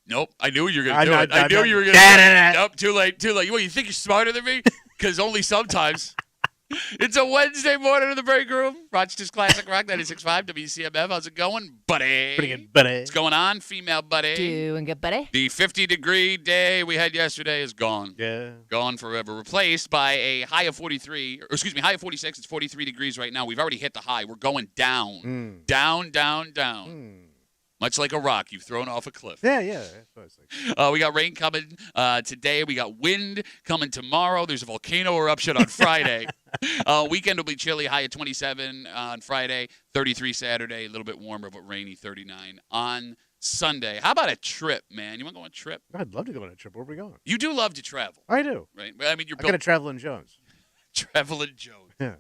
Nope. I knew you were going to do it. I knew you were going to do it. Nope. Too late. Well, you think you're smarter than me? Because only sometimes. It's a Wednesday morning in the break room. Rochester's Classic Rock 96.5 WCMF. How's it going, buddy? Pretty good, buddy. What's going on, female buddy? Doing good, buddy. The 50-degree day we had yesterday is gone. Yeah. Gone forever. Replaced by a high of 43. Or excuse me, high of 46. It's 43 degrees right now. We've already hit the high. We're going down. Down, down, down. Much like a rock you've thrown off a cliff. Yeah. That's what I was thinking. We got rain coming today. We got wind coming tomorrow. There's a volcano eruption on Friday. Weekend will be chilly, high at 27 on Friday, 33 Saturday, a little bit warmer but rainy, 39 on Sunday. How about a trip, man? You want to go on a trip? I'd love to go on a trip. Where are we going? You do love to travel. I do. Right? I mean, I got a Traveling Jones. Traveling Jones. Yeah.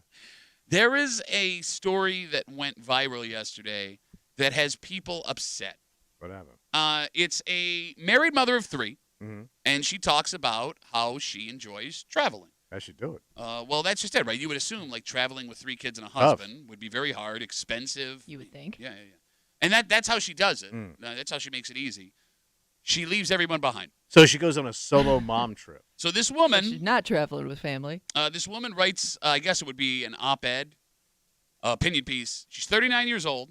There is a story that went viral yesterday that has people upset. What happened? It's a married mother of 3, and she talks about how she enjoys traveling. I should do it. Well, that's just it, right? You would assume, like, traveling with 3 kids and a husband would be very hard, expensive. You would think. Yeah. And that's how she does it. That's how she makes it easy. She leaves everyone behind. So she goes on a solo mom trip. So this woman... She's not traveling with family. This woman writes, I guess it would be an op-ed, opinion piece. She's 39 years old.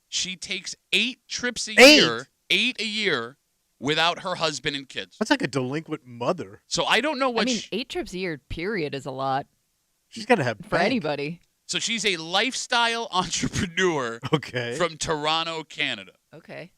She takes 8 trips a year. 8 a year. Without her husband and kids. That's like a delinquent mother. So I don't know what... 8 trips a year, period, is a lot. She's got to have for anybody. So she's a lifestyle entrepreneur from Toronto, Canada. Okay.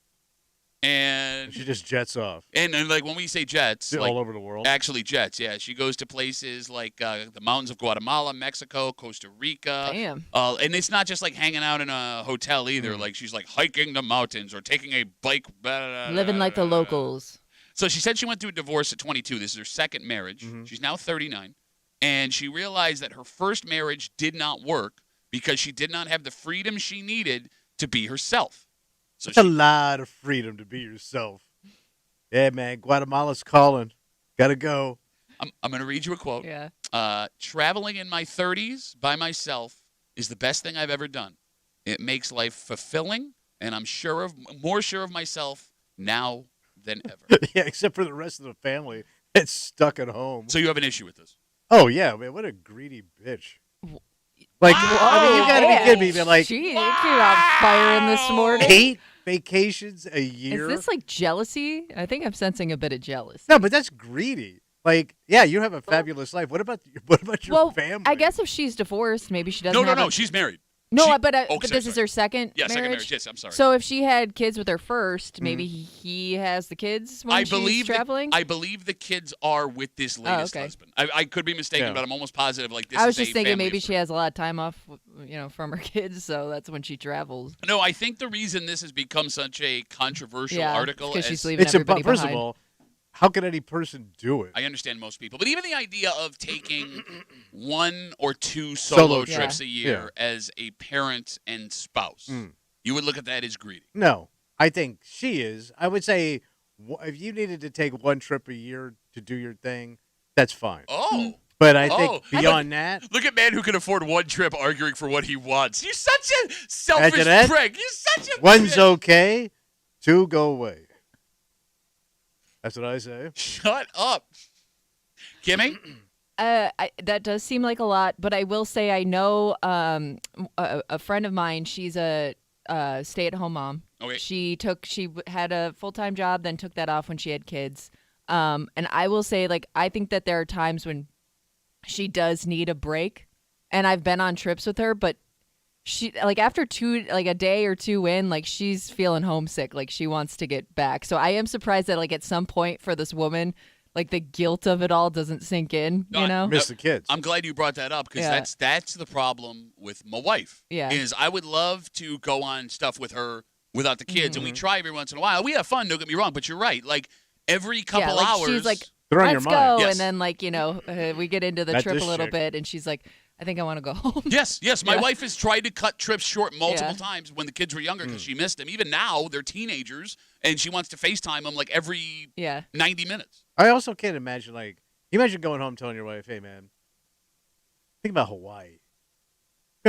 And she just jets off. And like when we say jets, like, all over the world. Actually jets, yeah. She goes to places like the mountains of Guatemala, Mexico, Costa Rica. Damn. And it's not just like hanging out in a hotel either. Like she's like hiking the mountains or taking a bike. Living like the locals. So she said she went through a divorce at 22. This is her second marriage. She's now 39. And she realized that her first marriage did not work because she did not have the freedom she needed to be herself. So it's a lot of freedom to be yourself. Yeah, man. Guatemala's calling. Gotta go. I'm going to read you a quote. Yeah. Traveling in my 30s by myself is the best thing I've ever done. It makes life fulfilling, and I'm more sure of myself now than ever. Yeah, except for the rest of the family that's stuck at home. So you have an issue with this? Oh, yeah, man. What a greedy bitch. Like, I mean, you got to be kidding me. But like, she on firing this morning. 8 vacations a year. Is this like jealousy? I think I'm sensing a bit of jealousy. No, but that's greedy. Like, yeah, you have a fabulous life. What about your family? I guess if she's divorced, maybe she doesn't. No. She's married. But this is her second marriage? Second marriage. Yes, I'm sorry. So if she had kids with her first, maybe he has the kids when she's traveling? I believe the kids are with this latest husband. I could be mistaken, but I'm almost positive like this I was is just a thinking family maybe she has a lot of time off, from her kids, so that's when she travels. No, I think the reason this has become such a controversial article is she's leaving everybody first behind. of all, how can any person do it? I understand most people. But even the idea of taking 1 or 2 solo trips a year as a parent and spouse, you would look at that as greedy. No, I think she is. I would say if you needed to take 1 trip a year to do your thing, that's fine. Oh. But I think beyond that... Look at man who can afford 1 trip arguing for what he wants. You're such a selfish prick. You're such a 1's okay, 2 go away. That's what I say. Shut up. Kimmy? That does seem like a lot, but I will say I know a friend of mine, she's a stay-at-home mom. Okay. She had a full-time job, then took that off when she had kids. And I will say, like, I think that there are times when she does need a break, and I've been on trips with her, but she, like, after a day or 2 in, like, she's feeling homesick. Like, she wants to get back. So I am surprised that, like, at some point for this woman, like, the guilt of it all doesn't sink in, you know? Miss the kids. I'm glad you brought that up because that's the problem with my wife. Yeah. Is I would love to go on stuff with her without the kids, and we try every once in a while. We have fun, don't get me wrong, but you're right. Like, every couple hours. She's like, they're on your let's mind. go. Yes. And then, like, we get into the trip a little bit, and she's like, I think I want to go home. Yes. My wife has tried to cut trips short multiple times when the kids were younger because she missed them. Even now, they're teenagers, and she wants to FaceTime them like every 90 minutes. I also can't imagine, like, you imagine going home telling your wife, hey, man, think about Hawaii.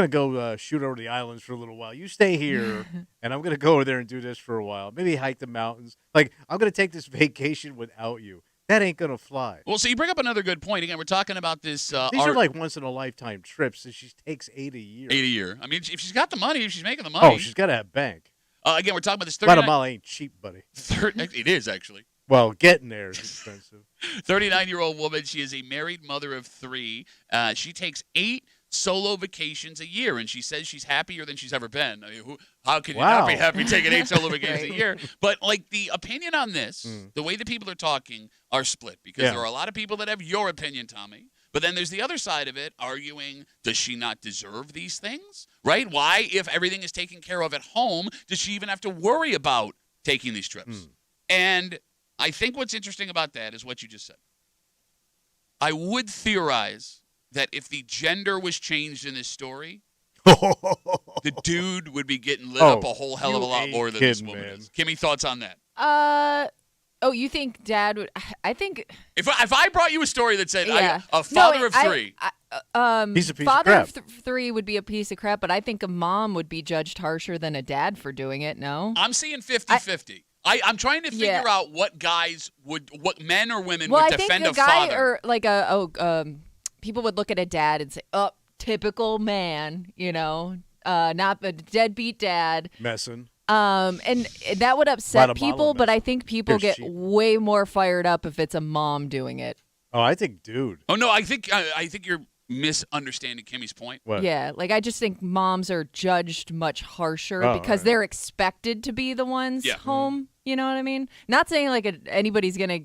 gonna go shoot over the islands for a little while. You stay here, and I'm gonna go over there and do this for a while. Maybe hike the mountains. Like I'm gonna take this vacation without you. That ain't gonna fly. Well, so you bring up another good point. Again, we're talking about this. These are like once in a lifetime trips. And she takes 8 a year. 8 a year. I mean, if she's got the money, if she's making the money. Oh, she's got to have bank. Again, we're talking about this 39. Guatemala ain't cheap, buddy. It is actually. Well, getting there is expensive. 39-year-old woman. She is a married mother of 3. She takes 8 solo vacations a year, and she says she's happier than she's ever been. I mean, how can you not be happy taking 8 solo vacations a year? But like the opinion on this, the way that people are talking are split because there are a lot of people that have your opinion, Tommy. But then there's the other side of it arguing, does she not deserve these things? Right? Why, if everything is taken care of at home, does she even have to worry about taking these trips? And I think what's interesting about that is what you just said. I would theorize that if the gender was changed in this story, the dude would be getting lit up a whole hell of a lot more than this woman is. Kimmy, thoughts on that? Oh, you think Dad would? I think if I brought you a story that said a father of 3, he's a piece father of crap. of 3 would be a piece of crap, but I think a mom would be judged harsher than a dad for doing it. No, I'm seeing 50-50. I'm trying to figure out what men or women would defend a guy father. Or like people would look at a dad and say, "Oh, typical man," not a deadbeat dad. Messing. And that would upset people, but I think people get way more fired up if it's a mom doing it. Oh, I think dude. Oh no, I think you're misunderstanding Kimmy's point. What? Yeah, like I just think moms are judged much harsher because they're expected to be the ones home. You know what I mean? Not saying like anybody's gonna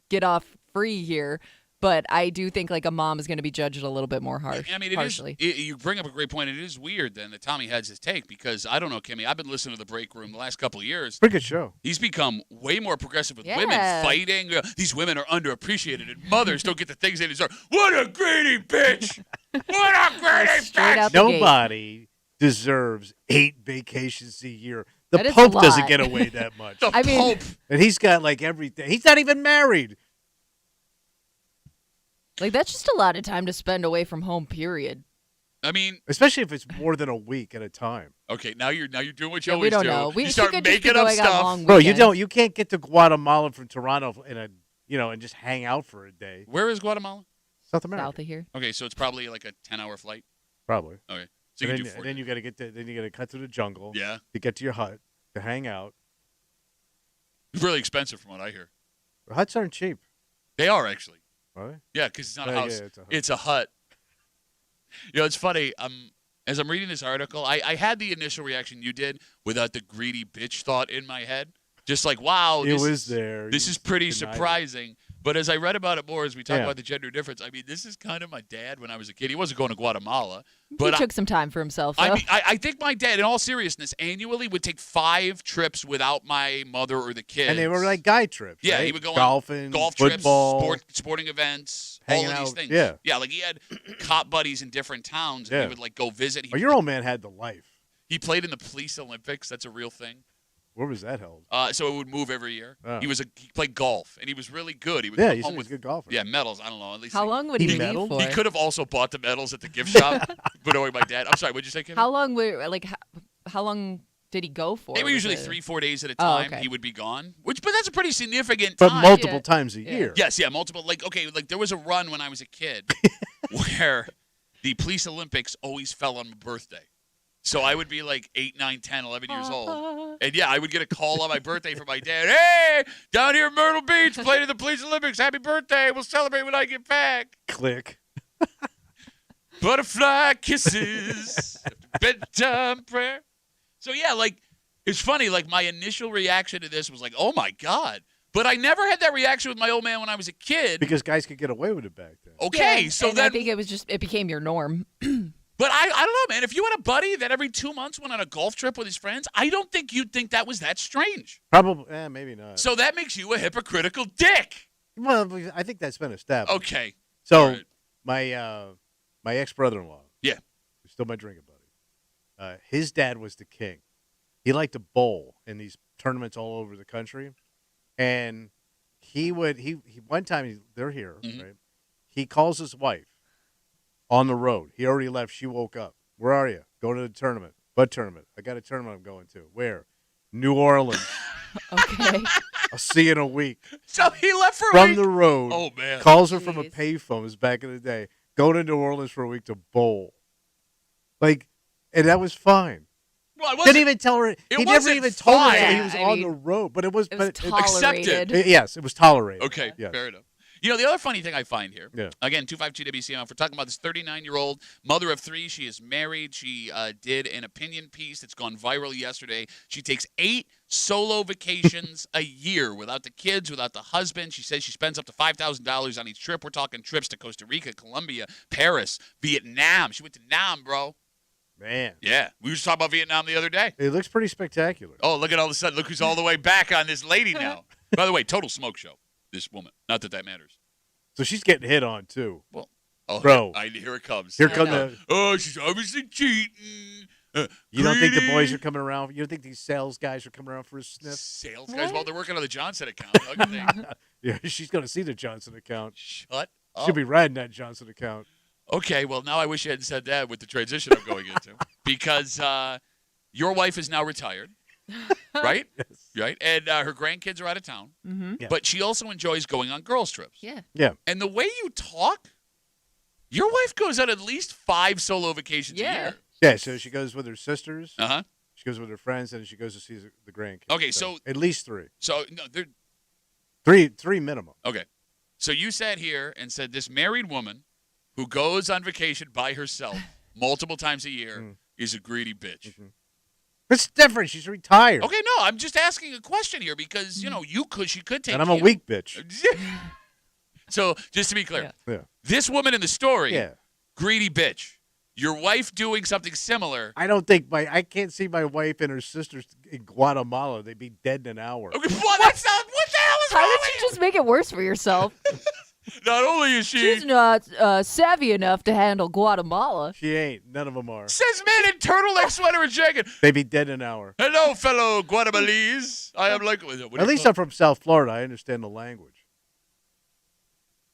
get off free here, but I do think like a mom is going to be judged a little bit more harshly. You bring up a great point. It is weird then that Tommy has his take because I don't know, Kimmy. I've been listening to the break room the last couple of years. Pretty good show. He's become way more progressive with women fighting. These women are underappreciated, and mothers don't get the things they deserve. What a greedy bitch! What a greedy bitch! Nobody deserves 8 vacations a year. The That Pope is a doesn't lot. get away that much. The Pope. And he's got like everything. He's not even married. Like that's just a lot of time to spend away from home. Period. I mean, especially if it's more than a week at a time. Okay, now you're doing what you always we don't do. know. You start making up stuff. Bro, you can't get to Guatemala from Toronto and just hang out for a day. Where is Guatemala? South America. South of here. Okay, so it's probably like a 10-hour flight. Probably. Okay. So you and can then, do 40. and then you got to get to, then you got to cut through the jungle. Yeah. To get to your hut to hang out. It's really expensive from what I hear. The huts aren't cheap. They are actually. Are they? Yeah, because it's not a house. Yeah, it's a hut. It's funny. As I'm reading this article, I had the initial reaction you did without the greedy bitch thought in my head. Just like, wow, this is pretty surprising. But as I read about it more, as we talk Yeah. about the gender difference, I mean, this is kind of my dad when I was a kid. He wasn't going to Guatemala. But he took some time for himself, though. I mean, I think my dad, in all seriousness, annually would take 5 trips without my mother or the kids. And they were like guy trips. Yeah, right? he would go golfing, on golf football, trips, sporting events, all hanging of these out, things. yeah. Yeah, like he had cop buddies in different towns, and he would like go visit. Your old man had the life. He played in the police Olympics. That's a real thing. Where was that held? So it would move every year. Oh. He played golf, and he was really good. He would Yeah, come he's home a with good golfer. Yeah, medals. I don't know. At least How long would he leave medaled? for? He could have also bought the medals at the gift shop, but knowing my dad. I'm sorry. What'd you say, Kevin? How long how long did he go for? They were Was usually it- 3-4 days at a time. okay. He would be gone, but that's a pretty significant But time. multiple times a year. Yes, yeah, multiple. Like there was a run when I was a kid where the police Olympics always fell on my birthday. So I would be like 8, 9, 10, 11 years old. And yeah, I would get a call on my birthday from my dad. Hey, down here in Myrtle Beach, playing in the police Olympics. Happy birthday. We'll celebrate when I get back. Click. Butterfly kisses. Bedtime prayer. So yeah, like it's funny. Like my initial reaction to this was like, oh my God. But I never had that reaction with my old man when I was a kid. Because guys could get away with it back then. Okay, Yeah, so and then I think it became your norm. But I don't know, man. If you had a buddy that every 2 months went on a golf trip with his friends, I don't think you'd think that was that strange. Probably, maybe not. So that makes you a hypocritical dick. Well, I think that's been established. Okay. So Right. my ex-brother-in-law, Yeah. who's still my drinking buddy, his dad was the king. He liked to bowl in these tournaments all over the country, and he one time they're here, Mhm. right? He calls his wife on the road. He already left. She woke up. Where are you? Going to the tournament. What tournament? I got a tournament I'm going to. Where? New Orleans. Okay. I'll see you in a week. So he left for a From week? the road. Oh, man. Calls her from a Jeez. payphone. It was back in the day. Going to New Orleans for a week to bowl. Like, and that was fine. Well, it Didn't wasn't, even tell her. He never wasn't even told her fine. that he was Yeah, I on mean, the road. But it was. It was Accepted. tolerated. Yes, it was tolerated. Okay, Yes. fair enough. You know, the other funny thing I find here, Yeah. again, 252 WCMF, we're talking about this 39-year-old mother of 3. She is married. She did an opinion piece that's gone viral yesterday. She takes 8 solo vacations a year without the kids, without the husband. She says she spends up to $5,000 on each trip. We're talking trips to Costa Rica, Colombia, Paris, Vietnam. She went to Nam, bro. Man. Yeah, we were just talking about Vietnam the other day. It looks pretty spectacular. Oh, look at all of a sudden. Look who's all the way back on this lady now. By the way, total smoke show, this woman. Not that matters. So she's getting hit on, too. Well, oh, Bro. here it comes. Here I come know. the. Oh, she's obviously cheating. You don't think the greedy. boys are coming around? You don't think these sales guys are coming around for a sniff? Sales guys? What? Well, they're working on the Johnson account. Look at that. Yeah, she's going to see the Johnson account. Shut up. She'll be riding that Johnson account. Okay, well, now I wish you hadn't said that with the transition I'm going into. Because your wife is now retired, right? Yes. Right? And her grandkids are out of town. Mm-hmm. Yeah. But she also enjoys going on girls' trips. Yeah. Yeah. And the way you talk, your wife goes on at least 5 solo vacations a Yeah. year. Yeah, so she goes with her sisters. Uh-huh. She goes with her friends, and she goes to see the grandkids. Okay, so- at least 3. So, no, they're Three minimum. okay. So you sat here and said this married woman who goes on vacation by herself multiple times a year is a greedy bitch. It's different. She's retired. Okay, no, I'm just asking a question here because she could take. And I'm a you. weak bitch. So just to be clear, Yeah. Yeah. this woman in the story, Yeah. greedy bitch. Your wife doing something similar. I don't think I can't see my wife and her sisters in Guatemala. They'd be dead in an hour. Okay, what the hell is How wrong did with you just make it worse for yourself? you? Not only is she She's not savvy enough to handle Guatemala. She ain't. None of them are. says man in turtleneck sweater and jacket. They'd be dead in an hour. Hello, fellow Guatemalese. I am like. What do At you least call I'm from South Florida. I understand the language.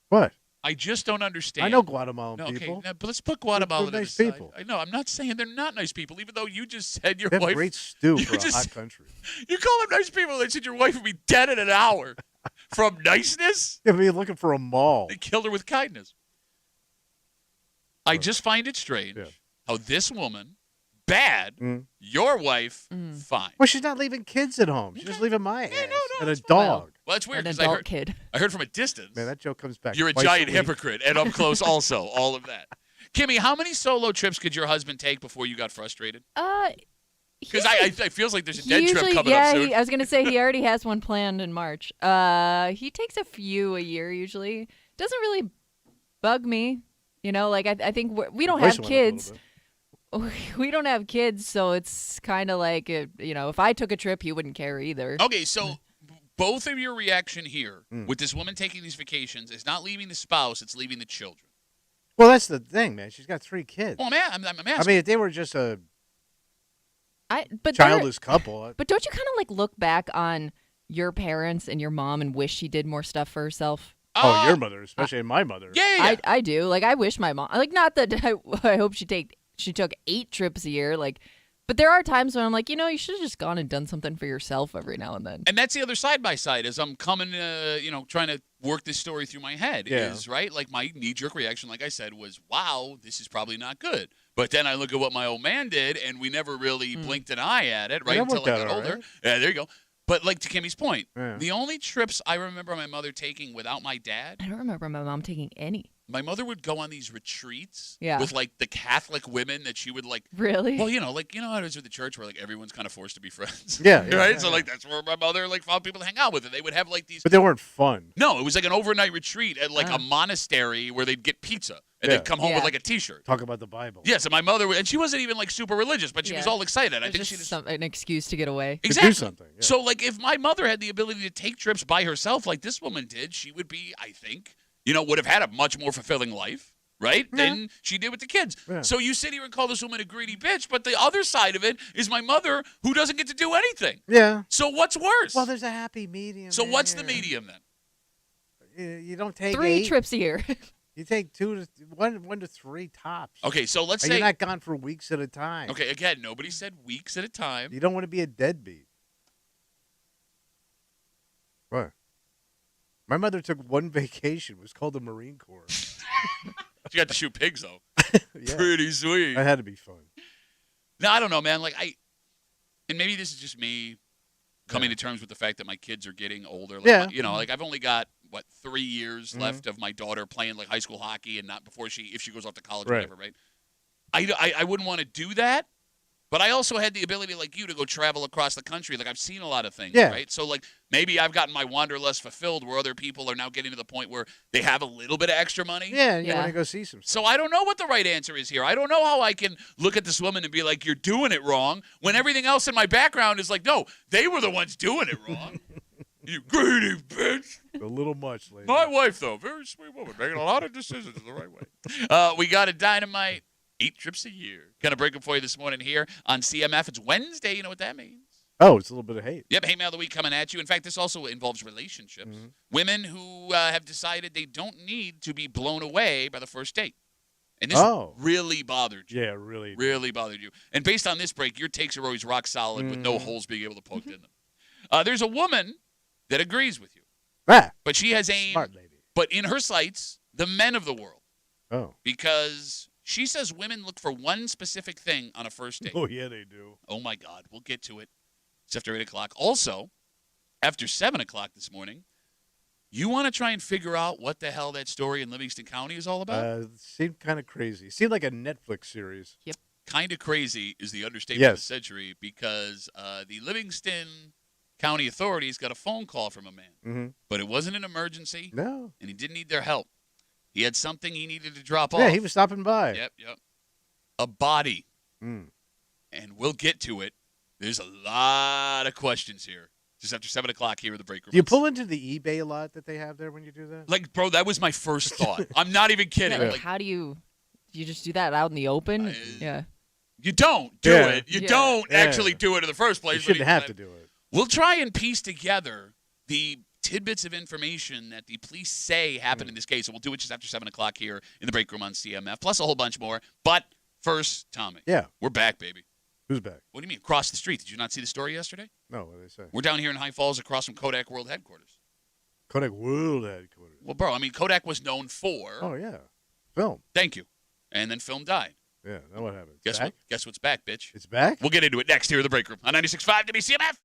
What? I just don't understand. I know Guatemalan No, okay, people. now, but let's put Guatemala They're to nice the side. people. I know. I'm not saying they're not nice people, even though you just said your They have wife. great stew you for a just- hot country. You call them nice people. They said your wife would be dead in an hour from niceness. They'd be looking for a mall. They killed her with kindness. I just find it strange Yeah. how this woman, bad, your wife, fine. Well, she's not leaving kids at home. She's just Okay. leaving my ass Yeah, no, and a that's fine. dog. Well, that's weird An because I adult heard, kid. I heard from a distance. Man, that joke comes back. You're a twice giant week. hypocrite, and up close also. All of that. Kimmy, how many solo trips could your husband take before you got frustrated? Because I feels like there's a dead trip coming up soon. I was gonna say he already has one planned in March. He takes a few a year usually. Doesn't really bug me, Like I think we don't Voice have went up a little kids. bit. We don't have kids, so it's kind of like if I took a trip, he wouldn't care either. Okay, so both of your reaction here with this woman taking these vacations is not leaving the spouse; it's leaving the children. Well, that's the thing, man. She's got 3 kids. Well, man, I'm asking. I mean, if they were just a But childless couple, But don't you kind of like look back on your parents and your mom and wish she did more stuff for herself? your mother, especially my mother. Yeah. I do. Like I wish my mom. Like not that I hope she took 8 trips a year. Like, but there are times when I'm like, you should have just gone and done something for yourself every now and then. And that's the other side by side as I'm coming, trying to work this story through my head Yeah. is, right? Like my knee-jerk reaction, like I said, was, wow, this is probably not good. But then I look at what my old man did, and we never really blinked an eye at it, right, that until worked I out got all older. right. Yeah, there you go. But like to Kimmy's point, Yeah. the only trips I remember my mother taking without my dad, I don't remember my mom taking any. my mother would go on these retreats Yeah. with like the Catholic women that she would like. Really? Well, how it is with the church where like everyone's kind of forced to be friends. Yeah, right. yeah, So yeah. like that's where my mother like found people to hang out with, and they would have like these. But they weren't fun. No, it was like an overnight retreat at like Oh. a monastery where they'd get pizza and Yeah. they'd come home with Yeah. like a T-shirt. Talk about the Bible. Yes, and my mother, and she wasn't even like super religious, but she was Yeah. all excited. I It think was she just just an excuse to get away. To exactly do something. Yeah. So like if my mother had the ability to take trips by herself like this woman did, she would be, I think, would have had a much more fulfilling life. Right? Than she did with the kids. Yeah. So you sit here and call this woman a greedy bitch, but the other side of it is my mother who doesn't get to do anything. Yeah. So what's worse? Well, there's a happy medium. so what's the there. medium then? You don't take 3 8. trips a year. You take one to three tops. Okay, so let's And say you're not gone for weeks at a time. okay, again, nobody said weeks at a time. You don't want to be a deadbeat. What? My mother took one vacation. It was called the Marine Corps. You got to shoot pigs though. Yeah. Pretty sweet. That had to be fun. No, I don't know, man. Like and maybe this is just me coming to terms with the fact that my kids are getting older. Like, Yeah. like I've only got 3 years left of my daughter playing like high school hockey, and not before if she goes off to college or Right. whatever, right? I wouldn't want to do that, but I also had the ability, like you, to go travel across the country. Like I've seen a lot of things, Yeah. right? So like maybe I've gotten my wanderlust fulfilled, where other people are now getting to the point where they have a little bit of extra money. Yeah, and you Yeah. want to go see some stuff. So I don't know what the right answer is here. I don't know how I can look at this woman and be like, "You're doing it wrong," when everything else in my background is like, "No, they were the ones doing it wrong." You greedy bitch. A little much, lady. My wife, though, very sweet woman, making a lot of decisions the right way. We got a dynamite 8 trips a year. Gonna break them for you this morning here on CMF. It's Wednesday. You know what that means? Oh, it's a little bit of hate. Yep, hate mail of the week coming at you. In fact, this also involves relationships. Mm-hmm. Women who have decided they don't need to be blown away by the first date. And this really bothered you. Yeah, really. Really bothered you. And based on this break, your takes are always rock solid with no holes being able to poke in them. There's a woman that agrees with you, Ah, but she has aimed, smart lady. but in her sights, the men of the world, Oh. because she says women look for one specific thing on a first date. Oh, yeah, they do. Oh, my God. We'll get to it. It's after 8 o'clock. Also, after 7 o'clock this morning, you want to try and figure out what the hell that story in Livingston County is all about? It seemed kind of crazy. Seemed like a Netflix series. Kind of crazy is the understatement of the Yes. century, because the Livingston County authorities got a phone call from a man. Mm-hmm. But it wasn't an emergency, No. and he didn't need their help. He had something he needed to drop off. Yeah, he was stopping by. Yep. A body. Mm. And we'll get to it. There's a lot of questions here. Just after 7 o'clock here in the break room. Do you pull into the eBay lot that they have there when you do that? Like, bro, that was my first thought. I'm not even kidding. Yeah, like, Like, how do you just do that out in the open? Yeah. you don't do Yeah. it. You Yeah. don't Yeah. actually do it in the first place. You but shouldn't have to do it. We'll try and piece together the tidbits of information that the police say happened in this case, and we'll do it just after 7 o'clock here in the break room on CMF, plus a whole bunch more. But first, Tommy. Yeah. We're back, baby. Who's back? What do you mean? Across the street. Did you not see the story yesterday? No, what did they say? We're down here in High Falls across from Kodak World Headquarters. Kodak World Headquarters. Well, bro, I mean, Kodak was known for. Oh, yeah. Film. Thank you. And then film died. Yeah, now what happened? Guess Back? what? Guess what's back, bitch? It's back? We'll get into it next here in the break room on 96.5 WCMF.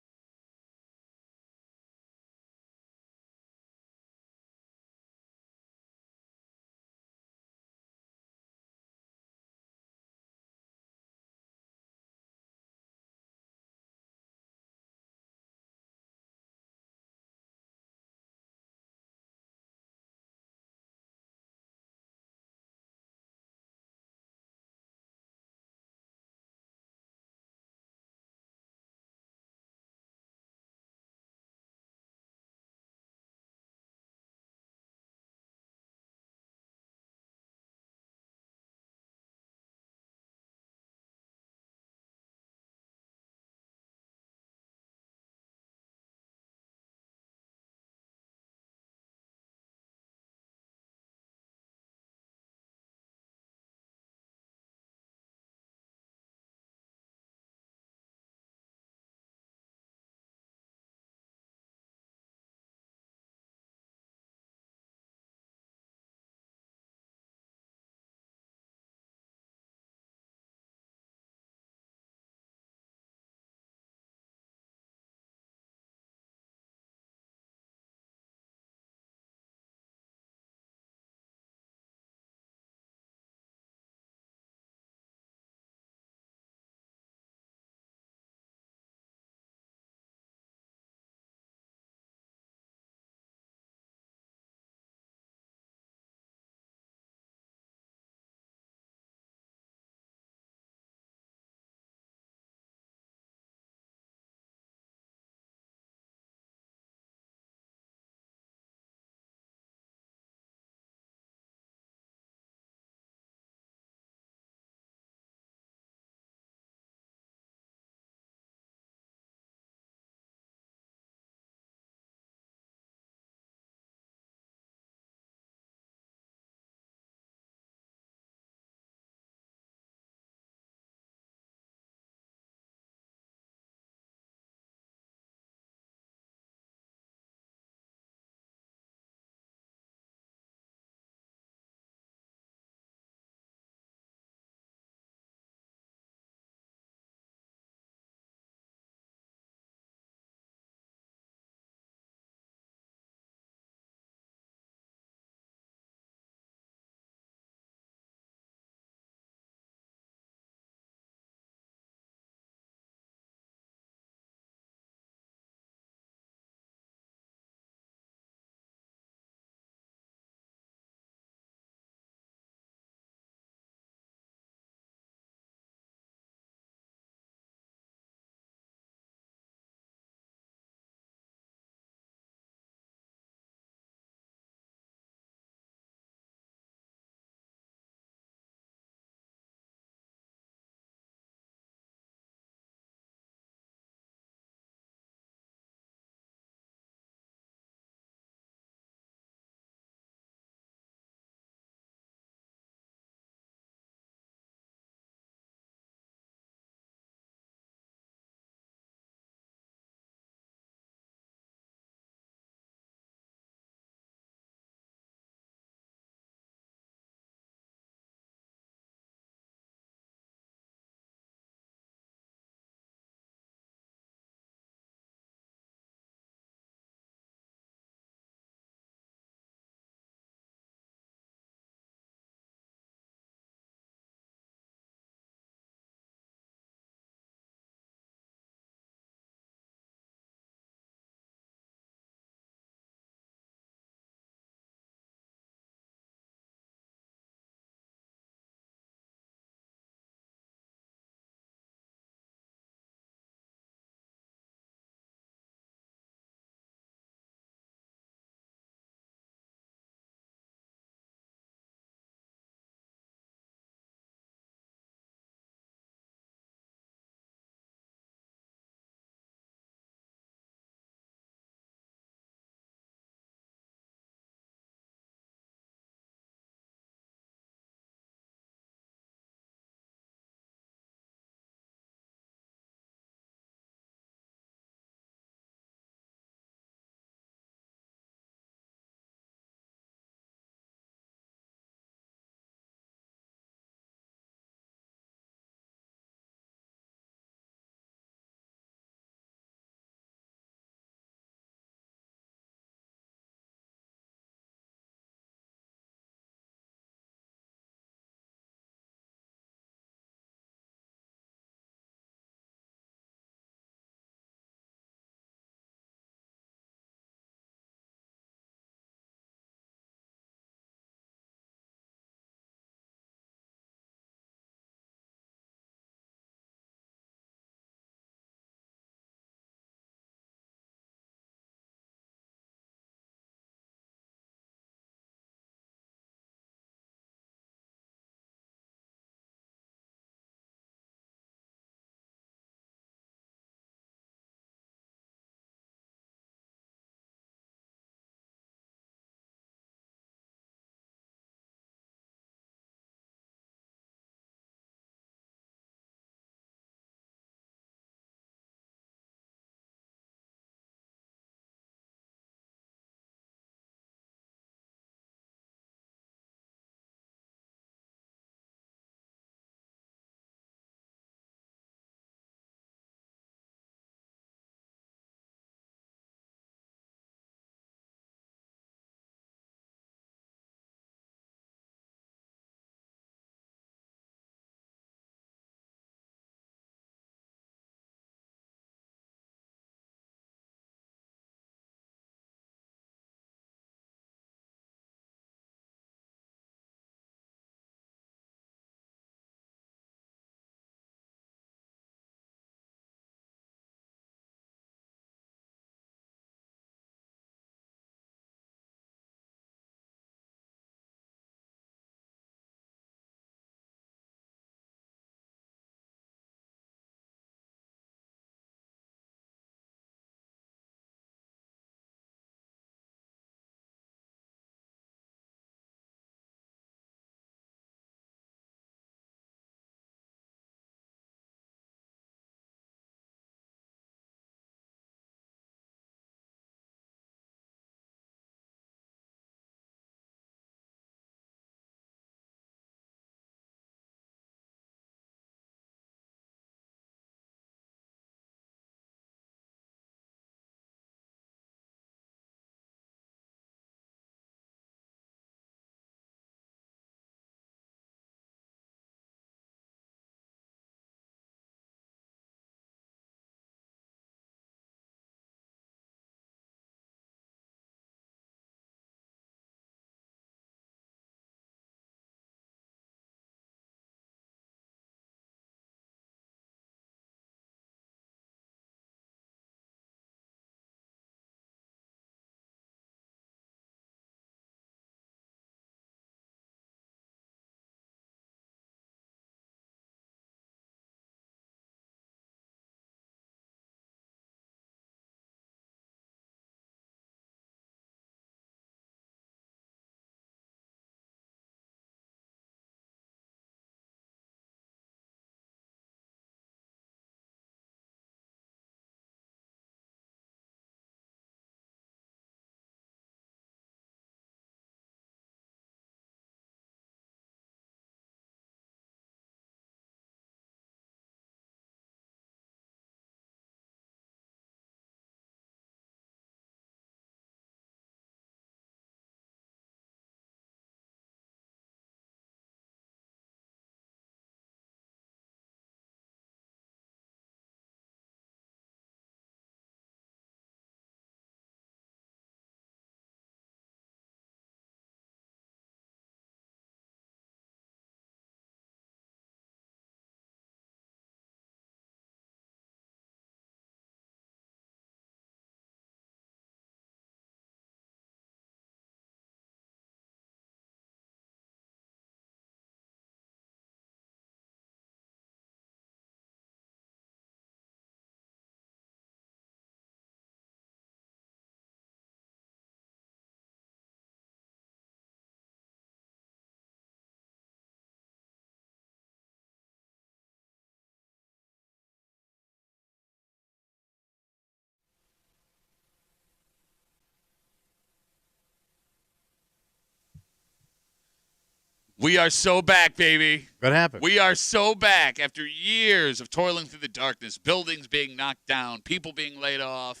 We are so back, baby. What happened? We are so back after years of toiling through the darkness, buildings being knocked down, people being laid off.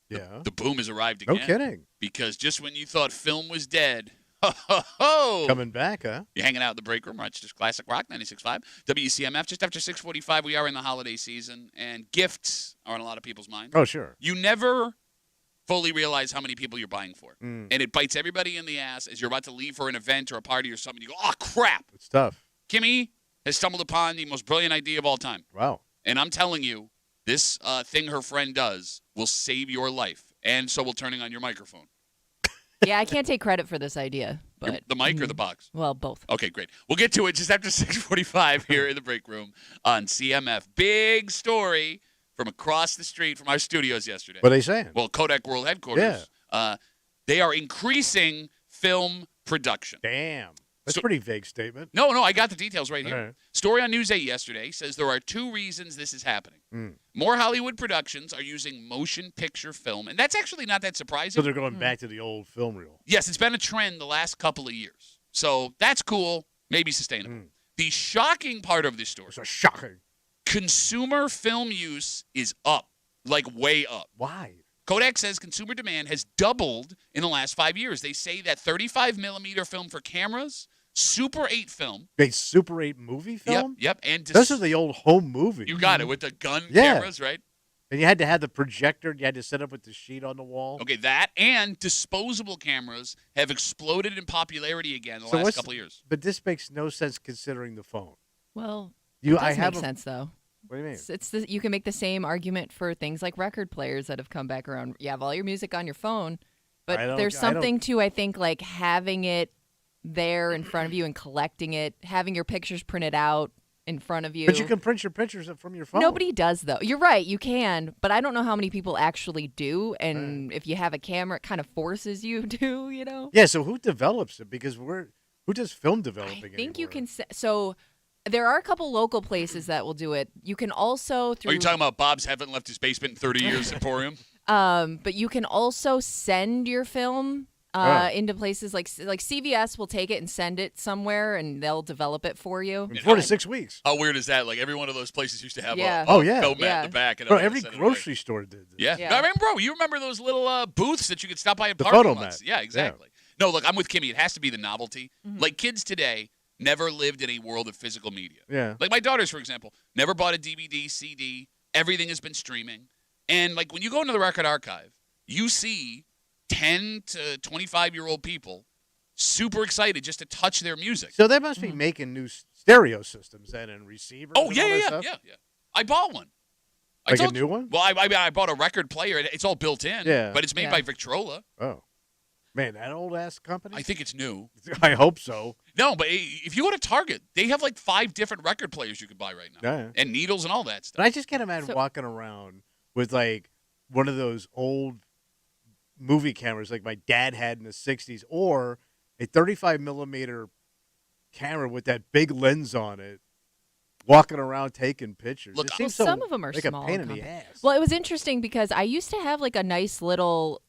Yeah. The boom has arrived again. No kidding. Because just when you thought film was dead, ho, ho, ho. Coming back, huh? You're hanging out in the break room, Rochester's Classic Rock, 96.5. WCMF, just after 6:45, we are in the holiday season, and gifts are on a lot of people's minds. Oh, sure. You never fully realize how many people you're buying for. Mm. And it bites everybody in the ass as you're about to leave for an event or a party or something. You go, oh, crap. It's tough. Kimmy has stumbled upon the most brilliant idea of all time. Wow. And I'm telling you, this thing her friend does will save your life. And so will turning on your microphone. Yeah, I can't take credit for this idea, but The mic or the box? well, both. Okay, great. We'll get to it just after 6:45 here in the break room on CMF. Big story from across the street from our studios yesterday. What are they saying? Well, Kodak World Headquarters. They are increasing film production. Damn. That's So- a pretty vague statement. No, I got the details right here. All right. Story on News 8 yesterday says there are 2 reasons this is happening. Mm. More Hollywood productions are using motion picture film, and that's actually not that surprising. So they're going back to the old film reel. Yes, it's been a trend the last couple of years. So that's cool, maybe sustainable. Mm. The shocking part of this story, It's so shocking. consumer film use is up, like way up. Why? Kodak says consumer demand has doubled in the last 5 years. They say that 35 millimeter film for cameras, Super 8 film. A Super 8 movie film? Yep. And Those are the old home movies. you got it with the gun Yeah. cameras, right? And you had to have the projector. You had to set up with the sheet on the wall. Okay, that and disposable cameras have exploded in popularity again the So last what's- couple of years. But this makes no sense considering the phone. Well, You, it I does have make a, sense though. What do you mean? You can make the same argument for things like record players that have come back around. You have all your music on your phone, but I don't- there's I don't- something to, I think, like having it there in front of you and collecting it, having your pictures printed out in front of you. But you can print your pictures from your phone. Nobody does though. You're right, you can, but I don't know how many people actually do. And if you have a camera, it kind of forces you to, you know. Yeah. So who develops it? Because who does film developing? I think you anymore? can. So there are a couple local places that will do it. You can also through. Are you talking about Bob's Haven't Left His Basement in 30 Years Emporium? But you can also send your film into places like CVS will take it and send it somewhere, and they'll develop it for you. In 4 to 6 weeks. How weird is that? Like every one of those places used to have Yeah. a Oh, yeah. film mat Yeah. in the back. And Bro, everyone every sent it away. grocery store did this. Yeah. Yeah. I mean, bro, you remember those little booths that you could stop by in The parking photo lots? mat. Yeah, exactly. No, look, I'm with Kimmy. It has to be the novelty. Like kids today never lived in a world of physical media. Yeah. Like my daughters, for example, never bought a DVD, CD. Everything has been streaming. And like when you go into the record archive, you see 10 to 25-year-old people super excited just to touch their music. So they must be making new stereo systems then and receivers. Oh, and yeah, all that yeah, stuff? yeah. I bought one. I Like a told new you. one? Well, I bought a record player. It's all built in. Yeah. But it's made Yeah. by Victrola. Oh, man, that old ass company. I think it's new. I hope so. No, but if you go to Target, they have like 5 different record players you could buy right now. Yeah. And needles and all that stuff. But I just can't imagine So- walking around with like one of those old movie cameras like my dad had in the '60s, or a 35 millimeter camera with that big lens on it, walking around taking pictures. Look, it well, seems so some of them are like small a pain and in the compact. ass. Well, it was interesting because I used to have like a nice little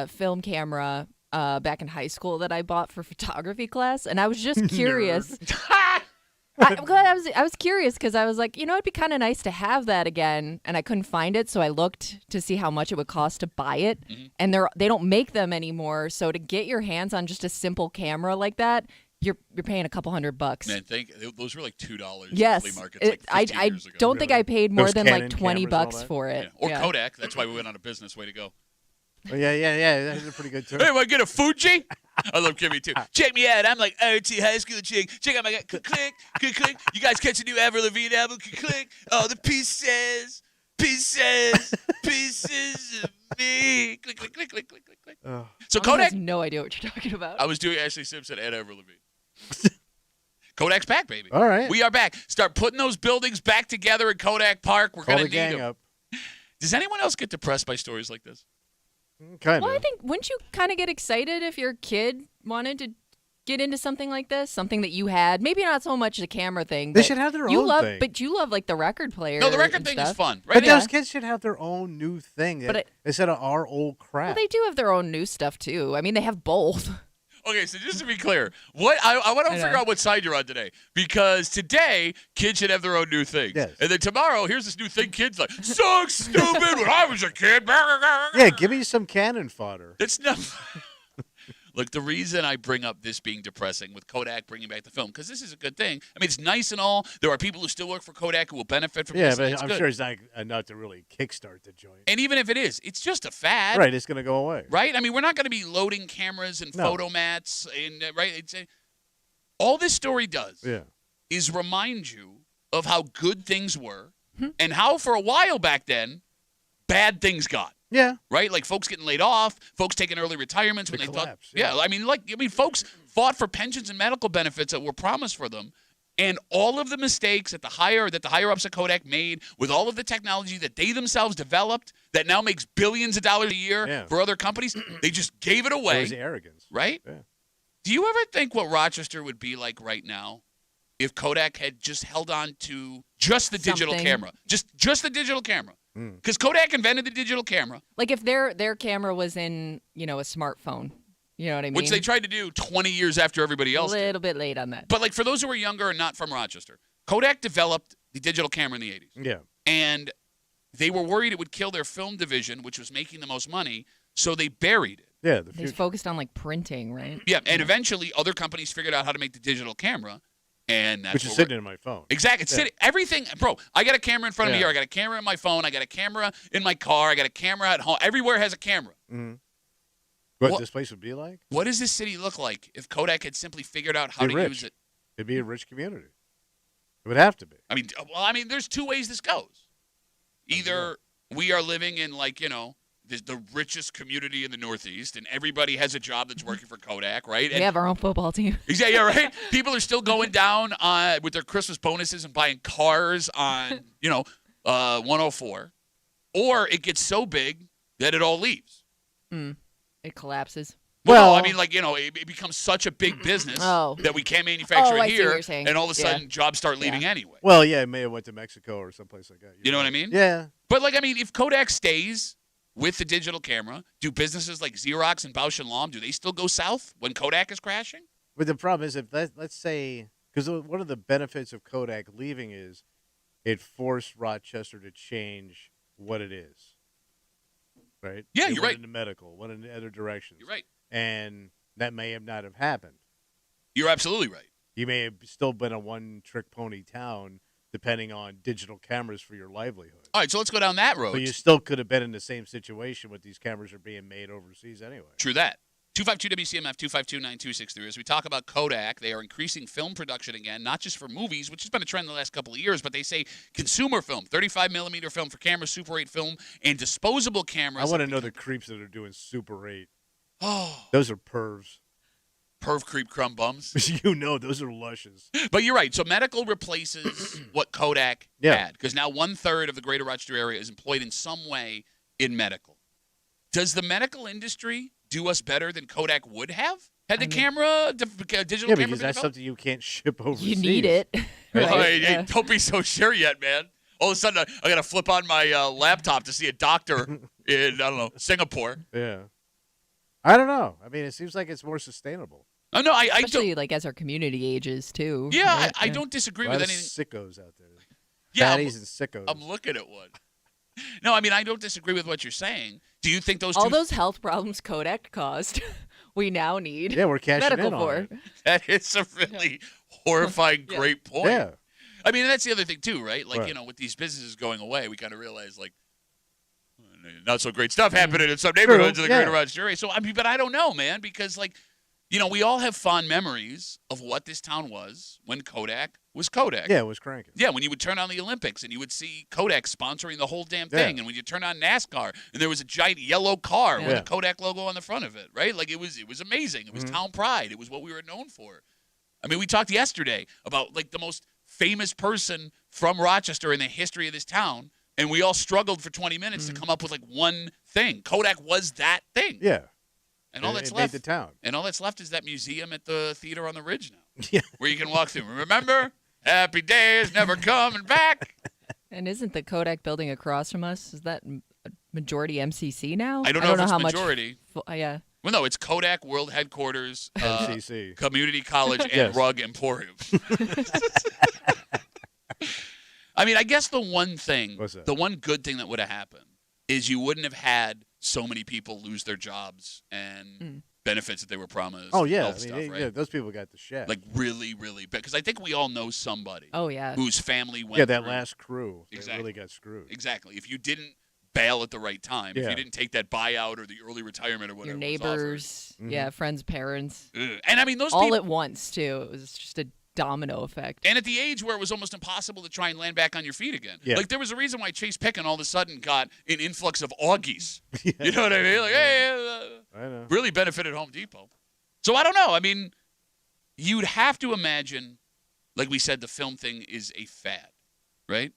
film camera back in high school that I bought for photography class, and I was just curious. I was curious because I was like, it'd be kind of nice to have that again, and I couldn't find it, so I looked to see how much it would cost to buy it, and they don't make them anymore. So to get your hands on just a simple camera like that, you're paying a couple $100. Man, those were like $2 Yes, at flea markets like 15 I years ago. don't think I paid more Those than Canon like 20 cameras and all bucks that? for Yeah. it. Or Yeah. Kodak. That's why we went out of business. Way to go. Oh, yeah. That's a pretty good too. Hey, want to get a Fuji? I love Kimmy too. Check me out. I'm like RT high school chick. Check out my guy. Click. You guys catch a new Avril Lavigne album? Click. Oh, the pieces of me. Click. Oh. So Mom Kodak. has no idea what you're talking about. I was doing Ashley Simpson and Avril Lavigne. Kodak's back, baby. All right. We are back. Start putting those buildings back together in Kodak Park. We're Call going the to need gang them. up. Does anyone else get depressed by stories like this? Kind Well, I of. think wouldn't you kind of get excited if your kid wanted to get into something like this, something that you had? Maybe not so much the camera thing. They but should have their you own love, thing. But you love like the record player. No, the record and thing stuff. is fun, right? But Yeah. those kids should have their own new thing But instead of our old crap. Well, they do have their own new stuff too. I mean, they have both. Okay, so just to be clear, what I want to I know. figure out what side you're on today, because today kids should have their own new things, Yes. and then tomorrow here's this new thing. Kids like so stupid when I was a kid. Yeah, give me some cannon fodder. It's not. Look, the reason I bring up this being depressing with Kodak bringing back the film, because this is a good thing. I mean, it's nice and all. There are people who still work for Kodak who will benefit from Yeah, this. and but it's I'm good. sure it's not enough to really kickstart the joint. And even if it is, it's just a fad. Right, it's going to go away. Right? I mean, we're not going to be loading cameras and No. photo mats. And, right? All this story does Yeah. is remind you of how good things were and how, for a while back then, bad things got. Yeah. Right? Like folks getting laid off, folks taking early retirements when The The they collapse, thought. yeah. I mean, folks fought for pensions and medical benefits that were promised for them. And all of the mistakes that the higher ups at Kodak made with all of the technology that they themselves developed that now makes billions of dollars a year Yeah. for other companies, they just gave it It away. was arrogance. Right? Yeah. Do you ever think what Rochester would be like right now if Kodak had just held on to just the digital Something. camera? Just the digital camera. Mm. Because Kodak invented the digital camera, Like if their camera was in, a smartphone. You know what I mean? which they tried to do 20 years after everybody a else did. little bit late on that. But like for those who are younger and not from Rochester, Kodak developed the digital camera in the 80s. Yeah. And they were worried it would kill their film division, which was making the most money, so they buried it. Yeah, the They future. focused on like printing, right? Yeah, and eventually other companies figured out how to make the digital camera, and that's Which is what sitting in my phone. Exactly. It's Yeah. sitting, everything, bro. I got a camera in front of me Yeah. here. I got a camera in my phone. I got a camera in my car. I got a camera at home. Everywhere has a camera. Mm-hmm. What What- this place would be like? What does this city look like if Kodak had simply figured out how Be to rich. use it? It'd be a rich community. It would have to be. I mean, there's two ways this goes. Either we are living in the richest community in the Northeast, and everybody has a job that's working for Kodak, right? We And have our own football team. yeah, right. People are still going down with their Christmas bonuses and buying cars on 104, or it gets so big that it all leaves. It collapses. Well, Well- I mean, it becomes such a big busince Oh. that we can't manufacture Oh, it I see what here, you're saying. and all of a Yeah. sudden jobs start leaving anyway. Well, yeah, it may have went to Mexico or someplace like that. You know what I right. mean? Yeah. But if Kodak stays with the digital camera, do businesses like Xerox and Bausch and Lomb, do they still go south when Kodak is crashing? But the problem is, if let's say, because one of the benefits of Kodak leaving is it forced Rochester to change what it is. Right? Yeah, It you're went right. into medical, went in other directions. You're right. And that may not have happened. You're absolutely right. You may have still been a one-trick pony town, depending on digital cameras for your livelihood. All right, so let's go down that road. But you still could have been in the same situation with these cameras are being made overseas anyway. True that. 252 WCMF 252-9263. As we talk about Kodak, they are increasing film production again, not just for movies, which has been a trend the last couple of years, but they say consumer film, 35 millimeter film for cameras, Super 8 film, and disposable cameras. I want to know the creeps that are doing Super 8. Oh, Those are pervs. perv creep crumb bums. Those are luscious. But you're right. So medical replaces what Kodak Yeah. had, because now 1/3 of the greater Rochester area is employed in some way in medical. Does the medical industry do us better than Kodak would have had the digital Yeah, camera because been that's developed? something you can't ship overseas. You need it. Well, right? hey, Yeah. don't be so sure yet, man. All of a sudden, I got to flip on my laptop to see a doctor in, I don't know, Singapore. Yeah. I don't know. I mean, it seems like it's more sustainable. Oh, no, I don't. Especially like as our community ages too. Yeah, right? I don't disagree A with lot of anything. sickos out there. Yeah, Fatties and sickos. I'm looking at one. No, I mean, I don't disagree with what you're saying. Do you think those All two... those health problems Kodak caused, we now need yeah, we're cashing medical in on for. it. That is a really horrifying, Yeah. great point. Yeah. I mean, that's the other thing, too, right? Like, Right. with these businesses going away, we kind of realize, like, not so great stuff happening in some neighborhoods of the yeah. greater Rochester area. So, I mean, but I don't know, man, because, like, we all have fond memories of what this town was when Kodak was Kodak. Yeah, it was cranking. Yeah, when you would turn on the Olympics and you would see Kodak sponsoring the whole damn Yeah. thing, and when you turn on NASCAR and there was a giant yellow car with Yeah. a Kodak logo on the front of it, right? Like it was amazing. It was town pride. It was what we were known for. I mean, we talked yesterday about like the most famous person from Rochester in the history of this town, and we all struggled for 20 minutes to come up with like one thing. Kodak was that thing, Yeah. and all that's it left. made the town. And all that's left is that museum at the theater on the ridge now, Yeah. where you can walk through. Remember, happy days never coming back. And isn't the Kodak building across from us? Is that a majority MCC now? I don't know if it's how majority. much. Yeah. Well, no, it's Kodak World Headquarters, MCC. Community College, and Yes. Rug Emporium. I mean, I guess the one thing, What's that? the one good thing that would have happened is you wouldn't have had so many people lose their jobs and benefits that they were promised. Oh yeah, health stuff, right? yeah, those people got the shaft. Like really, really bad. Because I think we all know somebody Oh yeah. whose family went yeah, that through. last crew, they Exactly. really got screwed. Exactly. If you didn't bail at the right time, if Yeah. you didn't take that buyout or the early retirement or whatever Your was offered. neighbors, Mhm. yeah, friends, parents, Ugh. And I mean, those all people. at once too. It was just a domino effect. And at the age where it was almost impossible to try and land back on your feet again. Yeah. Like, there was a reason why Chase Picken all of a sudden got an influx of Augies. Yeah. You know what I mean? Like, hey, I know. really benefited Home Depot. So I don't know. I mean, you'd have to imagine, like we said, the film thing is a fad, right?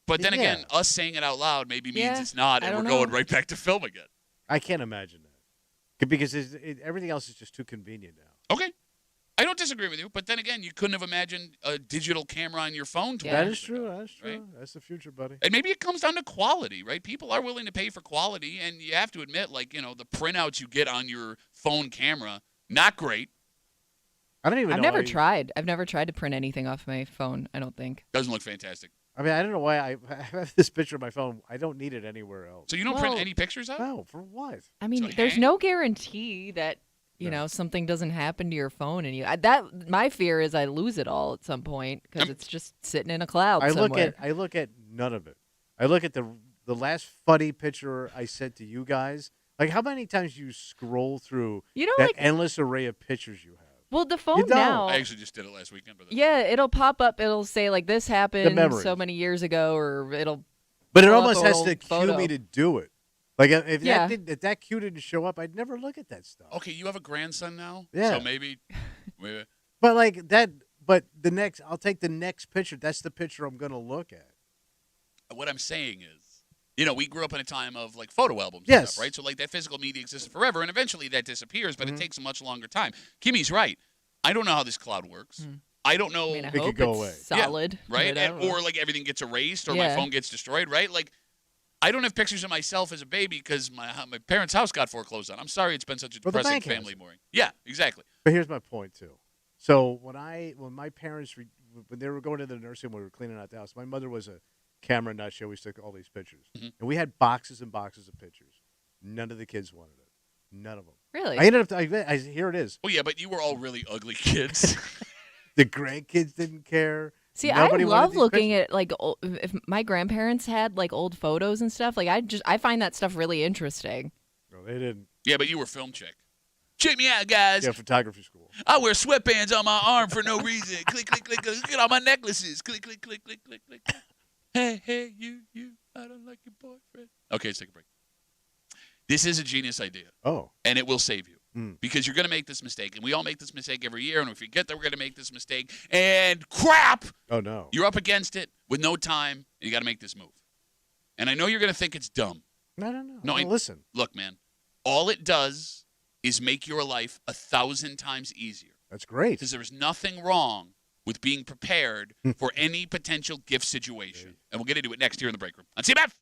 But then Yeah. again, us saying it out loud maybe means Yeah, it's not, I and we're don't going know. right back to film again. I can't imagine that because everything else is just too convenient now. Okay. I don't disagree with you, but then again, you couldn't have imagined a digital camera on your phone 20 Yeah. That years is true. ago, That's true. right? That's the future, buddy. And maybe it comes down to quality, right? People are willing to pay for quality, and you have to admit, like, the printouts you get on your phone camera, not great. I don't even. I've know never why- tried. I've never tried to print anything off my phone. I don't think. Doesn't look fantastic. I mean, I don't know why I have this picture on my phone. I don't need it anywhere else. So you don't print Well- any pictures out? No, for what? I mean, So there's hang- no guarantee that No. something doesn't happen to your phone, and my fear is I lose it all at some point because it's just sitting in a cloud I somewhere. look at none of it. I look at the last funny picture I sent to you guys. Like, how many times you scroll through You know, that like, endless array of pictures you have? well, the phone don't. now. I actually just did it last weekend. But Yeah, it'll pop up. It'll say like this happened memories. so many years ago, or it'll. But it pull up almost an has old to cue photo. me to do it. Like if Yeah. if that cue didn't show up, I'd never look at that stuff. okay, you have a grandson now? Yeah. So maybe But like that. But I'll take the next picture. That's the picture I'm gonna look at. what I'm saying is, we grew up in a time of, like, photo albums and Yes. stuff, right? So, like, that physical media existed forever, and eventually that disappears, but Mhm. it takes a much longer time. Kimmy's right. I don't know how this cloud works. I don't know. I mean, I It could hope go it's away. solid, Right? but I don't know. Or like everything gets erased or my Yeah. phone gets destroyed, right? Like, I don't have pictures of myself as a baby because my parents' house got foreclosed on. I'm sorry it's been such a Well, the depressing bank has family it. morning. Yeah, exactly. But here's my point too. So when my parents when they were going to the nursing home, we were cleaning out the house. My mother was a camera nut. She always took all these pictures, Mhm. and we had boxes and boxes of pictures. None of the kids wanted it. None of them. Really? I ended up. Here it is. Oh, yeah, but you were all really ugly kids. The grandkids didn't care. See, Nobody I wanted love these looking pictures. at like if my grandparents had like old photos and stuff. Like I find that stuff really interesting. No, they didn't. Yeah, but you were film chick. Check me out, guys. Yeah, photography school. I wear sweatpants on my arm for no reason. Click, click, click, click. Look at all my necklaces. Click, click, click, click, click, click. Hey, you. I don't like your boyfriend. Okay, let's take a break. This is a genius idea, Oh, and it will save you. Mm. Because you're going to make this mistake, and we all make this mistake every year, and if we forget that we're going to make this mistake, and crap, oh no. you're up against it with no time, and you got to make this move. And I know you're going to think it's dumb. No. No, No, listen. Look, man, all it does is make your life 1,000 times easier. That's great. Because there's nothing wrong with being prepared for any potential gift situation. And we'll get into it next here in the break room on CMF.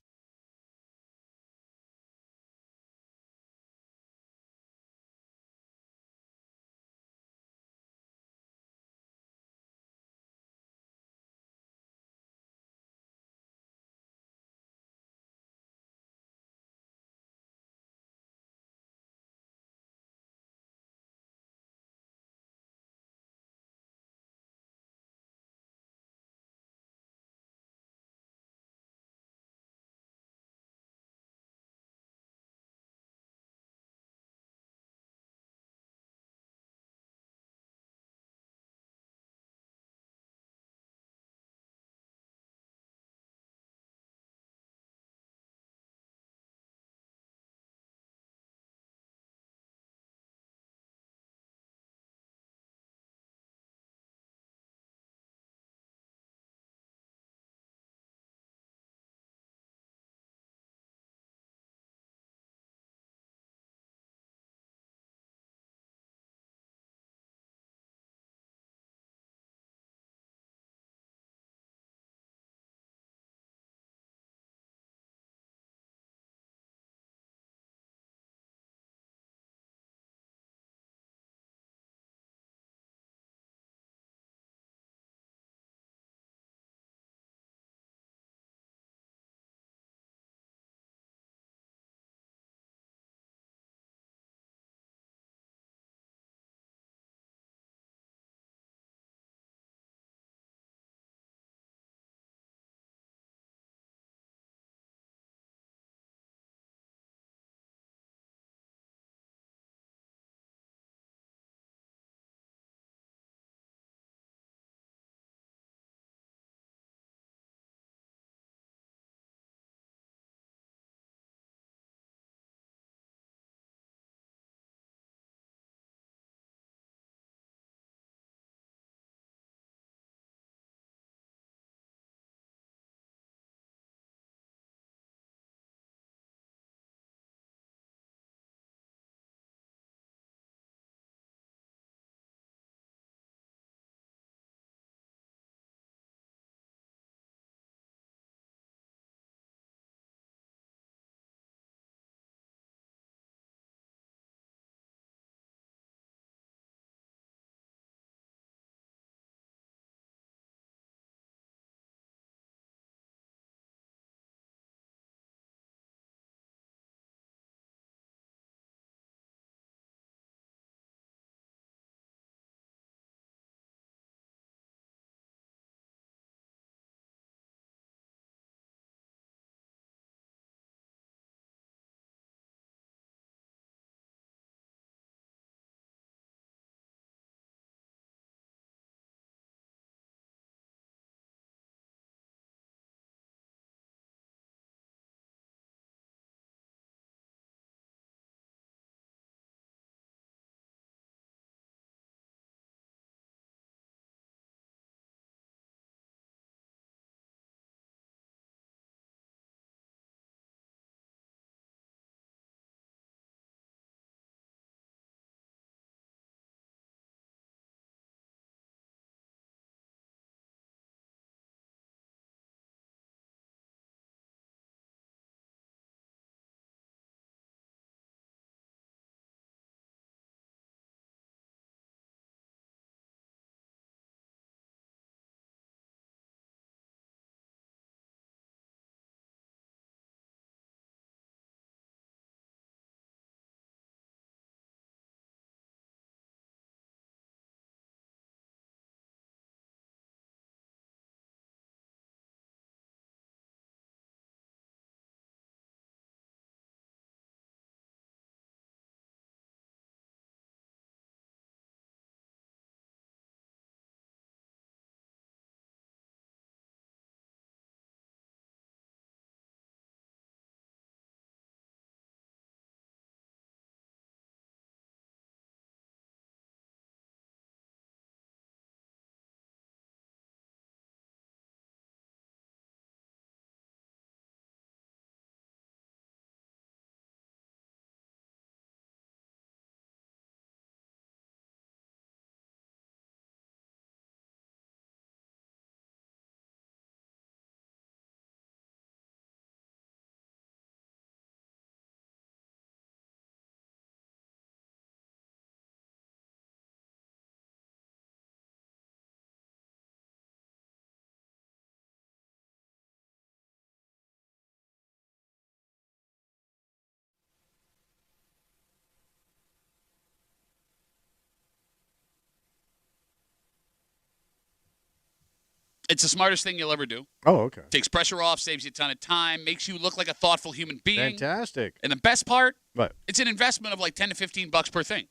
It's the smartest thing you'll ever do. Oh, okay. Takes pressure off, saves you a ton of time, makes you look like a thoughtful human being. Fantastic. And the best part, What? it's an investment of like 10 to 15 bucks per thing.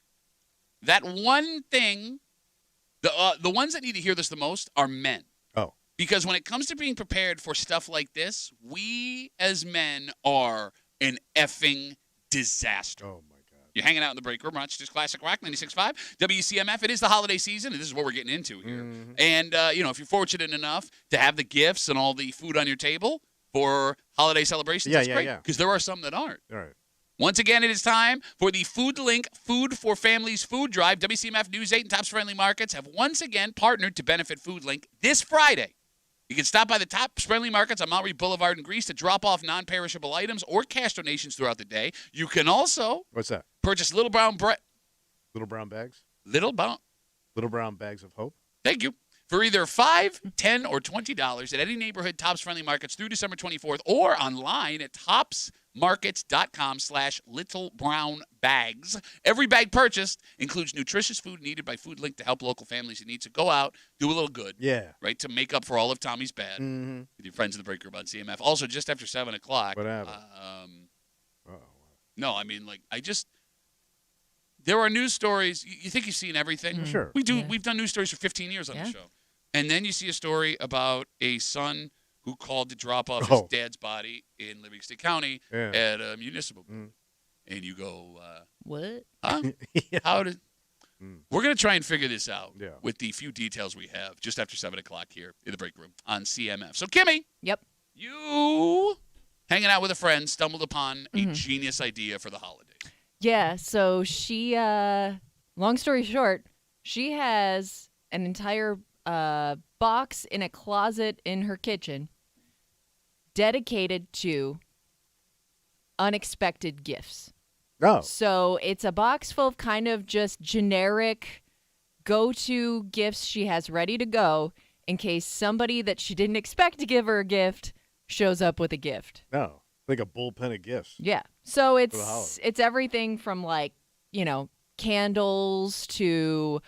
That one thing, the ones that need to hear this the most are men. Oh. Because when it comes to being prepared for stuff like this, we as men are an effing disaster. Oh, my God. You're hanging out in the break room, Rochester's Classic Rock 96.5, WCMF. It is the holiday season, and this is what we're getting into here. Mm-hmm. And, if you're fortunate enough to have the gifts and all the food on your table for holiday celebrations, that's great. Because there are some that aren't. All right. Once again, it is time for the Food Link Food for Families food drive. WCMF News 8 and Tops Friendly Markets have once again partnered to benefit Food Link this Friday. You can stop by the Tops Friendly Markets on Mount Reed Boulevard in Greece to drop off non-perishable items or cash donations throughout the day. You can also What's that? purchase Little Brown Bread. Little brown bags? Little Brown. Little brown bags of hope? Thank you. For either $5, $10, or $20 at any neighborhood Tops Friendly Markets through December 24th or online at topsmarkets.com/littlebrownbags. Every bag purchased includes nutritious food needed by Food Link to help local families in need. So go out, do a little good, Yeah. right, to make up for all of Tommy's bad Mm-hmm. with your friends in the break room on CMF. Also, just after 7 o'clock. What happened? No, I mean, there are news stories. You think you've seen everything? Sure. We do. Yeah. We've done news stories for 15 years on the Yeah. show. And then you see a story about a son who called to drop off his dad's body in Livingston County Yeah. at a municipal. Mm. And you go, What? huh? Yeah. How did... Mm. We're going to try and figure this out Yeah. with the few details we have just after 7 o'clock here in the break room on CMF. So, Kimmy, Yep. you, hanging out with a friend, stumbled upon a genius idea for the holiday. Yeah, so she, long story short, she has an entire box in a closet in her kitchen dedicated to unexpected gifts. Oh. So it's a box full of kind of just generic go-to gifts she has ready to go in case somebody that she didn't expect to give her a gift shows up with a gift. No. Like a bullpen of gifts. Yeah. So the it's holiday. it's everything from candles to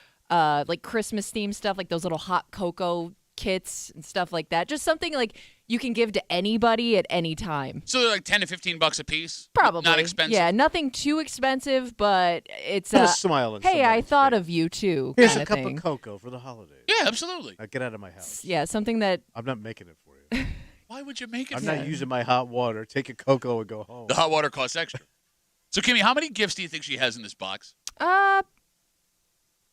Christmas themed stuff, like those little hot cocoa kits and stuff like that. Just something like you can give to anybody at any time. So they're like 10 to 15 bucks a piece? Probably. Not expensive? Yeah, nothing too expensive, but it's Put a smile on hey, I somebody's thought face. of you too. Here's kinda a cup thing. of cocoa for the holidays. Yeah, absolutely. Now get out of my house. Yeah, something that I'm not making it for you. Why would you make it I'm for not using my hot water. Take a cocoa and go home. The hot water costs extra. So, Kimmy, how many gifts do you think she has in this box?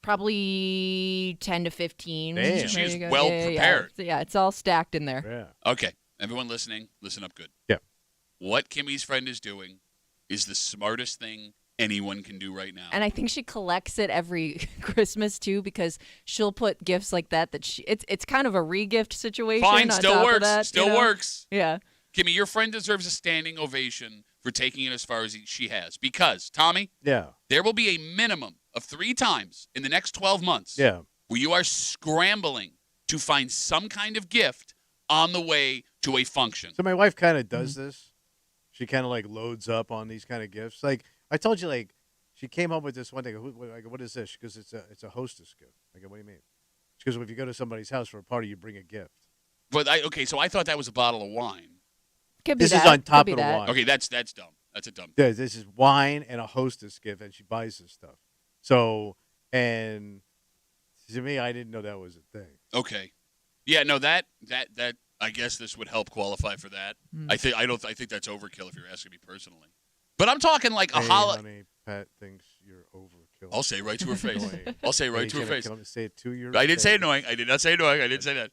probably 10 to 15. Damn. So she is There you go. well Yeah. prepared. So, yeah, it's all stacked in there. Yeah. Okay, everyone listening, listen up good. Yeah. What Kimmy's friend is doing is the smartest thing anyone can do right now. And I think she collects it every Christmas too, because she'll put gifts like that it's kind of a re-gift situation. Fine, on still top of works. that, Still works. Yeah. Kimmy, your friend deserves a standing ovation for taking it as far as she has. Because, Tommy, Yeah. there will be a minimum of 3 times in the next 12 months Yeah. where you are scrambling to find some kind of gift on the way to a function. So my wife kind of does this. She kind of loads up on these kind of gifts. Like I told you, she came up with this one thing. I go, what is this? She goes, it's a hostess gift. I go, what do you mean? She goes, well, if you go to somebody's house for a party, you bring a gift. But so I thought that was a bottle of wine. Could be This that. is on top Could of be the that. wine. Okay, that's dumb. That's a dumb. Yeah, this is wine and a hostess gift, and she buys this stuff. So, and to me, I didn't know that was a thing. Okay. Yeah, no, that I guess this would help qualify for that. I think that's overkill if you're asking me personally. But I'm talking like a Hey, holiday. honey, Pat thinks you're overkill. I'll say right to her face. Annoying. I'll say right Hey, to her can I- face. Can I say it to your I didn't say face? annoying. I did not say annoying. I didn't say that.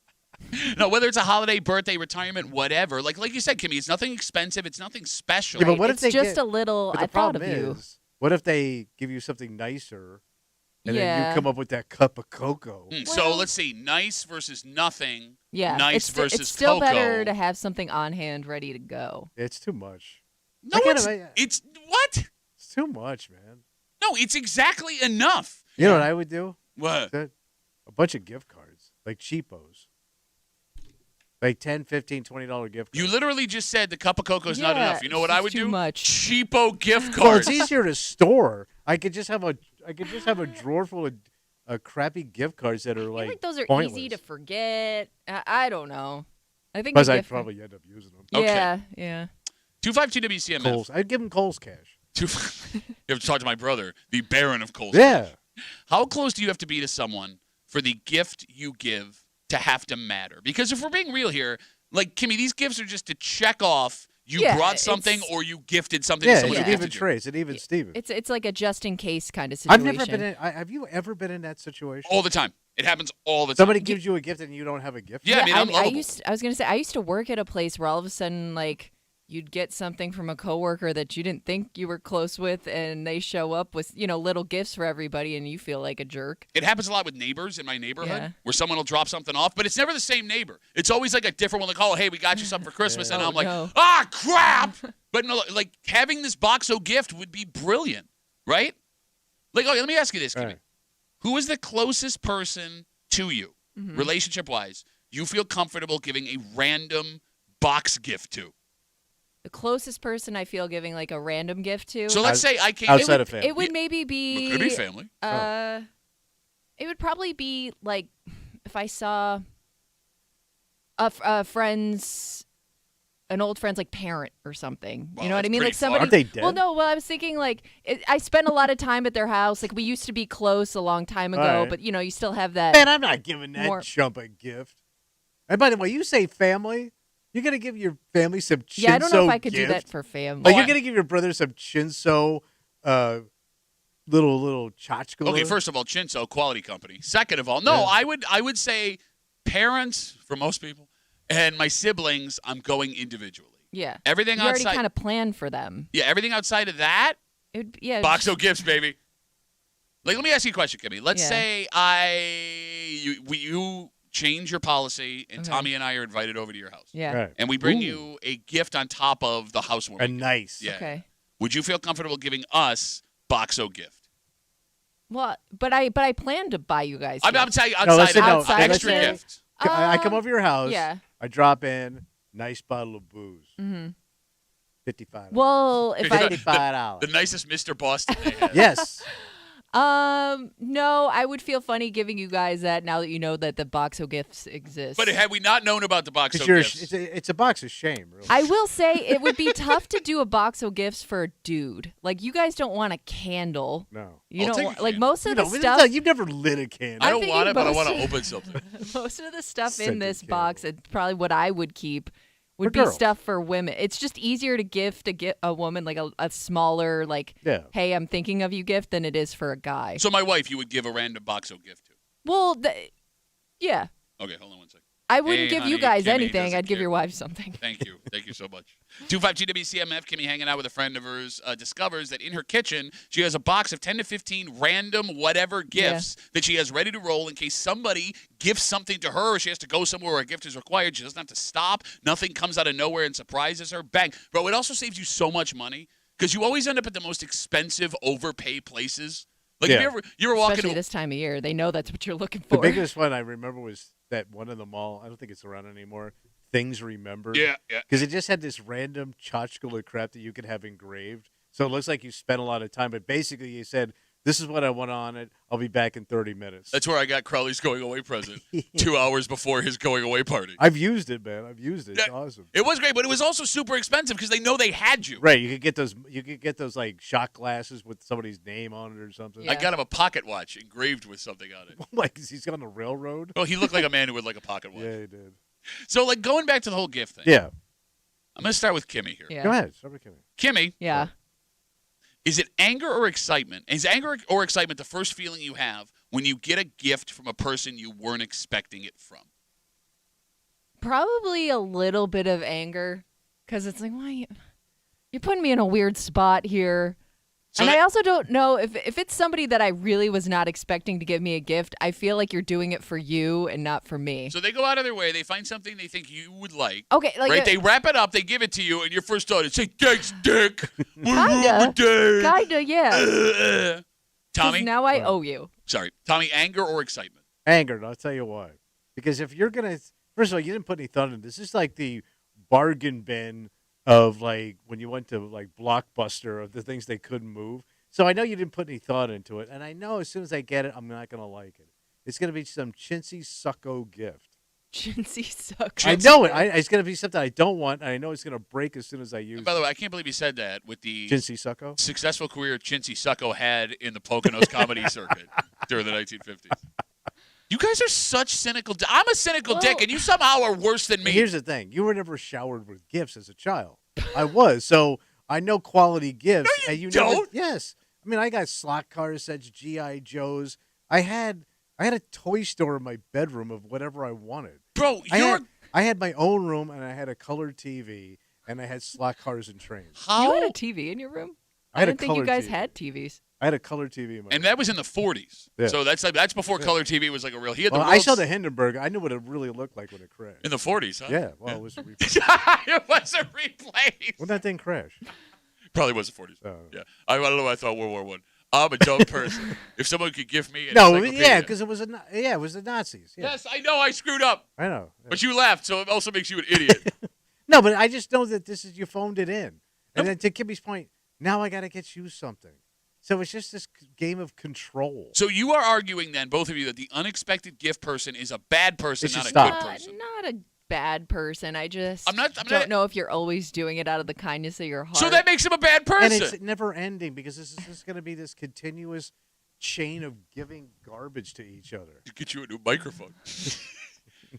No, whether it's a holiday, birthday, retirement, whatever. Like you said, Kimmy, it's nothing expensive. It's nothing special. Yeah, but what if It's they just get- a little, But the I thought of problem you. is, what if they give you something nicer, and then Yeah. you come up with that cup of cocoa? So Well- let's see. Nice versus nothing. Yeah. Nice versus it's still cocoa. better to have something on hand ready to go. It's too much. No, I gotta it's, make- it's what? It's too much, man. No, it's exactly enough. You know what I would do? What? A bunch of gift cards, like cheapos. Like $10, $15, $20 gift cards. You literally just said the cup of cocoa is not Yeah, enough. You know what it's I would too do? much. Cheapo gift Well, cards. it's easier to store. I could just have a drawer full of crappy gift cards that are I feel like like those are pointless. easy to forget. I don't know. I think Because a I'd gift probably end up using them. Okay. Yeah. 252 WCMF. Coles. I'd give them Coles cash. You have to talk to my brother, the Baron of Coles. Yeah. How close do you have to be to someone for the gift you give to have to matter? Because if we're being real here, like, Kimmy, these gifts are just to check off you Yeah, brought something it's- or you gifted something to Yeah, someone it's who an even gifted you. Trace. It's an even Steven. It's like a just in case kind of I've situation. never been in. Have you ever been in that situation? All the time. It happens all the time. Somebody gives you a gift and you don't have a gift. Yeah, I mean, I'm I lovable. was gonna say I used to work at a place where all of a sudden like you'd get something from a coworker that you didn't think you were close with, and they show up with little gifts for everybody, and you feel like a jerk. It happens a lot with neighbors in my neighborhood Yeah. where someone will drop something off, but it's never the same neighbor. It's always like a different one. Like, oh, hey, we got you something for Christmas. And Oh, I'm like, no. ah, crap. But no, like having this Boxo gift would be brilliant, right? Like, okay, let me ask you this, Kimmy. Right. Who is the closest person to you, Mm-hmm. relationship-wise, you feel comfortable giving a random box gift to? The closest person I feel giving like a random gift to. So let's say I came outside of family. It would maybe be. It could be family. It would probably be like if I saw a friend's, an old friend's like parent or something. Well, You know what I that's mean? pretty Like somebody. far. Aren't they dead? Well, no. Well, I was thinking like I spent a lot of time at their house. Like we used to be close a long time ago, All right. but you still have that. Man, I'm not giving that More- chump a gift. And by the way, you say family, you're gonna give your family some Chinso Yeah, I don't know if I could gift? do that for family. Like Oh, you're gonna give your brother some Chinso, little tchotchkele. Okay, first of all, Chinso, quality company. Second of all, no, Yeah. I would say parents for most people, and my siblings, I'm going individually. Yeah. Everything You already outside, kind of planned for them. yeah, everything outside of that, Yeah. Boxo gifts, baby. Like, let me ask you a question, Kimmy. Let's Yeah. say you change your policy, and Okay. Tommy and I are invited over to your house, Yeah. Right. and we bring Ooh. you a gift on top of the a housewarming. nice. Yeah. Okay. Would you feel comfortable giving us Boxo gift? Well, but I plan to buy you guys. I'm gifts. telling you, No, outside, listen, no, of extra listen. gift. I come over your house. Yeah. I drop in, nice bottle of booze. Mm-hmm. $55. Well, if I $55. The nicest Mr. Boston they have. Yes. no, I would feel funny giving you guys that now that you know that the Boxo gifts exist. But had we not known about the Boxo Because gifts, it's a box of shame, really. I will say it would be tough to do a Boxo gifts for a dude. Like you guys don't want a candle. No. You I'll don't take a want, like candle. most of You the know, stuff. you've never lit a candle. I I'm don't want thinking it, but I most- want to open something. Most of the stuff in Scented this box, candle. it's probably what I would keep, would For be girls. stuff for women. It's just easier to gift a woman like a smaller, like, Yeah. hey, I'm thinking of you gift than it is for a guy. So my wife, you would give a random Boxo gift to. Well, yeah. Okay, hold on one second. I wouldn't Hey, give honey, you guys Kimmy anything. doesn't I'd give care. your wife something. Thank you. Thank you so much. 252 WCMF, Kimmy hanging out with a friend of hers, discovers that in her kitchen, she has a box of 10 to 15 random whatever gifts that she has ready to roll in case somebody gifts something to her or she has to go somewhere where a gift is required. She doesn't have to stop. Nothing comes out of nowhere and surprises her. Bang. Bro, it also saves you so much money because you always end up at the most expensive, overpay places. Like, Yeah. if you ever walk Especially into this time of year. They know that's what you're looking The for. biggest one I remember was that one in the mall. I don't think it's around anymore. Things Remembered. Yeah. Because it just had this random tchotchkele crap that you could have engraved. So it looks like you spent a lot of time. But basically, you said, this is what I want on it. I'll be back in 30 minutes. That's where I got Crowley's going away present 2 hours before his going away party. I've used it, man. I've used it. It's Yeah. awesome. It was great, but it was also super expensive because they know they had you. Right, you could get those. You could get those like shot glasses with somebody's name on it or something. Yeah. I got him a pocket watch engraved with something on it. Like he's on the railroad. Well, he looked like a man who would like a pocket watch. Yeah, he did. So, like, going back to the whole gift thing, Yeah. I'm going to start with Kimmy here. Yeah. Go ahead. Start with Kimmy. Kimmy, Yeah. is it anger or excitement? Is anger or excitement the first feeling you have when you get a gift from a person you weren't expecting it from? Probably a little bit of anger because it's like, why you're putting me in a weird spot here. So And that- I also don't know if it's somebody that I really was not expecting to give me a gift. I feel like you're doing it for you and not for me. So they go out of their way, they find something they think you would like. Okay, like Right? They wrap it up, they give it to you, and your first thought is, say, thanks, Dick. Kinda. Kinda, yeah. 'Cause Tommy? now I owe you. Sorry. Tommy, anger or excitement? Anger. And I'll tell you why. Because if you're gonna, first of all, you didn't put any thought into this. This is like the bargain bin of like when you went to like Blockbuster of the things they couldn't move. So I know you didn't put any thought into it, and I know as soon as I get it, I'm not going to like it. It's going to be some chintzy sucko gift. Chintzy sucks. I know it. It's going to be something I don't want, and I know it's going to break as soon as I use By the it. way, I can't believe you said that with the Chintzy sucko? successful career Chintzy Sucko had in the Poconos comedy circuit during the 1950s. You guys are such cynical. I'm a cynical dick, and you somehow are worse than me. Here's the thing. You were never showered with gifts as a child. I was. So I know quality gifts. No, and you don't. Never, yes. I mean, I got slot car sets, G.I. Joes. I had a toy store in my bedroom of whatever I wanted. Bro, I had my own room, and I had a color TV, and I had slot cars and trains. You had a TV in your room? I had didn't a think you color guys TV. had TVs. I had a color TV in my room. and that was in the 40s. Yeah. So that's before color TV was like a real. He had the Well, I world's- saw the Hindenburg. I knew what it really looked like when it crashed. in the 40s, huh? Yeah, well, it was a replay. It was a replace. When that thing crashed. Probably was the 40s. Oh. Yeah, I don't know why I thought World War One. I'm a dumb person. If someone could give me an No, encyclopedia. yeah, because it was the Nazis. Yeah. Yes, I know I screwed up, I know. but you laughed, so it also makes you an idiot. No, but I just know that this is you phoned it in, and then to Kimmy's point, now I got to get you something. So it's just this game of control. So you are arguing then, both of you, that the unexpected gift person is a bad person, It should not a stop. good person. Not a bad person. I just I'm not- don't know if you're always doing it out of the kindness of your heart. So that makes him a bad person. And it's never ending because this is just going to be this continuous chain of giving garbage to each other. To get you a new microphone.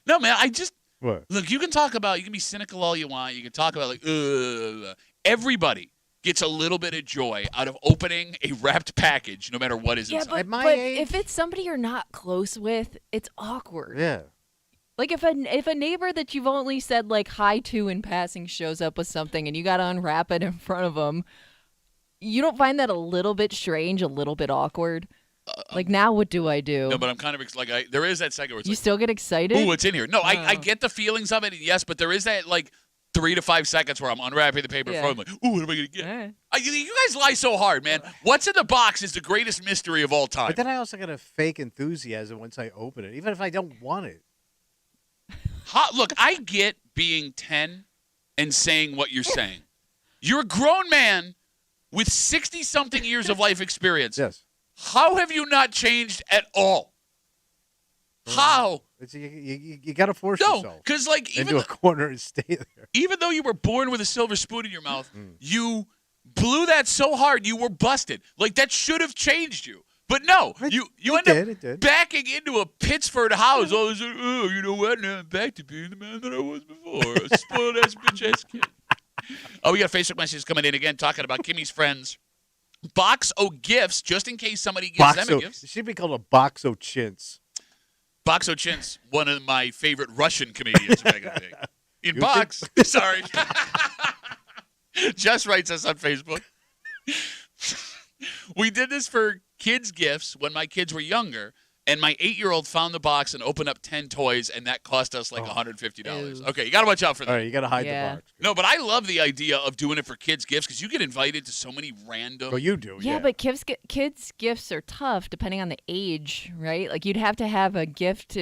No, man, I just What? look. You can be cynical all you want. You can talk about like, everybody gets a little bit of joy out of opening a wrapped package, no matter what is yeah, inside. but, At my but age- if it's somebody you're not close with, it's awkward. Yeah. Like if a neighbor that you've only said like hi to in passing shows up with something and you got to unwrap it in front of them, you don't find that a little bit strange, a little bit awkward? Like now, what do I do? No, but I'm kind of there is that second where it's You like, still get excited? ooh, what's in here? No, I Oh. get the feelings of it, yes, but there is that like 3 to 5 seconds where I'm unwrapping the paper Yeah. from like, ooh, what am I gonna get? Eh. You guys lie so hard, man. What's in the box is the greatest mystery of all time. But then I also got a fake enthusiasm once I open it, even if I don't want it. Look, I get being 10 and saying what you're saying. You're a grown man with 60-something years of life experience. Yes. How have you not changed at all? How? It's, you got to force No, yourself because like into a corner and stay there. even though you were born with a silver spoon in your mouth, Mm. you blew that so hard you were busted. Like that should have changed you. But no, you end it up did. backing into a Pittsford house. Oh, you know what? Now I'm back to being the man that I was before. A spoiled ass bitch ass kid. Oh, we got Facebook messages coming in again talking about Kimmy's friends. Box o' gifts, just in case somebody gives them a gift. It should be called a box o' chintz. Box Ochintz, one of my favorite Russian comedians back in the day. In You box. Sorry. Jess writes us on Facebook. We did this for kids' gifts when my kids were younger, and my 8-year-old found the box and opened up 10 toys, and that cost us like $150. Ew. Okay, you got to watch out for that. All right, you got to hide Yeah. the box. No, but I love the idea of doing it for kids' gifts because you get invited to so many random. Well, you do. Yeah, but kids' gifts are tough depending on the age, right? Like you'd have to have a gift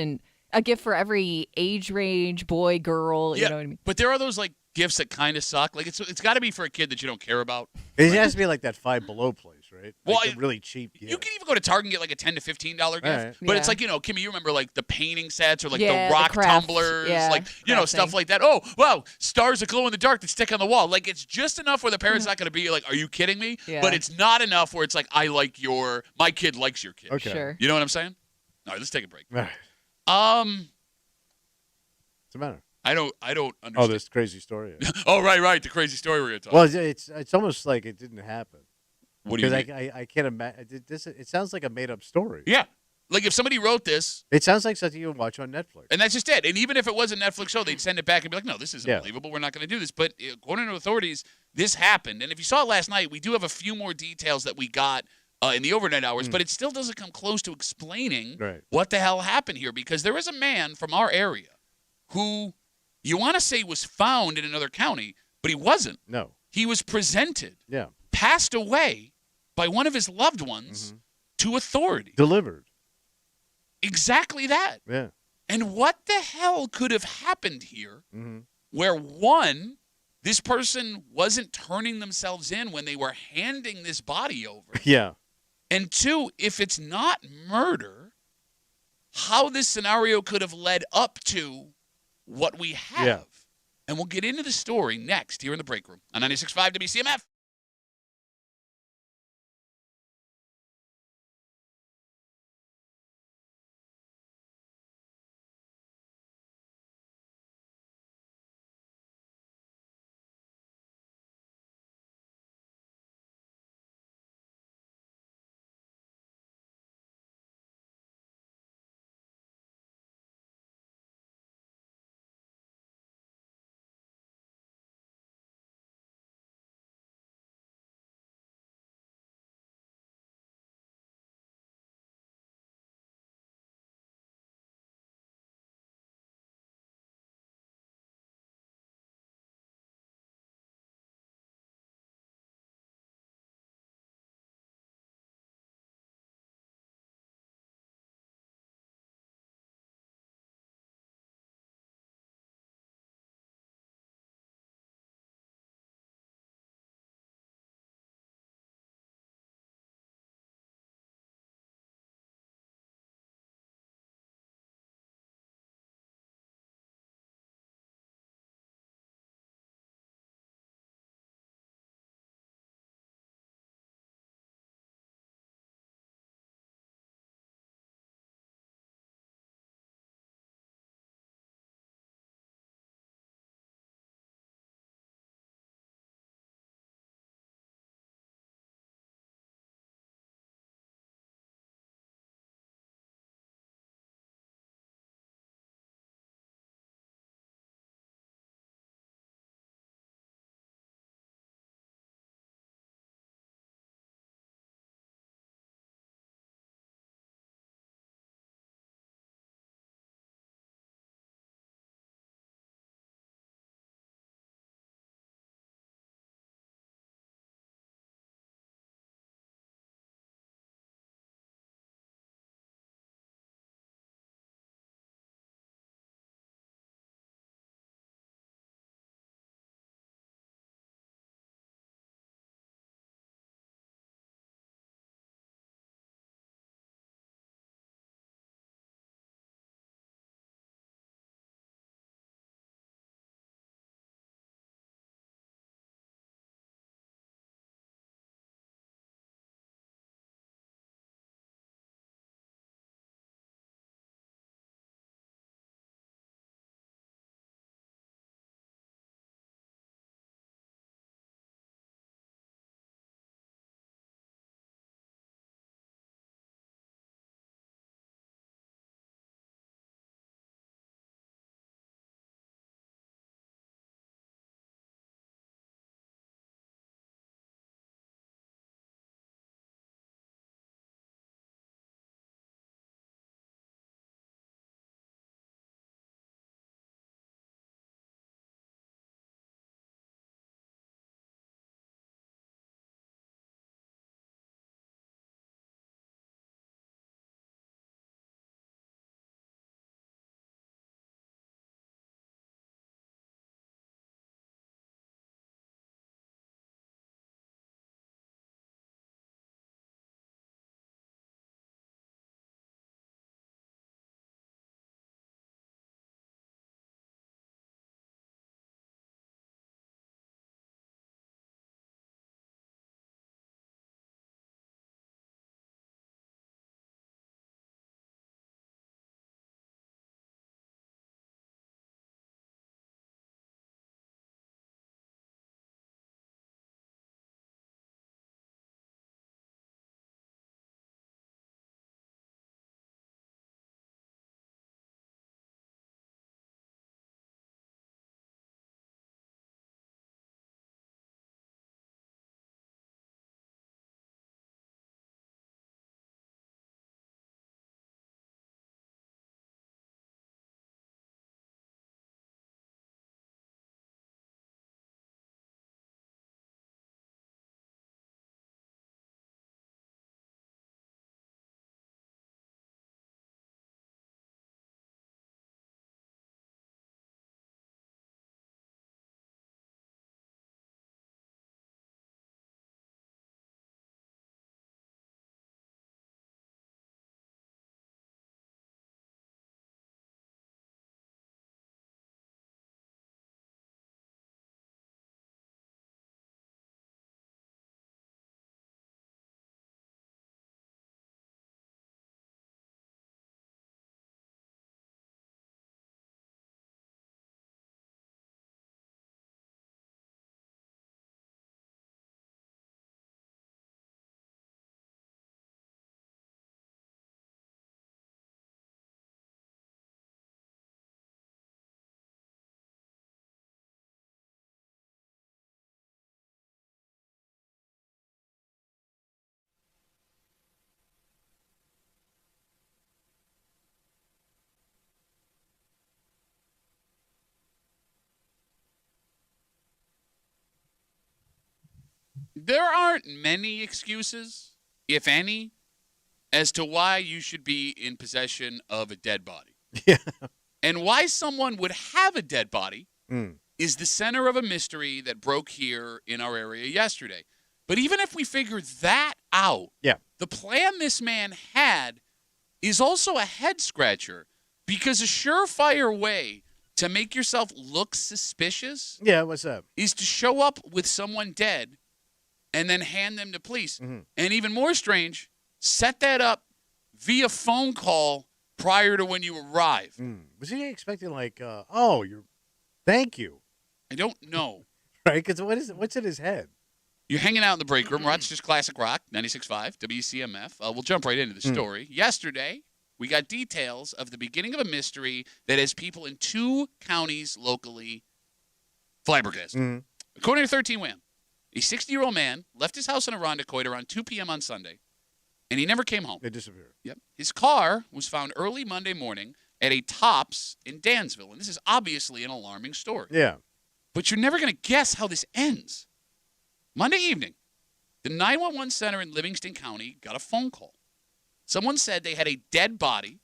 for every age range, boy, girl. Yeah, You know what I mean? but there are those like gifts that kind of suck. Like it's got to be for a kid that you don't care about. It has to be like that Five Below place, right? Well, Like the really cheap gift. You can even go to Target and get like a $10 to $15 gift. right. But it's Yeah. like, Kimmy, you remember like the painting sets or like Yeah, the the rock craft, tumblers, yeah, like, craft stuff thing. like that. Oh, wow, stars that glow in the dark that stick on the wall. Like it's just enough where the parent's not going to be like, are you kidding me? Yeah. But it's not enough where it's like, my kid likes your kid. Okay. Sure. You know what I'm saying? All right, let's take a break. All right. Um, What's the matter? I don't Oh, understand. this crazy story. Oh, right. The crazy story we're going to talk Well, it's almost like it didn't happen. What do you Because mean? I can't imagine. It sounds like a made up story. Yeah. Like if somebody wrote this, It sounds like something you would watch on Netflix. and that's just it. And even if it was a Netflix show, they'd send it back and be like, no, this isn't Yeah. believable. We're not going to do this. But according to authorities, this happened. And if you saw it last night, we do have a few more details that we got in the overnight hours, but it still doesn't come close to explaining Right. what the hell happened here. Because there is a man from our area who you want to say was found in another county, but he wasn't. No. He was presented, Yeah. passed away by one of his loved ones to authority. Delivered. Exactly that. Yeah. And what the hell could have happened here Mm-hmm. where one, This person wasn't turning themselves in when they were handing this body over. Yeah. And two, if it's not murder, how this scenario could have led up to what we have. Yeah. And we'll get into the story next here in the break room on 96.5 WCMF. There aren't many excuses, if any, as to why you should be in possession of a dead body. Yeah. And why someone would have a dead body Mm. is the center of a mystery that broke here in our area yesterday. But even if we figure that out, Yeah. the plan this man had is also a head scratcher, because a surefire way to make yourself look suspicious Yeah, what's up? is to show up with someone dead and then hand them to police. Mm-hmm. And even more strange, set that up via phone call prior to when you arrive. Was he expecting like, thank you, I don't know. right? Because what's in his head? You're hanging out in the break room. Rochester's Classic Rock, 96.5, WCMF. We'll jump right into the story. Yesterday, we got details of the beginning of a mystery that has people in 2 counties locally flabbergasted. Mm-hmm. According to 13 Wham, a 60-year-old man left his house in Irondequoit around 2 p.m. on Sunday, and he never came home. They disappeared. Yep. His car was found early Monday morning at a Tops in Dansville, and this is obviously an alarming story. Yeah. But you're never going to guess how this ends. Monday evening, the 911 center in Livingston County got a phone call. Someone said they had a dead body,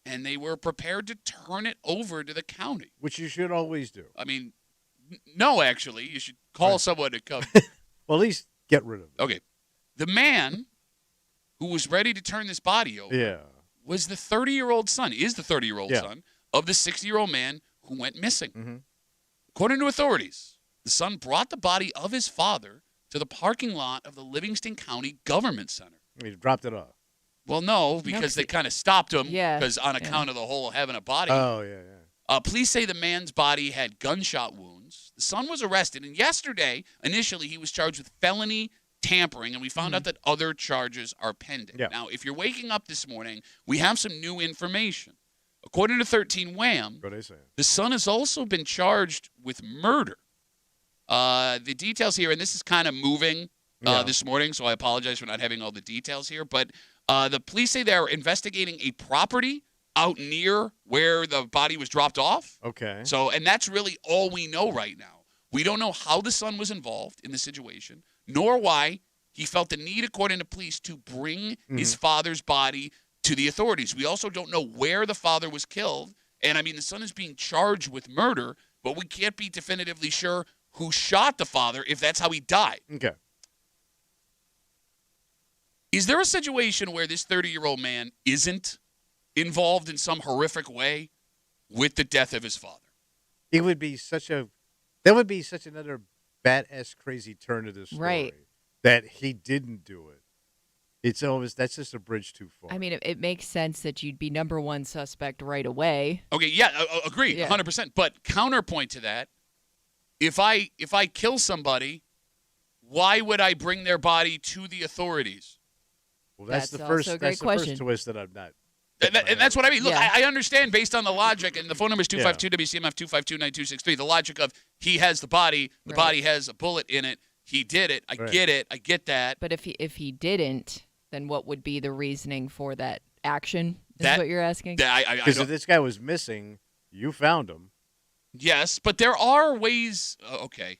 and they were prepared to turn it over to the county. Which you should always do. I mean, no, actually. You should call someone to come. Well, at least get rid of it. Okay. The man who was ready to turn this body over Yeah. was the 30-year-old son, is the 30-year-old Yeah. son of the 60-year-old man who went missing. Mm-hmm. According to authorities, the son brought the body of his father to the parking lot of the Livingston County Government Center. He dropped it off. Well, no, because they kind of stopped him Yeah, because on yeah. account of the whole having a body. Oh, yeah. Police say the man's body had gunshot wounds. The son was arrested, and yesterday, initially, he was charged with felony tampering, and we found out that other charges are pending. Yeah. Now, if you're waking up this morning, we have some new information. According to 13 Wham, What are they saying? the son has also been charged with murder. The details here, and this is kind of moving Yeah. this morning, so I apologize for not having all the details here, but the police say they're investigating a property out near where the body was dropped off. Okay. So, and that's really all we know right now. We don't know how the son was involved in the situation, nor why he felt the need, according to police, to bring his father's body to the authorities. We also don't know where the father was killed. And I mean, the son is being charged with murder, but we can't be definitively sure who shot the father if that's how he died. Okay. Is there a situation where this 30-year-old man isn't involved in some horrific way with the death of his father? That would be such another badass crazy turn to this story. Right. That he didn't do it. That's just a bridge too far. I mean, it makes sense that you'd be number one suspect right away. Okay, yeah, agreed, Yeah. 100%. But counterpoint to that, if I kill somebody, why would I bring their body to the authorities? well, that's That's the first. also a great That's the question. first twist that I'm not. And that's what I mean. Look, Yeah. I understand based on the logic, and the phone number is 252-WCMF, 252-9263. The logic of he has the body, the Right. body has a bullet in it, he did it. I Right. get it. I get that. But if he didn't, then what would be the reasoning for that action? Is That- what you're asking? I Because don't, if this guy was missing, you found him. yes, but there are ways. Okay,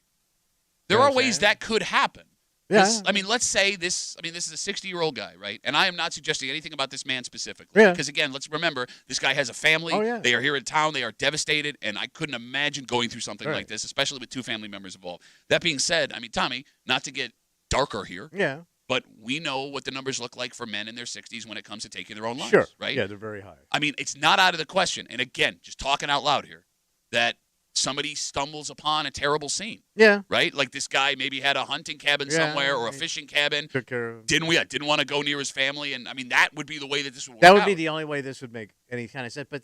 there You know are what I'm ways saying? that could happen. Yeah. I mean, let's say this. I mean, this is a 60-year-old guy, right? And I am not suggesting anything about this man specifically. Yeah. Because again, let's remember this guy has a family. Oh, yeah. They are here in town. They are devastated, and I couldn't imagine going through something Right. like this, especially with 2 family members involved. That being said, I mean, Tommy, not to get darker here, Yeah. but we know what the numbers look like for men in their 60s when it comes to taking their own lives, Sure. right? Yeah, they're very high. I mean, it's not out of the question. And again, just talking out loud here, that somebody stumbles upon a terrible scene, Yeah. right? Like this guy maybe had a hunting cabin Yeah, somewhere or a right. fishing fishing cabin. Took care of. Didn't want to go near his family, and I mean that would be the way that this would work. That would be out. the only way this would make any kind of sense. But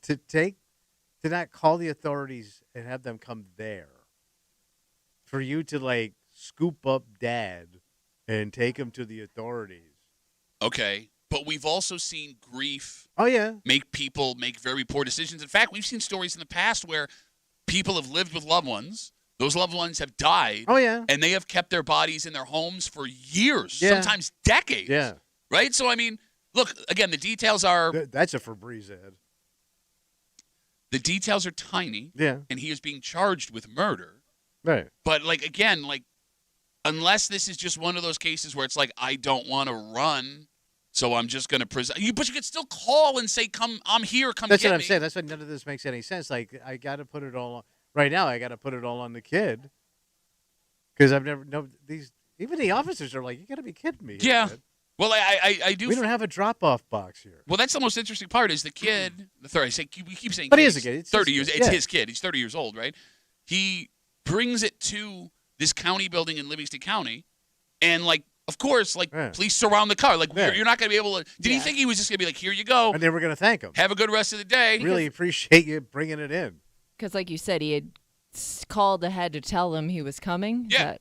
to not call the authorities and have them come there, for you to like scoop up dad and take him to the authorities. Okay, but we've also seen grief Oh yeah. make people make very poor decisions. In fact, we've seen stories in the past where people have lived with loved ones. Those loved ones have died. Oh yeah. And they have kept their bodies in their homes for years, Yeah. sometimes decades. Yeah. Right? So, I mean, look, again, the details are That's a Febreze ad. tiny, Yeah. and he is being charged with murder. Right. But, like, again, like, unless this is just one of those cases where it's like, I don't want to run, so I'm just going to present. But you could still call and say, "Come, I'm here. Come That's get what I'm me." saying. That's why none of this makes any sense. Like, I got to put it all on. Right now, I got to put it all on the kid. Because I've never, no, these, even the officers are like, you got to be kidding me. Yeah. Kid. Well, I do. We don't have a drop-off box here. Well, that's the most interesting part is the kid. The third. We keep saying, But kid, he is a kid. It's 30 his years. kid. It's Yeah. his kid. He's 30 years old, right? He brings it to this county building in Livingston County, and like, of course, like, Yeah. police surround the car. Like, Yeah. you're not going to be able to. Did he think he was just going to be like, here you go, And they were going to thank him. have a good rest of the day? Really appreciate you bringing it in. Because, like you said, he had called ahead to tell them he was coming. Yeah.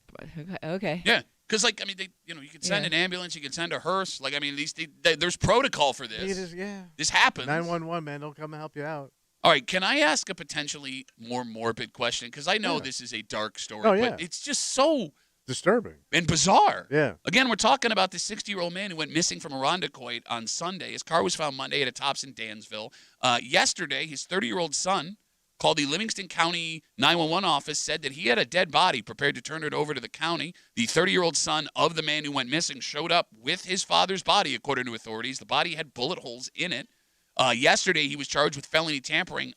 Okay. Yeah. Because, like, I mean, you can send an ambulance, you can send a hearse. Like, I mean, there's protocol for this. This happens. 911, man, they'll come and help you out. All right, can I ask a potentially more morbid question? Because I know this is a dark story, but it's just so disturbing and bizarre. Yeah. Again, we're talking about this 60-year-old man who went missing from Irondequoit on Sunday. His car was found Monday at a Tops in Dansville. Yesterday, his 30-year-old son called the Livingston County 911 office, said that he had a dead body prepared to turn it over to the county. The 30-year-old son of the man who went missing showed up with his father's body, according to authorities. The body had bullet holes in it. Yesterday, he was charged with felony tampering.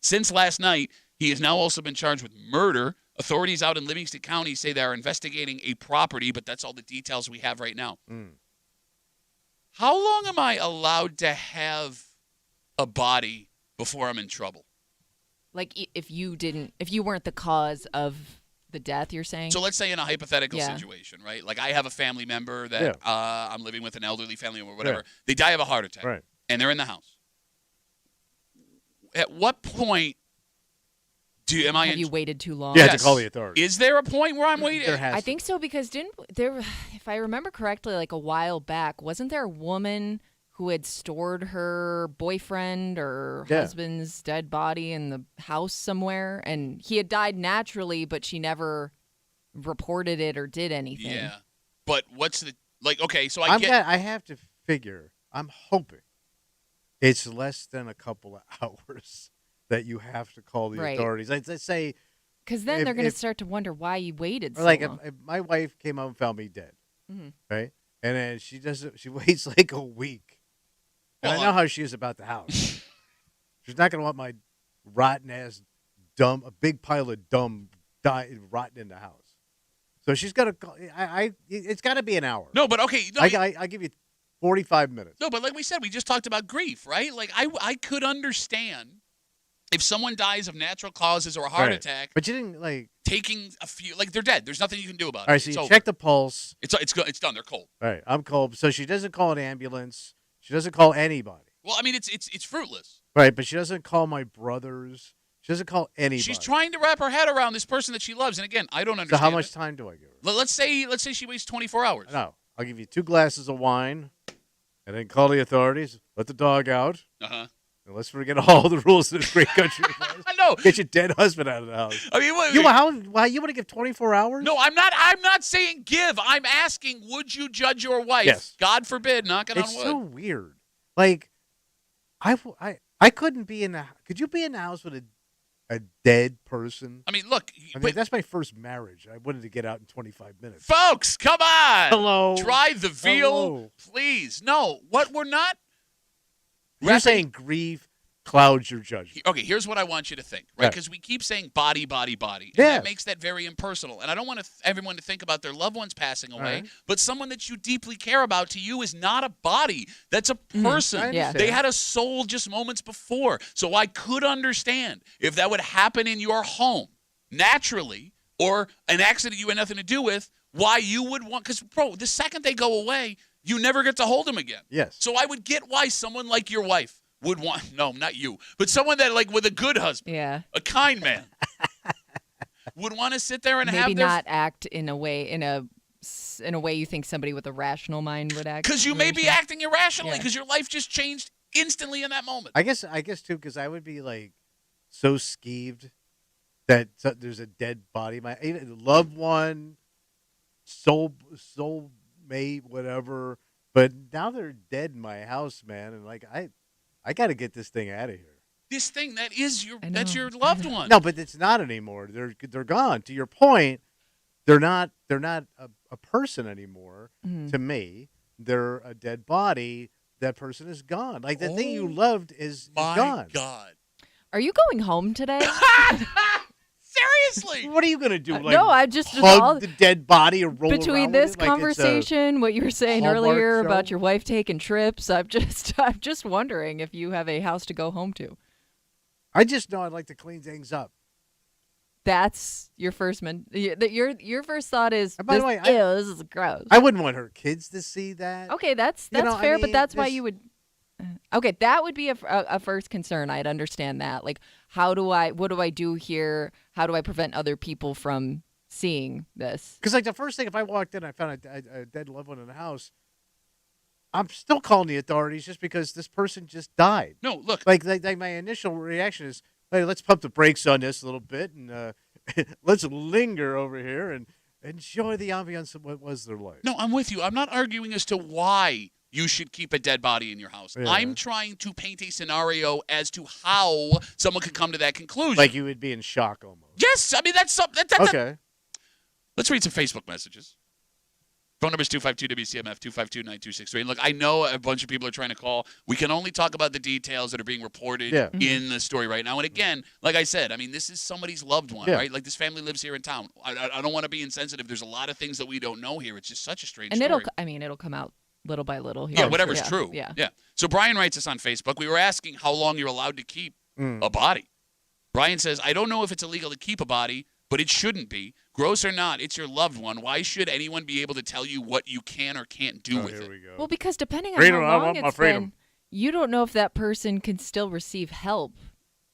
Since last night, he has now also been charged with murder. Authorities out in Livingston County say they are investigating a property, but that's all the details we have right now. How long am I allowed to have a body before I'm in trouble? Like if you weren't the cause of the death, you're saying? So let's say in a hypothetical situation, right? Like I have a family member that I'm living with, an elderly family member or whatever. Yeah. They die of a heart attack, Right. and they're in the house. At what point Have you waited too long? Yeah, to call the authorities. Is there a point where I'm waiting? There has I to think so because if I remember correctly, like a while back, wasn't there a woman who had stored her boyfriend or husband's dead body in the house somewhere, and he had died naturally, but she never reported it or did anything. Yeah, but what's the Okay, so I have to figure. I'm hoping it's less than a couple of hours that you have to call the authorities. Let's say, because then they're going to start to wonder why you waited so like long. if my wife came out and found me dead, Mm-hmm. right, and then she waits like a week. And I know how she is about the house. She's not going to want my rotten ass, a big pile of rotten in the house. So she's got to. It's got to be an hour. No, but okay. No, I give you 45 minutes. No, but like we said, we just talked about grief, right? Like I could understand if someone dies of natural causes or a heart attack, but you didn't taking a few. Like they're dead. There's nothing you can do about it. All right, so it's you over. check the pulse. It's done. They're cold. All right, I'm cold. So she doesn't call an ambulance. She doesn't call anybody. Well, I mean, it's fruitless. Right, but she doesn't call my brothers. She doesn't call anybody. She's trying to wrap her head around this person that she loves, and again, I don't understand. So how much time do I give her? Let's say she waits 24 hours. No, I'll give you 2 glasses of wine, and then call the authorities. Let the dog out. Uh-huh. And let's forget all the rules of this great country. I know. Get your dead husband out of the house. I mean, you want to give 24 hours? No, I'm not saying give. I'm asking, would you judge your wife? Yes. God forbid, knocking on wood. It's so weird. Like, I couldn't be in the. Could you be in the house with a dead person? I mean, look. That's my first marriage. I wanted to get out in 25 minutes. Folks, come on. Hello. Try the veal, Hello. please. No, what we're not. You're saying grief clouds your judgment. Okay, here's what I want you to think, right? Because we keep saying body, body, body. And Yeah. that makes that very impersonal. And I don't want everyone to think about their loved ones passing away, Right. but someone that you deeply care about to you is not a body. That's a person. Yeah. They had a soul just moments before. So I could understand if that would happen in your home naturally or an accident you had nothing to do with, why you would want, because, bro, the second they go away, you never get to hold them again. Yes. So I would get why someone like your wife would want, no, not you, but someone that, like, with a good husband, a kind man, would want to sit there and maybe not act in a way you think somebody with a rational mind would act. Because you may be acting irrationally because your life just changed instantly in that moment. I guess too, because I would be like so skeeved that there's a dead body, my loved one, soul mate, whatever. But now they're dead in my house, man, and like I got to get this thing out of here. This thing that's your loved one. No, but it's not anymore. They're gone. To your point, they're not a person anymore Mhm. to me. They're a dead body. That person is gone. Like the thing you Oh, loved is My gone. God. Are you going home today? Seriously. What are you gonna do? Like, no, I just hug all, the dead body or roll between around this with it like it's a conversation, what you were saying Hallmark earlier show? about your wife taking trips. I'm just wondering if you have a house to go home to. I just know I'd like to clean things up. That's your first your first thought is And by the way, this is gross. I wouldn't want her kids to see that. Okay, that's You know, I fair, but mean, that's why this- you would. Okay, that would be a first concern. I'd understand that. Like, what do I do here? How do I prevent other people from seeing this? Because like the first thing, if I walked in, I found a dead loved one in the house. I'm still calling the authorities just because this person just died. No, look. Like my initial reaction is, hey, let's pump the brakes on this a little bit and let's linger over here and enjoy the ambiance of what was their life. No, I'm with you. I'm not arguing as to why you should keep a dead body in your house. Yeah. I'm trying to paint a scenario as to how someone could come to that conclusion. Like you would be in shock almost. Yes, I mean that's something. Okay. Let's read some Facebook messages. Phone number is 252-WCMF, 252-9263. And look, I know a bunch of people are trying to call. We can only talk about the details that are being reported Yeah. in the story right now. And again, like I said, I mean, this is somebody's loved one, Yeah. right? Like this family lives here in town. I don't want to be insensitive. There's a lot of things that we don't know here. It's just such a strange And story. it'll come out little by little here. Yeah, whatever's Yeah, true. Yeah. So Brian writes us on Facebook. We were asking how long you're allowed to keep a body. Brian says, I don't know if it's illegal to keep a body, but it shouldn't be. Gross or not, it's your loved one. Why should anyone be able to tell you what you can or can't do with Here it? we go. Well, because depending on Freedom, I how long want my it's freedom. been, you don't know if that person can still receive help.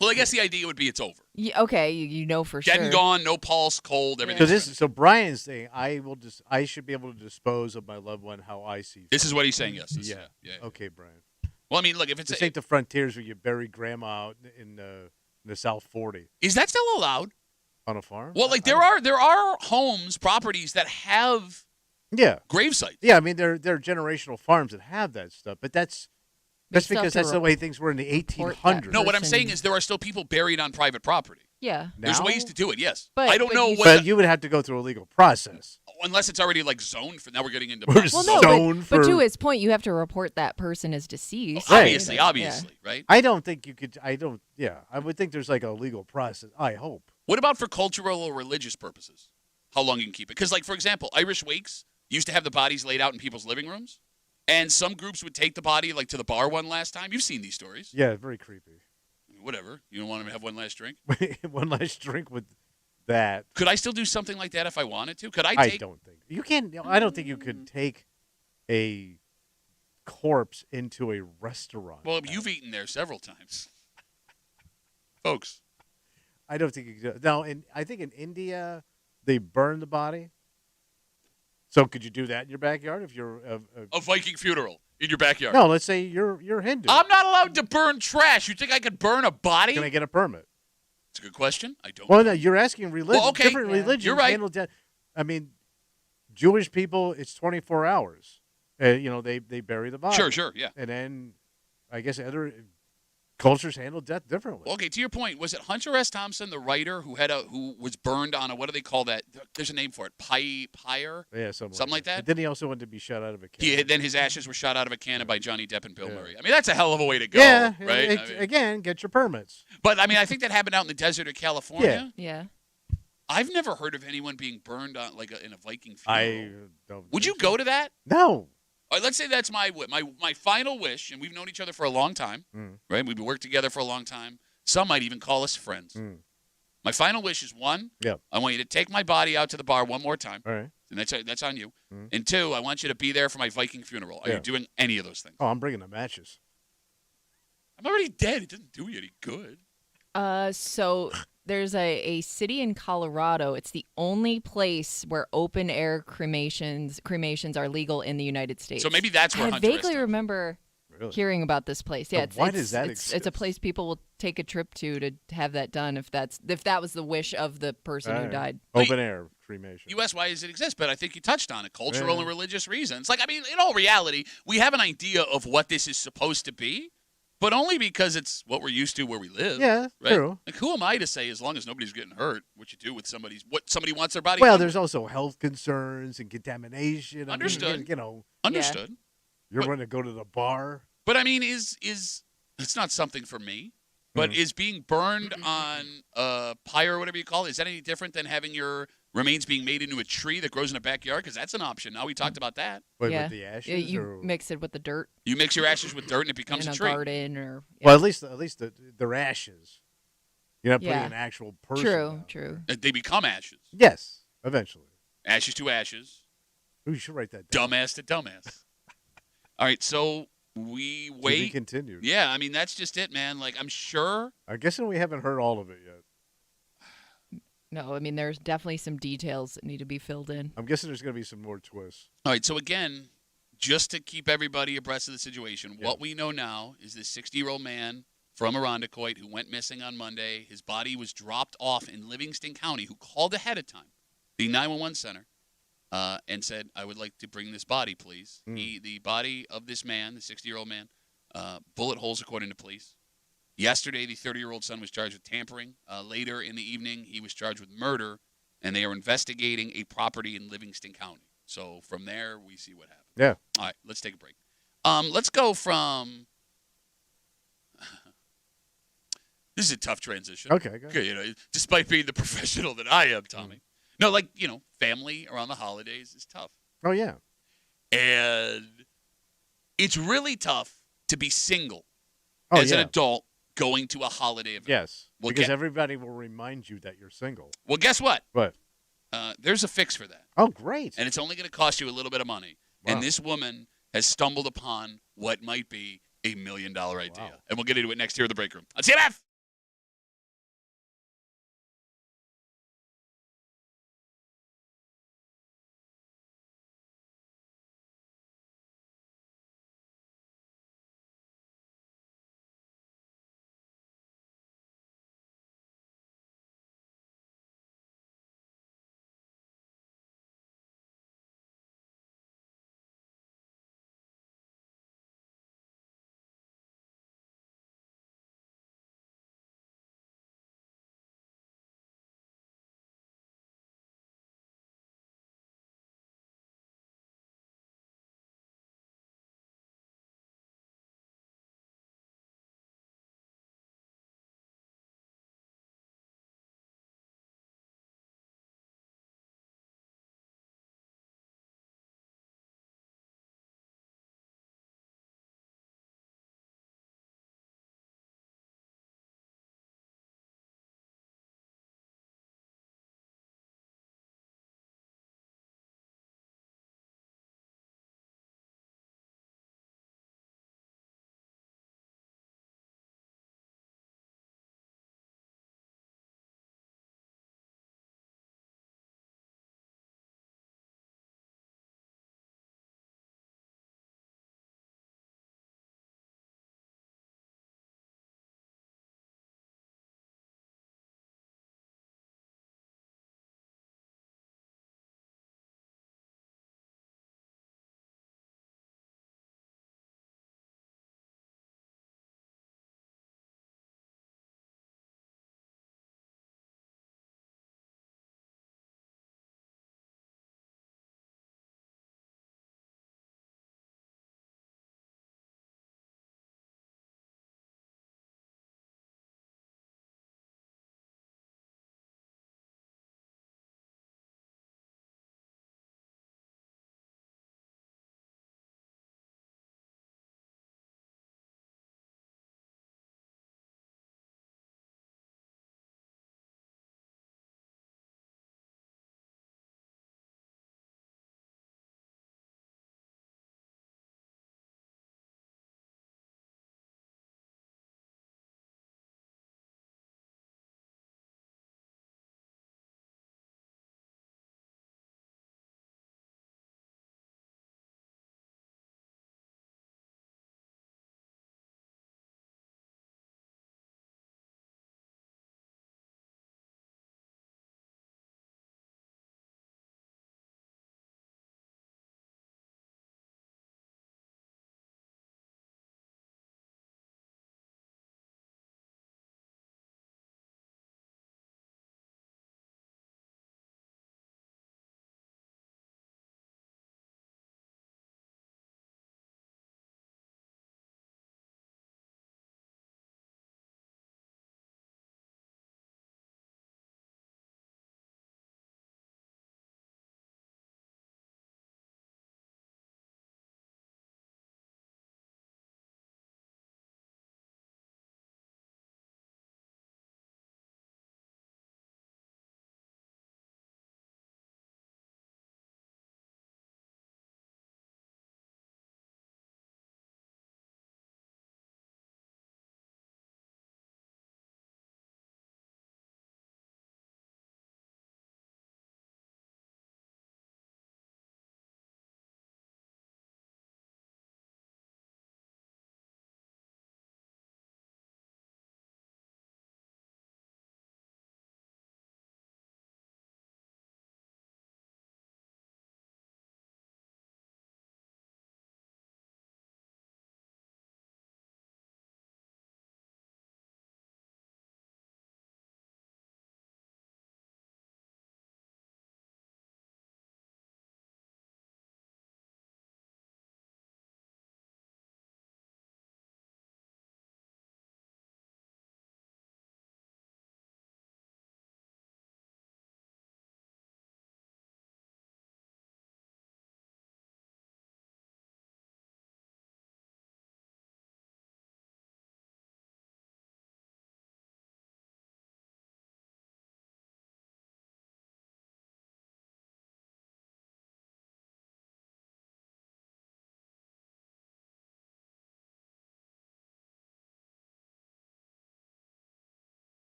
Well, I guess the idea would be it's over. Okay, you know for Dead sure. and gone, no pulse, cold, So everything. so Brian's saying I should be able to dispose of my loved one how I see fit. This is what he's saying, yes. Yeah. Yeah. Okay, Brian. Well, I mean, look, if it's This ain't the frontiers where you bury grandma out in the South 40 is that still allowed? on a farm. Well, like I there are homes, properties that have yeah, grave sites. yeah. I mean, there are generational farms that have that stuff, but that's still have because to that's the way things were in the report that. 1800s. No, what I'm Person- saying is there are still people buried on private property. Yeah. There's Now? ways to do it, yes. But- I don't but know you- what But you would have to go through a legal process. unless it's already like zoned for now we're getting into We're property. Well, no, Zone but to for- his point, you have to report that person as deceased. Right. Obviously, Yeah. obviously, right? I don't think you could. I don't. Yeah, I would think there's like a legal process. I hope. What about for cultural or religious purposes? How long you can keep it? Because, like, for example, Irish wakes used to have the bodies laid out in people's living rooms, and some groups would take the body like to the bar one last time. You've seen these stories. Yeah, very creepy. I mean, whatever. You don't want to have one last drink? One last drink with that. Could I still do something like that if I wanted to? Could I I take? don't think you can. I don't think you could take a corpse into a restaurant. Well, you've eaten there several times, folks. I don't think you could. No, I think in India they burn the body. So could you do that in your backyard if you're A Viking funeral in your backyard. no? Let's say you're Hindu. I'm not allowed to burn trash. You think I could burn a body? Can I get a permit? It's a good question. I don't. Well, no, you're asking religion. Well, okay. Different Yeah. religions You're right. handle death. I mean, Jewish people, it's 24 hours. They bury the body. Sure, yeah. And then, I guess other cultures handle death differently. Okay, to your point, was it Hunter S. Thompson, the writer, who was burned on a, what do they call that? There's a name for it. Pyre? Yeah, something like that? But then he also wanted to be shot out of a cannon. Then his ashes were shot out of a cannon by Johnny Depp and Bill Murray. I mean, that's a hell of a way to go, Yeah, right? I mean, again, get your permits. but, I mean, I think that happened out in the desert of California. Yeah. I've never heard of anyone being burned on in a Viking funeral. I don't. Would you think so. go to that? No. All right, let's say that's my final wish, and we've known each other for a long time, right? We've worked together for a long time. Some might even call us friends. Mm. My final wish is one, Yep. I want you to take my body out to the bar one more time, All right. and that's on you. Mm. And two, I want you to be there for my Viking funeral. Are Yeah. you doing any of those things? Oh, I'm bringing the matches. I'm already dead. It doesn't do you any good. So there's a city in Colorado. It's the only place where open air cremations are legal in the United States. So maybe that's where I Hunter S. vaguely Thompson- remember Really? hearing about this place. Yeah, So why does that it's a exist? place people will take a trip to have that done if that was the wish of the person All who right. died. Open air cremation. U.S. Why does it exist? But I think you touched on it. Cultural Yeah. and religious reasons. Like, I mean, in all reality, we have an idea of what this is supposed to be. But only because it's what we're used to where we live. Yeah, right? true. Like, who am I to say, as long as nobody's getting hurt, what you do with what somebody wants their body Well, done there's with? also health concerns and contamination. Understood. I mean, you know, Understood. you're But- going to go to the bar. But I mean, is it's not something for me. But is being burned on a pyre or whatever you call it, is that any different than having your remains being made into a tree that grows in a backyard? Because that's an option. Now we talked about that. Wait, yeah. with the ashes? Yeah, you or... mix it with the dirt You mix your ashes with dirt and it becomes in a a tree. garden or. Well, at least they're ashes. You're not putting Yeah. an actual person. True, down. true. They become ashes. Yes, eventually. Ashes to ashes. Ooh, you should write that down. Dumbass to dumbass. All right, so we To be wait. continued. Yeah, I mean, that's just it, man. Like, I'm sure. I'm guessing we haven't heard all of it yet. No, I mean there's definitely some details that need to be filled in. I'm guessing there's going to be some more twists. All right, so again, just to keep everybody abreast of the situation, Yeah. what we know now is this 60-year-old man from Irondequoit who went missing on Monday. His body was dropped off in Livingston County, who called ahead of time, the 911 center, and said, I would like to bring this body, please. The body of this man, the 60-year-old man, bullet holes according to police. Yesterday, the 30-year-old son was charged with tampering. Later in the evening, he was charged with murder, and they are investigating a property in Livingston County. So from there, we see what happens. Yeah. All right, let's take a break. Let's go from. This is a tough transition. Okay, go ahead. Okay, you know, despite being the professional that I am, Tommy. No, like, you know, family around the holidays is tough. Oh, yeah. And it's really tough to be single Oh, as yeah. an adult going to a holiday event. Yes. Well, because get- everybody will remind you that you're single. Well, guess what? But, There's a fix for that. oh, great. And it's only going to cost you a little bit of money. Wow. And this woman has stumbled upon what might be $1 million idea. Wow. And we'll get into it next here in the break room on CMF.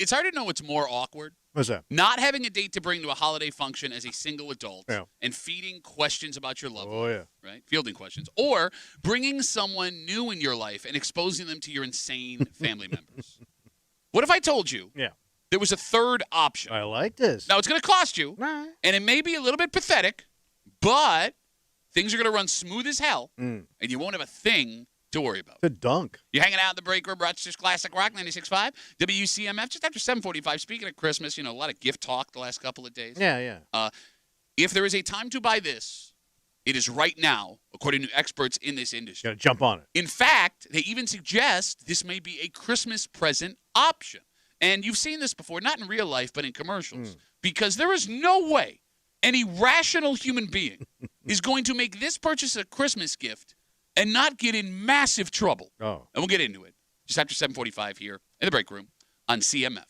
It's hard to know what's more awkward. What's that? Not having a date to bring to a holiday function as a single adult Yeah. and feeding questions about your love Oh, life, yeah. right? Fielding questions. Or bringing someone new in your life and exposing them to your insane family members. What if I told you Yeah. there was a third option? I like this. Now, it's going to cost you, Right. and it may be a little bit pathetic, but things are going to run smooth as hell, and you won't have a thing to worry about. The dunk. You're hanging out in the break room, Rochester's Classic Rock 96.5, WCMF, just after 7:45. Speaking of Christmas, a lot of gift talk the last couple of days. Yeah. If there is a time to buy this, it is right now, according to experts in this industry. Got to jump on it. In fact, they even suggest this may be a Christmas present option. And you've seen this before, not in real life, but in commercials. Because there is no way any rational human being is going to make this purchase a Christmas gift and not get in massive trouble. Oh. And we'll get into it just after 7:45 here in the break room on CMF.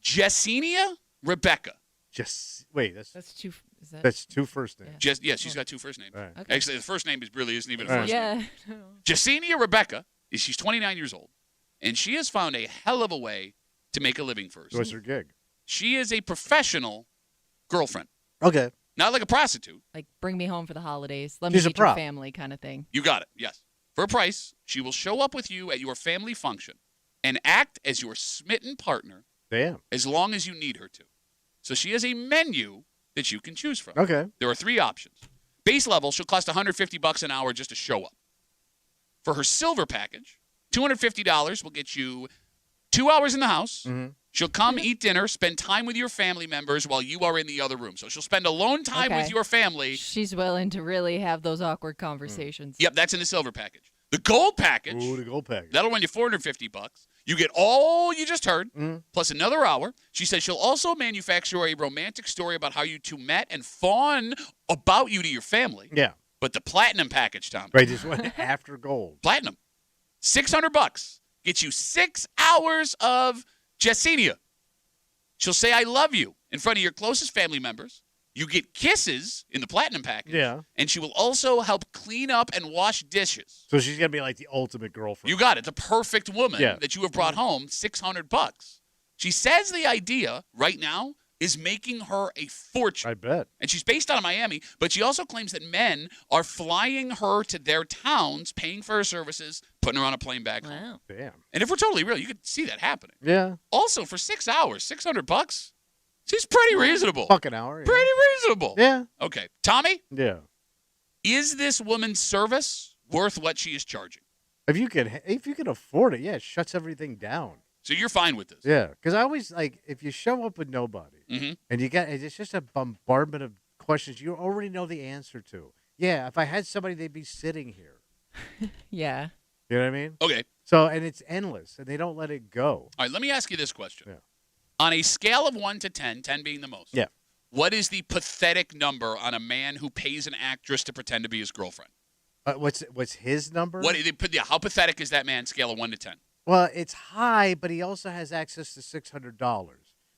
Jessenia Rebecca. Just wait. That's two. Is that? That's two first names. She's got two first names. All right. Okay. Actually, the first name really isn't even a All first name. Yeah. Jessenia Rebecca, she's 29 years old, and she has found a hell of a way to make a living for herself. What's her gig? She is a professional girlfriend, Okay. not like a prostitute. Like, bring me home for the holidays. Let She's me a meet your prop. family kind of thing. You got it, yes. For a price, she will show up with you at your family function and act as your smitten partner Damn. as long as you need her to. So she has a menu that you can choose from. Okay. There are three options. Base level, she'll cost $150 an hour just to show up. For her silver package, $250 will get you 2 hours in the house. Mm-hmm. She'll come, eat dinner, spend time with your family members while you are in the other room. So she'll spend alone time Okay. with your family. She's willing to really have those awkward conversations. Yep, that's in the silver package. The gold package, Ooh, the gold package. that'll run you $450. You get all you just heard, Mhm. plus another hour. She says she'll also manufacture a romantic story about how you two met and fawn about you to your family. Yeah. But the platinum package, Tommy. Right. This one after gold. Platinum. $600 gets you 6 hours of Jessenia. She'll say, I love you in front of your closest family members. You get kisses in the platinum package. Yeah. And she will also help clean up and wash dishes. So she's gonna be like the ultimate girlfriend. You got it. The perfect woman Yeah. that you have brought home, $600. She says the idea right now is making her a fortune. I bet. And she's based out of Miami, but she also claims that men are flying her to their towns, paying for her services, putting her on a plane back home. Wow. Damn. And if we're totally real, you could see that happening. Yeah. Also, for 6 hours, $600, she's pretty reasonable. Fucking hour. Yeah. Pretty reasonable. Yeah. Okay. Tommy, Yeah. is this woman's service worth what she is charging? If you can afford it, yeah, it shuts everything down. So you're fine with this? Yeah, because I always like if you show up with nobody Mm-hmm. and it's just a bombardment of questions you already know the answer to. Yeah, if I had somebody, they'd be sitting here. Yeah. You know what I mean? Okay. So and it's endless, and they don't let it go. All right, let me ask you this question. Yeah. On a scale of 1 to 10, 10 being the most, Yeah. what is the pathetic number on a man who pays an actress to pretend to be his girlfriend? What's his number? How pathetic is that man, scale of 1 to 10? Well, it's high, but he also has access to $600,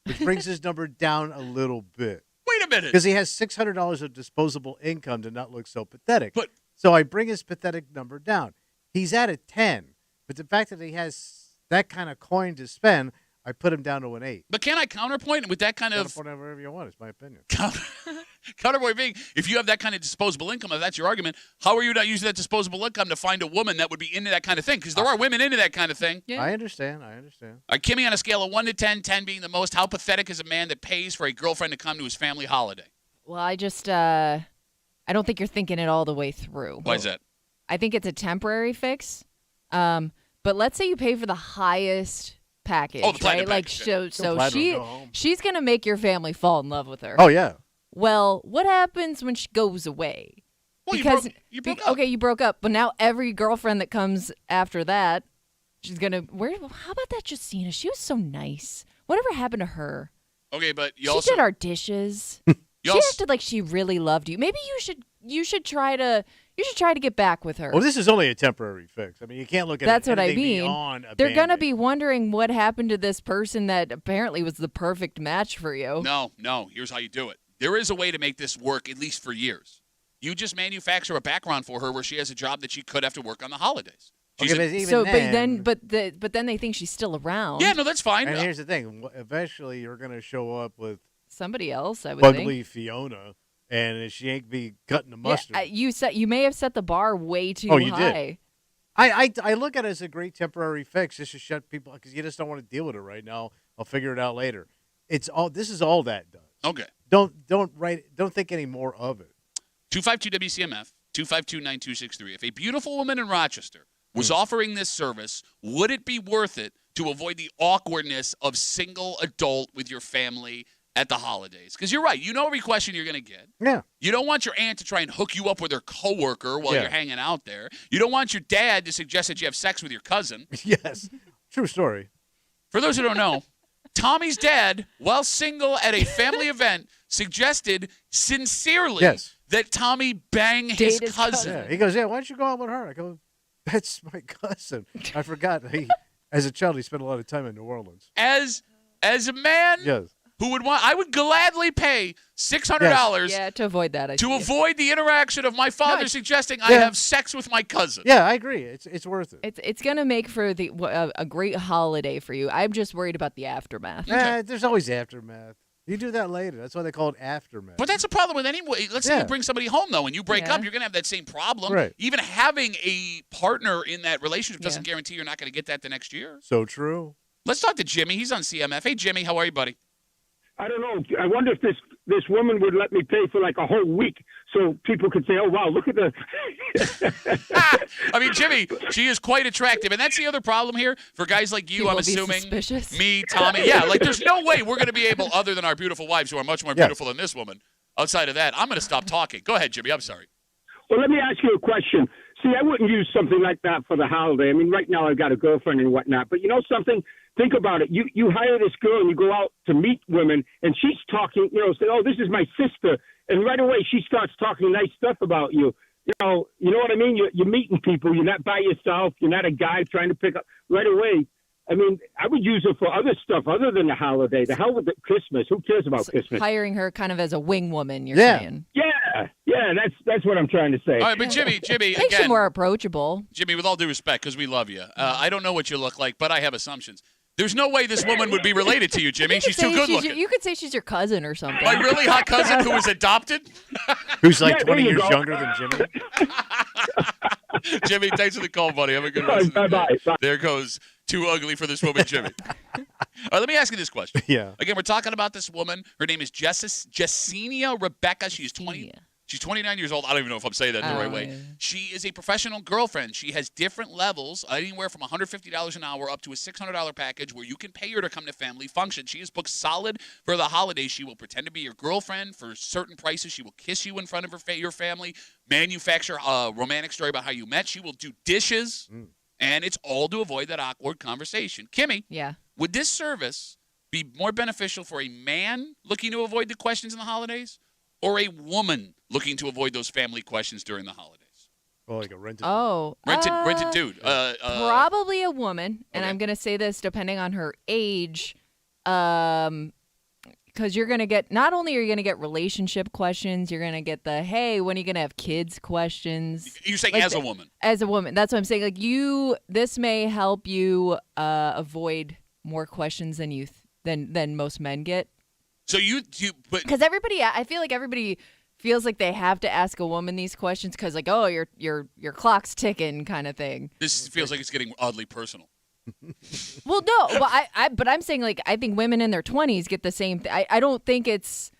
which brings his number down a little bit Wait a minute. because he has $600 of disposable income to not look so pathetic. But- so I bring his pathetic number down. He's at a 10, but the fact that he has that kind of coin to spend, I put him down to an 8. But can I counterpoint with that kind of Whatever you want, it's my opinion. counterpoint being, if you have that kind of disposable income, if that's your argument, how are you not using that disposable income to find a woman that would be into that kind of thing? Because there are women into that kind of thing. Yeah. I understand. All right, Kimmy, on a scale of 1 to 10, 10 being the most, how pathetic is a man that pays for a girlfriend to come to his family holiday? Well, I just, I don't think you're thinking it all the way through. Why is that? I think it's a temporary fix. But let's say you pay for the highest package, Oh, the platinum right? package, Like, so platinum, go home. she's gonna make your family fall in love with her. Oh, yeah. Well, what happens when she goes away? Well, Because you broke up. okay, you broke up, but now every girlfriend that comes after that, she's gonna. How about that Justina? She was so nice. Whatever happened to her? Okay, but you She also did our dishes. you She also acted like she really loved you. Maybe you should try to get back with her. Well, this is only a temporary fix. I mean, you can't look at That's what I anything mean. beyond a They're gonna Band-Aid. be wondering what happened to this person that apparently was the perfect match for you. No. Here's how you do it. There is a way to make this work, at least for years. You just manufacture a background for her where she has a job that she could have to work on the holidays. She's Okay, a- but even So, then, but then they think she's still around. yeah, no, that's fine. and here's the thing: eventually, you're going to show up with Somebody else, I would Ugly think. Fiona, and she ain't be cutting the Yeah, mustard. you may have set the bar way too Oh, you did. high. I look at it as a great temporary fix just to shut people because you just don't want to deal with it right now. I'll figure it out later. This is all that does. Okay. Don't think any more of it. 252 WCMF 252-9263. If a beautiful woman in Rochester was offering this service, would it be worth it to avoid the awkwardness of single adult with your family at the holidays? Because you're right. You know every question you're going to get. Yeah. You don't want your aunt to try and hook you up with her coworker while Yeah. you're hanging out there. You don't want your dad to suggest that you have sex with your cousin. Yes. True story. For those who don't know, Tommy's dad, while single at a family event, suggested sincerely Yes. that Tommy bang his Date his cousin. Yeah. He goes, yeah. Why don't you go out with her? I go, that's my cousin. I forgot. As a child, he spent a lot of time in New Orleans. As a man Yes. who would want, I would gladly pay $600 Yeah, to avoid that. I to see. avoid the interaction of my father No, suggesting I Yeah. have sex with my cousin. Yeah, I agree. It's worth it. It's gonna make for a great holiday for you. I'm just worried about the aftermath. There's always aftermath. You do that later. That's why they call it aftermath. But that's a problem with anyone. Let's say Yeah. you bring somebody home, though, and you break Yeah. up, you're going to have that same problem. Right. Even having a partner in that relationship doesn't Yeah. guarantee you're not going to get that the next year. So true. Let's talk to Jimmy. He's on CMF. Hey, Jimmy, how are you, buddy? I don't know. I wonder if this woman would let me pay for like a whole week so people could say, oh, wow, look at the. I mean, Jimmy, she is quite attractive. And that's the other problem here for guys like you, People I'm be assuming. suspicious. Me, Tommy. Yeah, like there's no way we're going to be able, other than our beautiful wives who are much more Yeah. beautiful than this woman, outside of that, I'm going to stop talking. Go ahead, Jimmy. I'm sorry. Well, let me ask you a question. See, I wouldn't use something like that for the holiday. I mean, right now I've got a girlfriend and whatnot. But you know something? Think about it. You hire this girl and you go out to meet women, and she's talking, say, oh, this is my sister. And right away she starts talking nice stuff about you. You know what I mean? You're meeting people. You're not by yourself. You're not a guy trying to pick up right away. I mean, I would use it for other stuff other than the holiday. The hell with Christmas. Who cares about Christmas? Hiring her kind of as a wing woman. You're Yeah. saying Yeah, that's what I'm trying to say. All right, but Jimmy, makes you again, more approachable. Jimmy, with all due respect, because we love you, I don't know what you look like, but I have assumptions. There's no way this woman would be related to you, Jimmy. She's too good looking. You could say she's your cousin or something. My really hot cousin who was adopted? Who's like Yeah, there 20 you years go. younger than Jimmy? Jimmy, thanks for the call, buddy. Have a good rest of the day. Bye-bye. There goes too ugly for this woman, Jimmy. All right, let me ask you this question. Yeah. Again, we're talking about this woman. Her name is Jessenia Rebecca. She's 20. Yeah. She's 29 years old. I don't even know if I'm saying that in the right way. yeah. She is a professional girlfriend. She has different levels, anywhere from $150 an hour up to a $600 package where you can pay her to come to family functions. She is booked solid for the holidays. She will pretend to be your girlfriend for certain prices. She will kiss you in front of your family, manufacture a romantic story about how you met. She will do dishes, and it's all to avoid that awkward conversation. Kimmy, Yeah. would this service be more beneficial for a man looking to avoid the questions in the holidays or a woman looking to avoid those family questions during the holidays? Oh, like a rented. Oh. Rented dude. Probably a woman, and okay. I'm going to say this depending on her age, because you're going to get, not only are you going to get relationship questions, you're going to get the, hey, when are you going to have kids questions. You're saying Like as a woman. As a woman. That's what I'm saying. Like this may help you avoid more questions than most men get. So but Because I feel like everybody feels like they have to ask a woman these questions because, like, oh, your clock's ticking, kind of thing. this feels like it's getting oddly personal. Well, no, but I'm saying, like, I think women in their 20s get the same. I don't think it's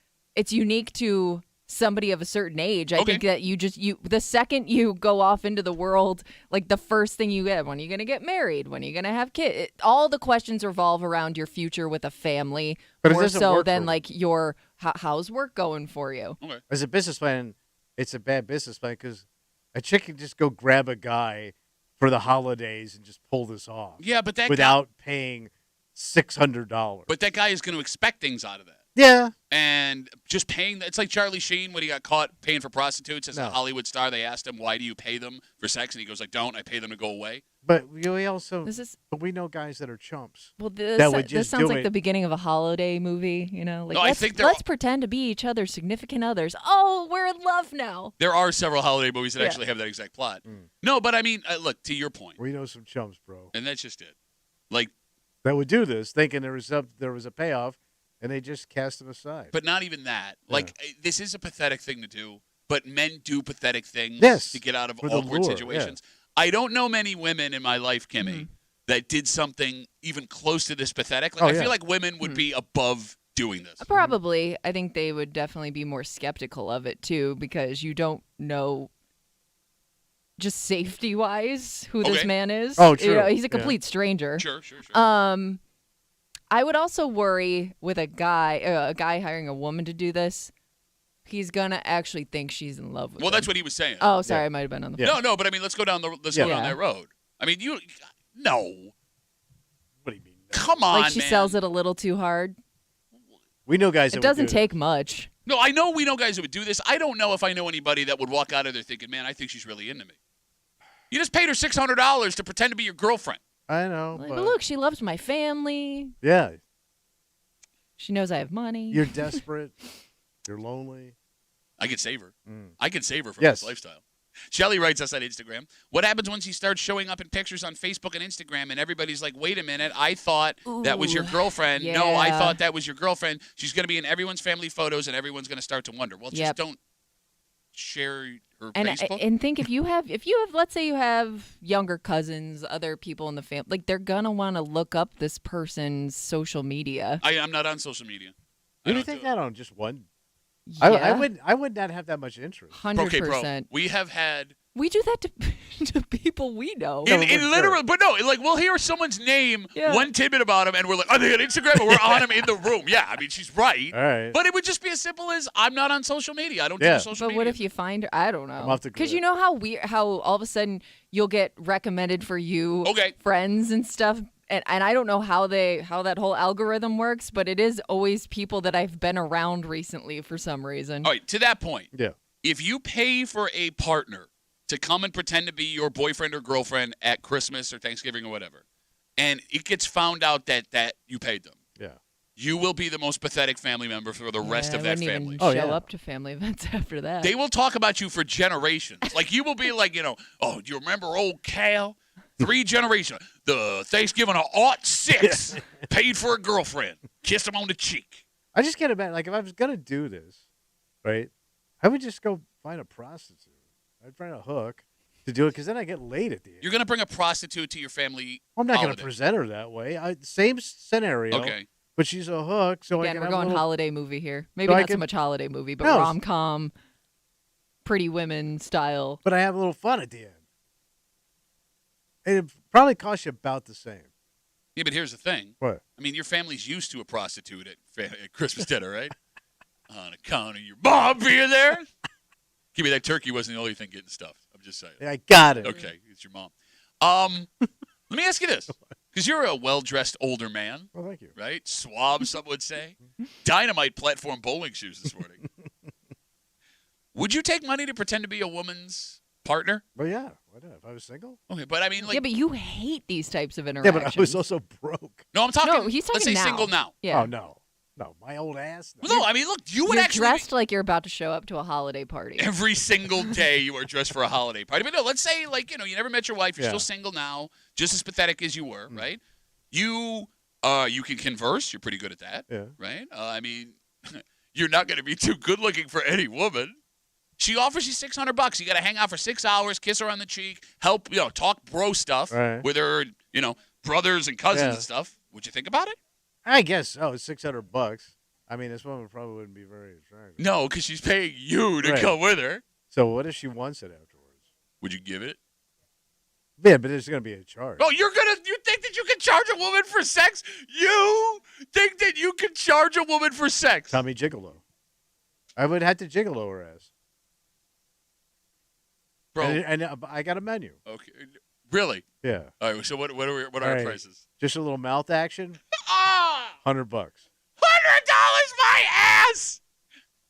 unique to somebody of a certain age. I Okay. think that you the second you go off into the world, like the first thing you get, when are you going to get married? When are you going to have kids? All the questions revolve around your future with a family, But it more doesn't so work than for- like how's work going for you? Okay. As a businessman, it's a bad business plan because a chick can just go grab a guy for the holidays and just pull this off Yeah, but that without paying $600. guy is going to expect things out of that. Yeah. And just paying, it's like Charlie Sheen when he got caught paying for prostitutes as a Hollywood star. They asked him, why do you pay them for sex? And he goes, I pay them to go away. But we also, but we know guys that are chumps. Well, this sounds like the beginning of a holiday movie, you know? Like, No, let's pretend to be each other's significant others. Oh, we're in love now. There are several holiday movies that actually have that exact plot. No, but I mean, look, to your point. We know some chumps, bro. And that's just it. Like, that would do this, thinking there was a payoff, and they just cast them aside. But not even that. Like, this is a pathetic thing to do, but men do pathetic things to get out of awkward situations. Yeah. I don't know many women in my life, Kimmy, that did something even close to this pathetic. Like, I feel like women would be above doing this. Probably. I think they would definitely be more skeptical of it, too, because you don't know just safety-wise who this man is. Oh, true. You know, he's a complete stranger. Sure. I would also worry with a guy hiring a woman to do this. He's gonna actually think she's in love with him. Well, that's what he was saying. Oh, sorry, I might have been on the phone. No, but I mean, let's go down go down that road. I mean, no. What do you mean? No? Come on, like she sells it a little too hard. We know guys. It doesn't take much. No, I know we know guys that would do this. I don't know if I know anybody that would walk out of there thinking, "Man, I think she's really into me." You just paid her $600 to pretend to be your girlfriend. I know. But look, she loves my family. Yeah. She knows I have money. You're desperate. You're lonely. I could save her. I could save her from this lifestyle. Shelly writes us on Instagram. What happens once you start showing up in pictures on Facebook and Instagram and everybody's like, wait a minute, I thought that was your girlfriend. Yeah. No, I thought that was your girlfriend. She's going to be in everyone's family photos and everyone's going to start to wonder. Well, just don't share her Facebook. And think if you have, let's say you have younger cousins, other people in the family, like they're going to want to look up this person's social media. I'm not on social media. You don't think that on just one? Yeah. I would not have that much interest. 100%. Okay, bro. We do that to people we know. In literally, but no, like we'll hear someone's name, one tidbit about him, and we're like, are they on Instagram? And we're on him in the room. Yeah, I mean, she's right. All right. But it would just be as simple as I'm not on social media. I don't do social media. But what if you find her? I don't know. I'm off the grid. Because you know how all of a sudden you'll get recommended for you friends and stuff. And I don't know how that whole algorithm works, but it is always people that I've been around recently for some reason. All right, to that point. Yeah. If you pay for a partner to come and pretend to be your boyfriend or girlfriend at Christmas or Thanksgiving or whatever, and it gets found out that you paid them. Yeah. You will be the most pathetic family member for the rest of that family. Show up to family events after that. They will talk about you for generations. Like you will be like, oh, do you remember old Cal? 3 generations. The Thanksgiving of '06 paid for a girlfriend. Kissed him on the cheek. I just can't imagine. Like, if I was going to do this, right, I would just go find a prostitute. I'd find a hook to do it because then I get laid at the end. You're going to bring a prostitute to your family I'm not going to present her that way. Same scenario. Okay. But she's a hook. So again, I can we're have going holiday movie here. Maybe not so much holiday movie, but rom-com, Pretty Women style. But I have a little fun at the end. It probably costs you about the same. Yeah, but here's the thing. What? I mean, your family's used to a prostitute at Christmas dinner, right? On account of your mom being there. Give me that turkey wasn't the only thing getting stuffed. I'm just saying. Yeah, I got it. Okay, it's your mom. Let me ask you this. Because you're a well-dressed older man. Well, thank you. Right? Suave, some would say. Dynamite platform bowling shoes this morning. Would you take money to pretend to be a woman's partner? Well, yeah. Why not? If I was single? Okay, but I mean, like... Yeah, but you hate these types of interactions. Yeah, but I was also broke. No, I'm talking... No, he's talking let's say now. single now. Yeah. Oh, no. No, my old ass. No, I mean, look, you would You're actually... dressed like you're about to show up to a holiday party. Every single day you are dressed for a holiday party. But no, let's say, like, you never met your wife. You're still single now, just as pathetic as you were, right? You can converse. You're pretty good at that, right? I mean, you're not going to be too good looking for any woman. She offers you $600. You got to hang out for 6 hours, kiss her on the cheek, help, talk bro stuff with her, brothers and cousins and stuff. Would you think about it? I guess so. It's $600. I mean, this woman probably wouldn't be very attractive. No, because she's paying you to come with her. So what if she wants it afterwards? Would you give it? Yeah, but there's going to be a charge. Oh, you think that you can charge a woman for sex? You think that you can charge a woman for sex? Tommy Gigolo. I would have to gigolo her ass. Bro. And I got a menu. Okay. Really? Yeah. All right, so what are our prices? Just a little mouth action. $100. $100 my ass.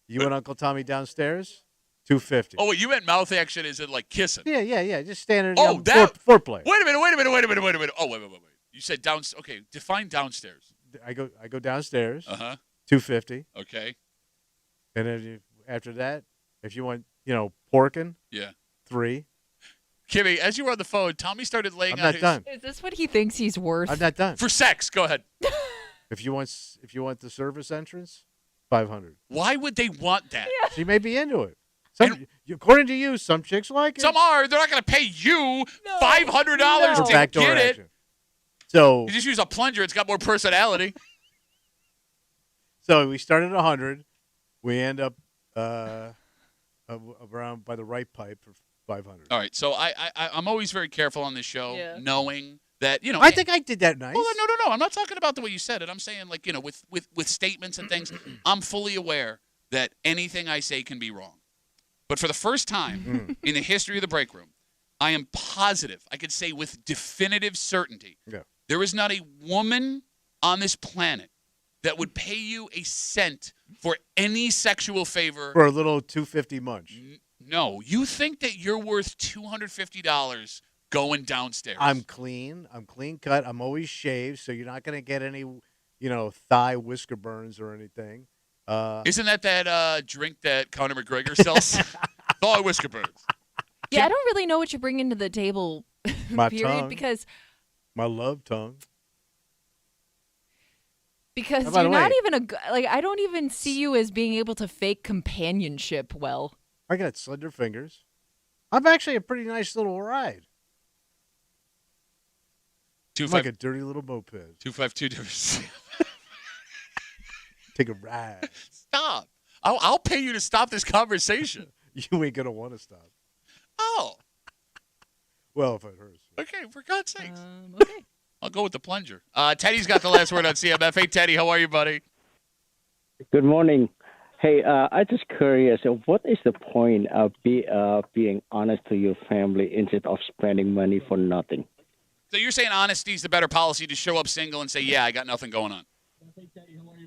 You and Uncle Tommy downstairs, $250. Oh, wait, you meant mouth action? Is it like kissing? Yeah. Just standard. Oh, that foreplay. Wait a minute. Oh, wait. You said downstairs. Okay, define downstairs. I go downstairs. Uh-huh. $250. Okay. And then after that, if you want, porking, Yeah. $3. Kimmy, as you were on the phone, Tommy started laying I'm out not his done. Is this what he thinks he's worth? I'm not done. for sex. Go ahead. If you want the service entrance, $500. Why would they want that? She may be into it. According to you, some chicks like it. Some are. They're not going to pay you $500 For to backdoor get it. action. So You just use a plunger. It's got more personality. So we started at 100. We end up around by the right pipe for 500. All right. So I'm always very careful on this show, knowing that I think I did that nice. Well, no. I'm not talking about the way you said it. I'm saying with statements and things. I'm fully aware that anything I say can be wrong. But for the first time in the history of the break room, I am positive, I could say with definitive certainty, there is not a woman on this planet that would pay you a cent for any sexual favor. For a little $250 munch. No. You think that you're worth $250 going downstairs. I'm clean. I'm clean cut. I'm always shaved, so you're not going to get any, thigh whisker burns or anything. Isn't that drink that Conor McGregor sells? Thigh whisker burns. Yeah, I don't really know what you're bringing to the table, My period, tongue. because My love tongue. you're by the not way- even I don't even see you as being able to fake companionship well. I got slender fingers. I'm actually a pretty nice little ride. I'm like a dirty little moped. 252. Take a ride. Stop. I'll pay you to stop this conversation. You ain't going to want to stop. Oh. Well, if it hurts. Okay, for God's sakes. Okay. I'll go with the plunger. Teddy's got the last word on CMF. Hey, Teddy, how are you, buddy? Good morning. Hey, I'm just curious. What is the point of being honest to your family instead of spending money for nothing? So you're saying honesty is the better policy to show up single and say, yeah, I got nothing going on.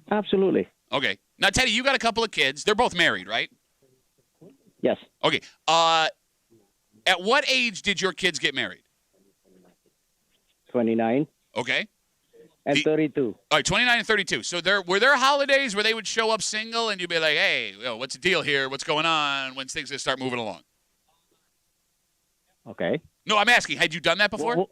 Absolutely. Okay. Now, Teddy, you got a couple of kids. They're both married, right? Yes. Okay. At what age did your kids get married? 29 Okay. and 32. All right, 29 and 32. So were there holidays where they would show up single and you'd be like, hey, what's the deal here? What's going on? When's things going to start moving along? Okay. No, I'm asking, had you done that before?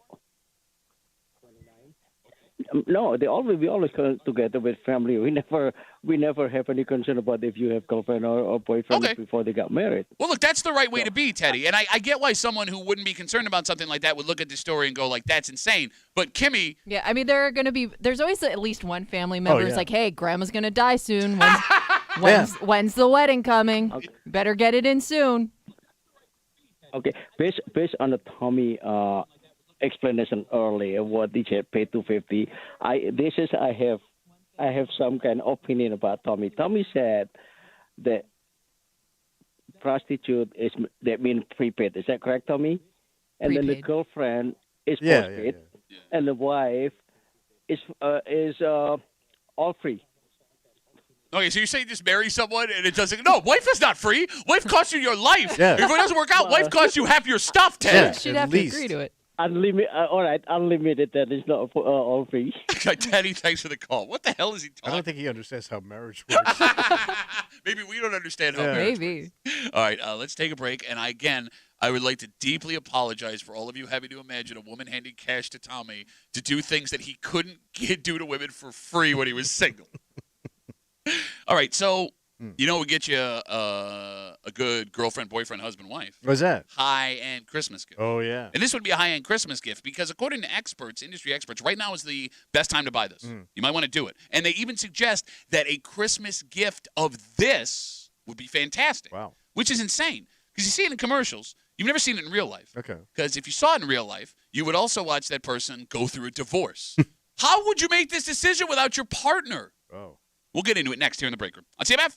No, we always come together with family. We never have any concern about if you have girlfriend or boyfriend Okay. before they got married. Well, look, that's the right way to be, Teddy. And I get why someone who wouldn't be concerned about something like that would look at this story and go, like, that's insane. But Kimmy, Yeah, I mean, there's always at least one family member who's yeah. like, hey, grandma's going to die soon. When's the wedding coming? Okay. Better get it in soon. Okay, based on the Tommy explanation earlier, what he said, pay $250. I have some kind of opinion about Tommy. Tommy said that prostitute that means prepaid. Is that correct, Tommy? And then the Prepaid. girlfriend is Yeah, postpaid, yeah. and the wife is all free. okay, so you're saying just marry someone and it doesn't. No, wife is not free. Wife costs you your life. Yeah. If it doesn't work out, wife costs you half your stuff, Ted. Yeah. She'd at have least. to agree to it. Unlimited. All right, unlimited. That is not all free. Teddy, thanks for the call. What the hell is he I talking don't think he understands how marriage works. Maybe we don't understand how Yeah. marriage Maybe. All right, let's take a break. And again, I would like to deeply apologize for all of you having to imagine a woman handing cash to Tommy to do things that he couldn't do to women for free when he was single. All right, so you know, we get you a good girlfriend, boyfriend, husband, wife. What's that? High-end Christmas gift. Oh, yeah. And this would be a high-end Christmas gift because according to experts, industry experts, right now is the best time to buy this. You might want to do it. And they even suggest that a Christmas gift of this would be fantastic. Wow. Which is insane because you see it in commercials. You've never seen it in real life. Okay. Because if you saw it in real life, you would also watch that person go through a divorce. How would you make this decision without your partner? Oh. We'll get into it next here in the break room on CMF.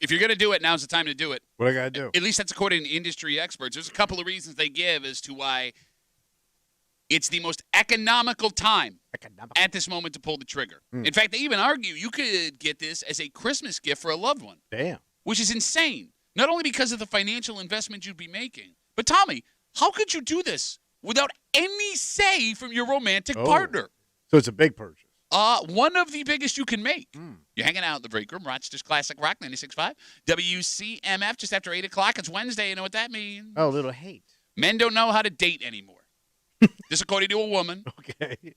If you're going to do it, now's the time to do it. What I got to do? At least that's according to industry experts. There's a couple of reasons they give as to why it's the most economical time at this moment to pull the trigger. In fact, they even argue you could get this as a Christmas gift for a loved one. Damn. Which is insane. Not only because of the financial investment you'd be making, but Tommy, how could you do this without any say from your romantic partner? So it's a big purchase. One of the biggest you can make. You're hanging out in the break room, Rochester's Classic Rock 96.5, WCMF, just after 8 o'clock. It's Wednesday. You know what that means? Oh, a little hate. Men don't know how to date anymore. This according to a woman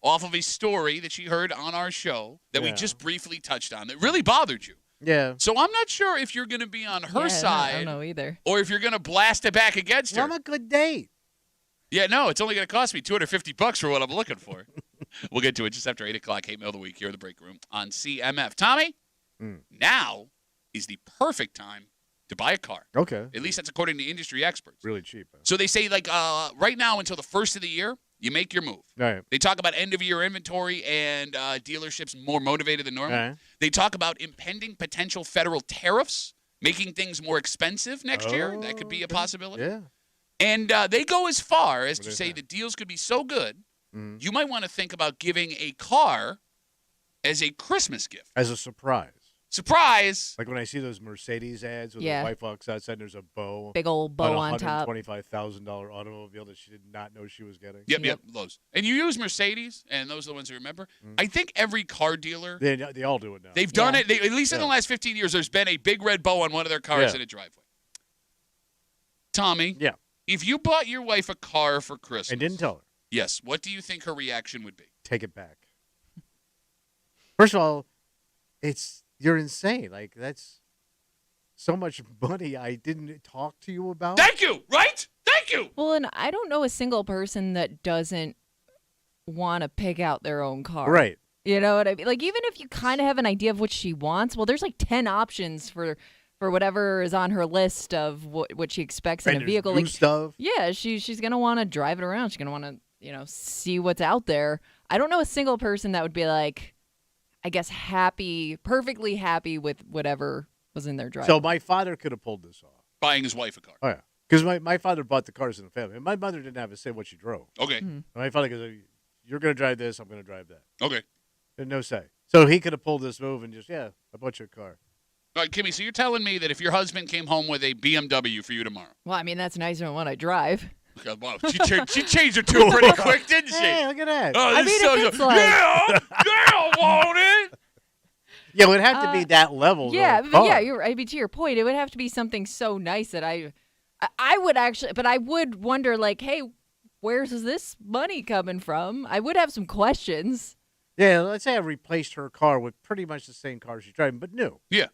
off of a story that she heard on our show that we just briefly touched on that really bothered you. Yeah. So I'm not sure if you're going to be on her side. I don't know either. Or if you're going to blast it back against her. I'm a good date. Yeah, no, it's only going to cost me $250 for what I'm looking for. We'll get to it just after 8 o'clock, hate mail of the week here in the break room on CMF. Tommy, now is the perfect time to buy a car. Okay. At least that's according to industry experts. Really cheap. Huh? So they say, like, right now until the first of the year, you make your move. Right. They talk about end-of-year inventory and dealerships more motivated than normal. Right. They talk about impending potential federal tariffs, making things more expensive next year. That could be a possibility. Yeah. And they go as far as to say the deals could be so good, you might want to think about giving a car as a Christmas gift. As a surprise. Surprise! Like when I see those Mercedes ads with the wife walks outside and there's a bow. Big old bow on top. $125,000 automobile that she did not know she was getting. Yep, those. And you use Mercedes, and those are the ones you remember. I think every car dealer, They all do it now. they've done it. At least in the last 15 years, there's been a big red bow on one of their cars in a driveway. Tommy, if you bought your wife a car for Christmas. And didn't tell her. Yes, what do you think her reaction would be? Take it back. First of all, you're insane. Like, that's so much money I didn't talk to you about. Thank you, right? Thank you. Well, and I don't know a single person that doesn't want to pick out their own car. Right. You know what I mean? Like, even if you kind of have an idea of what she wants, well, there's like 10 options for whatever is on her list of what she expects in a vehicle. New like stuff. Yeah, she's gonna want to drive it around. She's gonna want to see what's out there. I don't know a single person that would be like, I guess perfectly happy with whatever was in their driveway. So my father could have pulled this off. Buying his wife a car. Oh yeah, because my father bought the cars in the family. And my mother didn't have a say what she drove. Okay. My father goes, "You're gonna drive this. I'm gonna drive that." Okay. And no say. So he could have pulled this move and just I bought you a car. All right, Kimmy, so you're telling me that if your husband came home with a BMW for you tomorrow. Well, I mean, that's nicer than what I drive. Okay, wow, she changed her tune pretty quick, didn't she? Hey, look at that. Oh, I mean, if it's like... yeah, want it. Yeah, it would have to be that level. Yeah, though, but car. I mean, to your point, it would have to be something so nice that I would actually, but I would wonder, like, hey, where's this money coming from? I would have some questions. Yeah, let's say I replaced her car with pretty much the same car she's driving, but new. Yeah.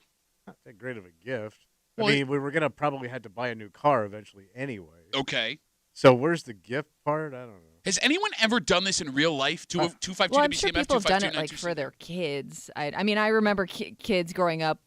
Not that great of a gift. Well, I mean, we were going to probably have to buy a new car eventually anyway. Okay. So where's the gift part? I don't know. Has anyone ever done this in real life? 252 Well, I'm sure WCMF, people have done it 252 like for their kids. I mean, I remember kids growing up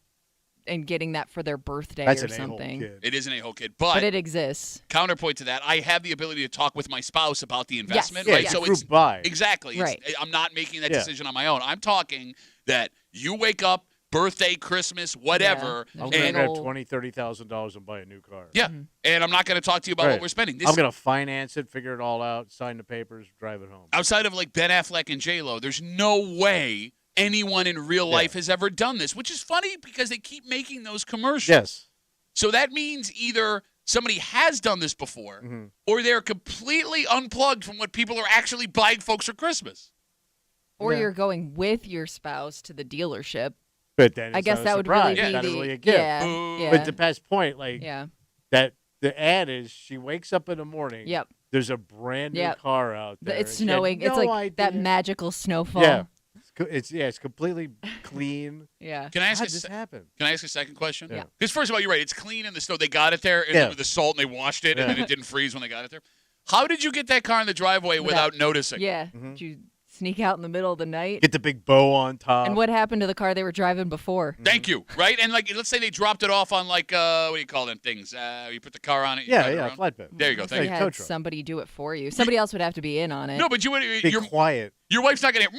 and getting that for their birthday That's or an a-hole something. kid. It is an a-hole kid, But it exists. counterpoint to that, I have the ability to talk with my spouse about the investment, Yeah, right? it's So group buy. exactly. Right. I'm not making that decision on my own. I'm talking that you wake up, birthday, Christmas, whatever. Yeah. I'm And- going to Big grab old- $20,000-$30,000 and buy a new car. Yeah, and I'm not going to talk to you about Right. what we're spending. I'm going to finance it, figure it all out, sign the papers, drive it home. Outside of like Ben Affleck and J-Lo, there's no way anyone in real life has ever done this, which is funny because they keep making those commercials. Yes. So that means either somebody has done this before or they're completely unplugged from what people are actually buying folks for Christmas. Or Yeah. you're going with your spouse to the dealership. But then I it's guess not a that would surprise. really be It's not the really a gift. yeah, Boo. yeah. But to Pat's point, like yeah. that the ad is she wakes up in the morning. Yep. There's a brand new car out there. It's and she had snowing. It's no like that idea. magical snowfall. Yeah. It's completely clean. Yeah. Can I How ask did a this happen? Can I ask a second question? Yeah. Because first of all, you're right. It's clean in the snow. They got it there Yeah. with the salt and they washed it and then it didn't freeze when they got it there. How did you get that car in the driveway without noticing? Yeah. Did you sneak out in the middle of the night? Get the big bow on top. And what happened to the car they were driving before? Thank you. Right? And like, let's say they dropped it off on like, what do you call them things? You put the car on it. You drive it around. Flatbed. There you go. You Thank you. Like had tow truck. somebody do it for you. Somebody else would have to be in on it. No, but Be quiet. your wife's not going to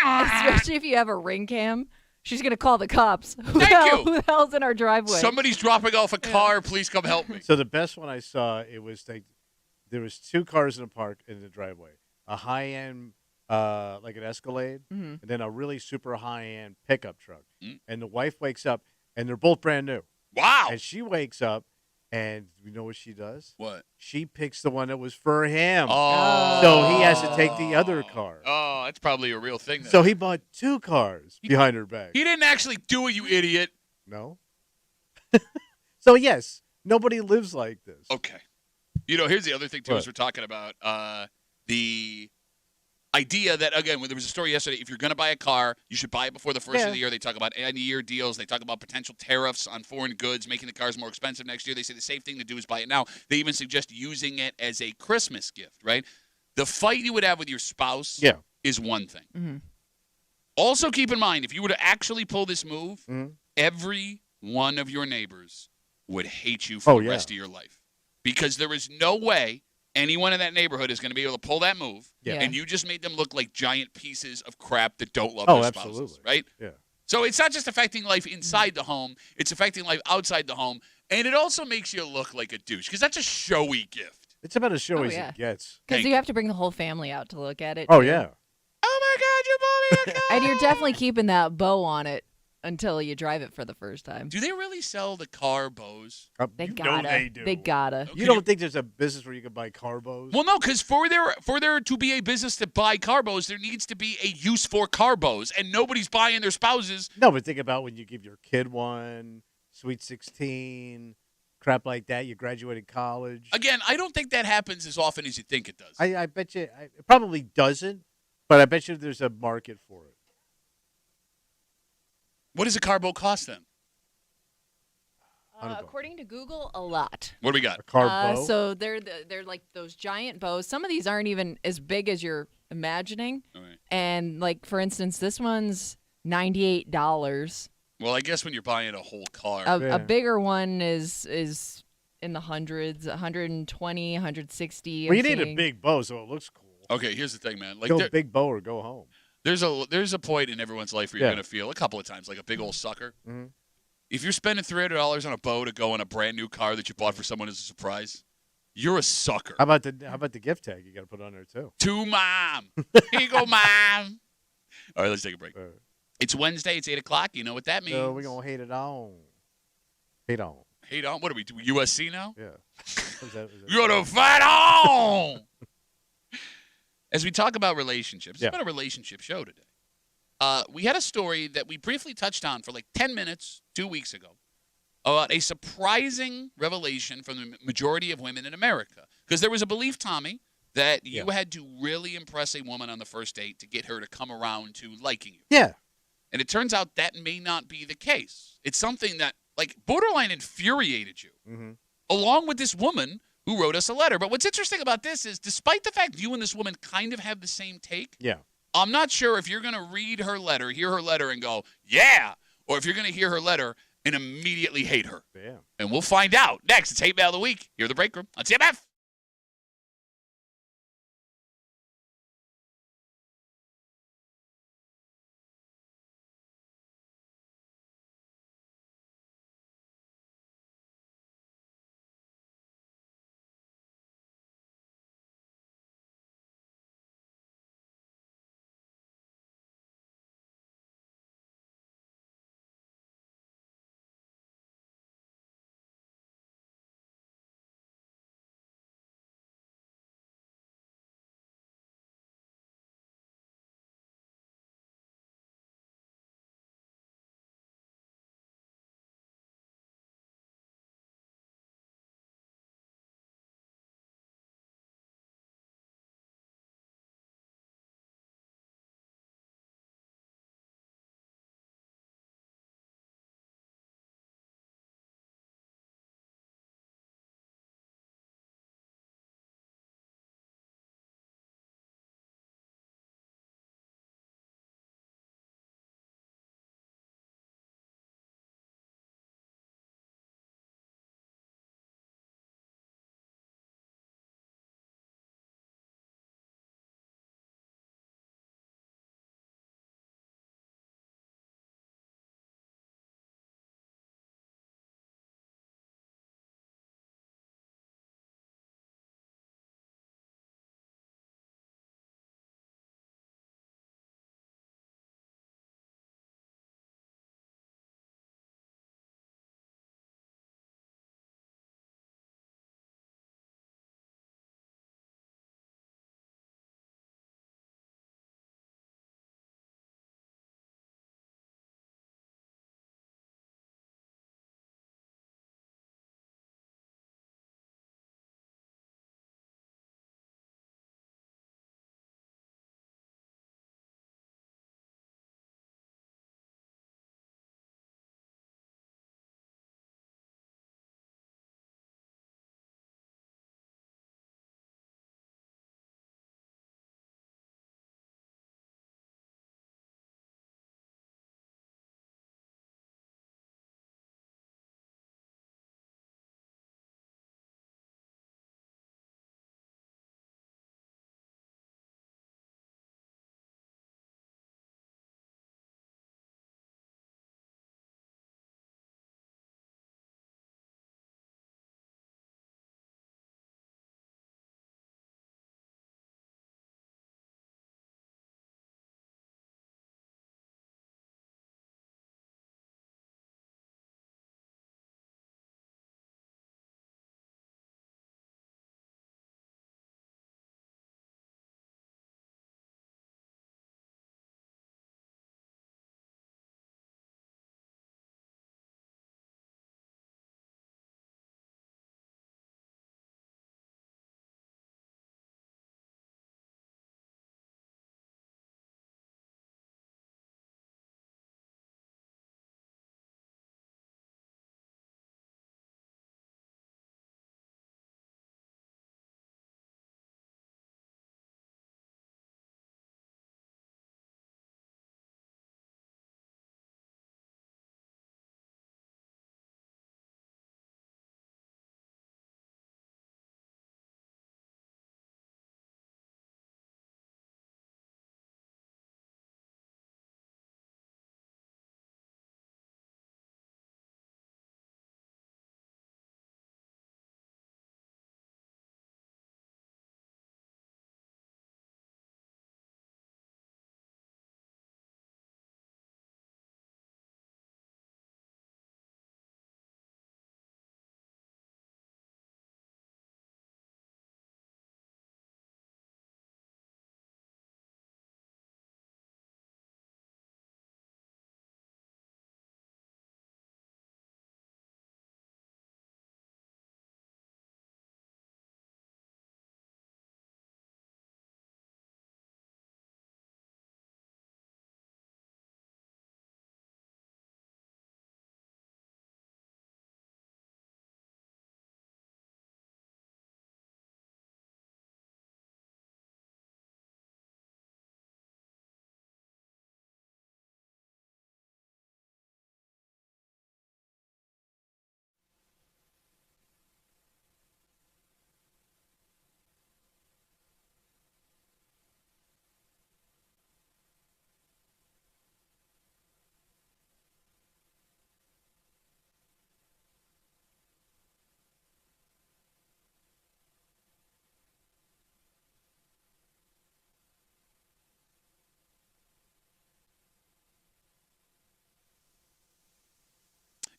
Especially if you have a ring cam. She's gonna call the cops. Thank you. Who the hell's in our driveway? Somebody's dropping off a car. Please come help me. So the best one I saw, it was there was 2 cars in a park in the driveway, a high end, like an Escalade, and then a really super high end pickup truck. And the wife wakes up, and they're both brand new. Wow. And she wakes up, and you know what she does? What? She picks the one that was for him. Oh. So he has to take the other car. Oh, that's probably a real thing. Then. So he bought 2 cars behind her back. He didn't actually do it, you idiot. No. So yes, nobody lives like this. Okay. You know, here's the other thing, too, What? as we're talking about the idea that, again, when there was a story yesterday, if you're going to buy a car, you should buy it before the first of the year. They talk about end-of-year deals. They talk about potential tariffs on foreign goods, making the cars more expensive next year. They say the safe thing to do is buy it now. They even suggest using it as a Christmas gift, right? The fight you would have with your spouse is one thing. Mm-hmm. Also, keep in mind, if you were to actually pull this move, Mhm. every one of your neighbors would hate you for the rest of your life. Because there is no way anyone in that neighborhood is going to be able to pull that move, and you just made them look like giant pieces of crap that don't love their spouses, absolutely. right? Yeah. So it's not just affecting life inside the home, it's affecting life outside the home, and it also makes you look like a douche, because that's a showy gift. It's about as showy as yeah. it gets. Because Thank you have to bring the whole family out to look at it. Oh too. yeah. Oh, my God, you bought me a car! And you're definitely keeping that bow on it until you drive it for the first time. Do they really sell the car bows? They you gotta. know they do. They gotta. You don't think there's a business where you can buy carbos? Well, no, because for there to be a business to buy carbos, there needs to be a use for carbos, and nobody's buying their spouses. No, but think about when you give your kid one, Sweet 16, crap like that. You graduated college. Again, I don't think that happens as often as you think it does. I bet you it probably doesn't, but I bet you there's a market for it. What does a carbo cost then? According to Google, a lot. What do we got? A carbo. So they're like those giant bows. Some of these aren't even as big as you're imagining. All right. And like for instance, this one's $98. Well, I guess when you're buying a whole car. A bigger one is in the hundreds, 120, 160. Well, you need a big bow so it looks cool. Okay, here's the thing, man. Like Go big bow or go home. there's a point in everyone's life where you're going to feel a couple of times like a big old sucker. Mhm. If you're spending $300 on a bow to go in a brand new car that you bought for someone as a surprise, you're a sucker. How about the gift tag you got to put on there too? To mom. Here you go, mom. All right, let's take a break. It's Wednesday. It's 8 o'clock. You know what that means. So we're going to hate it on. Hate on. Hate on? What are we doing? USC now? Yeah. Is that- You're going to fight on! As we talk about relationships, it's been a relationship show today. We had a story that we briefly touched on for like 10 minutes 2 weeks ago about a surprising revelation from the majority of women in America. Because there was a belief, Tommy, that you had to really impress a woman on the first date to get her to come around to liking you. Yeah. And it turns out that may not be the case. It's something that, like, borderline infuriated you, along with this woman who wrote us a letter. But what's interesting about this is, despite the fact you and this woman kind of have the same take, I'm not sure if you're going to read her letter, hear her letter, and go, yeah, or if you're going to hear her letter and immediately hate her. Yeah. And we'll find out. Next, it's Hate Mail of the Week. Here at the Break Room on CMF.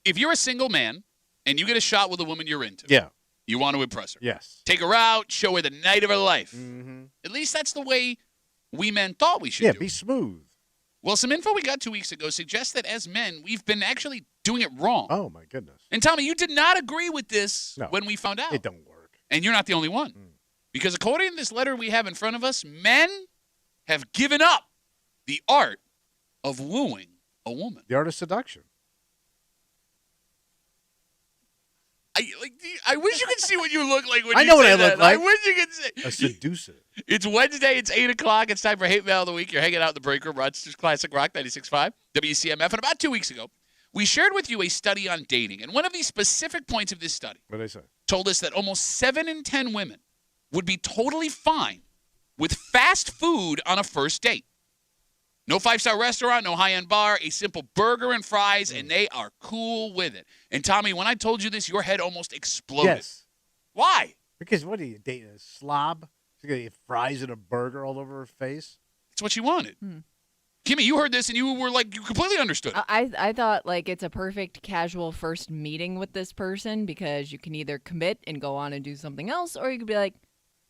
if you're a single man and you get a shot with a woman you're into, Yeah. you want to impress her. Yes. Take her out, show her the night of her life. Mm-hmm. At least that's the way we men thought we should Yeah, do be it. smooth. Well, some info we got 2 weeks ago suggests that as men, we've been actually doing it wrong. Oh, my goodness. And Tommy, you did not agree with this No, when we found out. It don't work. And you're not the only one. Because according to this letter we have in front of us, men have given up the art of wooing a woman. The art of seduction. I wish you could see what you look like when I you know what say I look that. like. I wish you could see. A seducer. It's Wednesday. It's 8 o'clock. It's time for Hate Mail of the Week. You're hanging out in the break room. Rochester's Classic Rock 96.5, WCMF. And about 2 weeks ago, we shared with you a study on dating. And one of the specific points of this study What did I say? told us that almost 7 in 10 women would be totally fine with fast food on a first date. No five-star restaurant, no high-end bar, a simple burger and fries, and they are cool with it. And Tommy, when I told you this, your head almost exploded. Yes. Why? Because what are you dating? A slob? She's going to get fries and a burger all over her face? It's what you wanted. Kimmy, you heard this and you were like, you completely understood it. I thought like it's a perfect casual first meeting with this person because you can either commit and go on and do something else, or you could be like,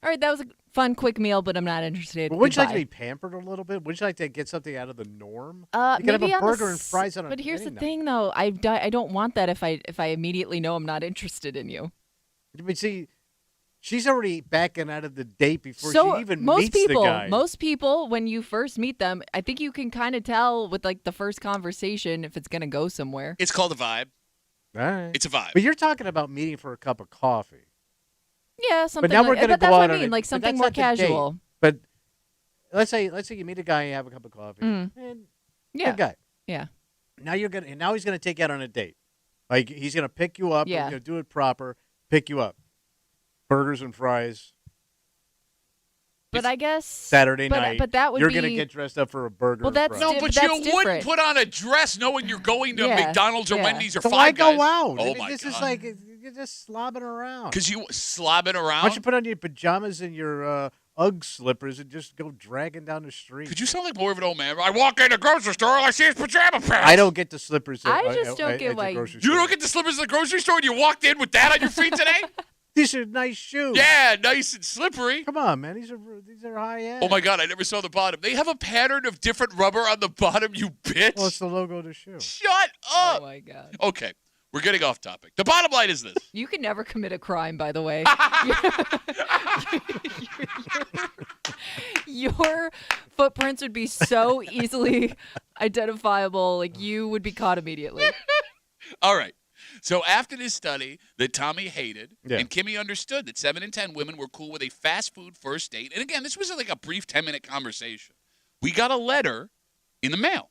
all right, that was a fun, quick meal, but I'm not interested. Well, wouldn't you like to Goodbye. be pampered a little bit? Wouldn't you like to get something out of the norm? You Maybe can have a on the burger and fries on a But here's any the night. thing, though. I don't want that if I immediately know I'm not interested in you. But see, she's already backing out of the date before So she even most meets people, the guy. most people, when you first meet them, I think you can kind of tell with like the first conversation if it's gonna go somewhere. It's called a vibe. All right. It's a vibe. But you're talking about meeting for a cup of coffee. Yeah, something. now like, we're gonna but that's go what out I on mean, a- like but something that's more not the date. casual. But let's say you meet a guy and you have a cup of coffee. Mm. And Yeah, good guy. yeah. Now he's gonna take you out on a date. Like he's gonna pick you up. Yeah. He's gonna do it proper. Pick you up. Burgers and fries. But I guess Saturday but, night. But that would you're be. gonna get dressed up for a burger. Well, and that's fries. No, di- but that's you wouldn't different. put on a dress knowing you're going to Yeah, McDonald's or yeah. Wendy's or So Five why Guys. go out? Oh, I mean, my this God. is like you're just slobbing around. Because you slobbing Why around. don't you put on your pajamas and your Ugg slippers and just go dragging down the street? Could you sound like more of an old man? I walk in the grocery store and I see his pajama pants. I don't get the slippers. I just don't get at why the grocery You store. don't get the slippers at the grocery store and you walked in with that on your feet today? These are nice shoes. Yeah, nice and slippery. Come on, man. These are high end. Oh, my God, I never saw the bottom. They have a pattern of different rubber on the bottom, you bitch. Well, it's the logo of the shoe. Shut Oh up. my god. Okay, we're getting off topic. The bottom line is this. You can never commit a crime, by the way. Your footprints would be so easily identifiable. Like you would be caught immediately. All right. So after this study that Tommy hated, Yeah. and Kimmy understood that 7 in 10 women were cool with a fast food first date. And again, this was like a brief 10-minute conversation. We got a letter in the mail.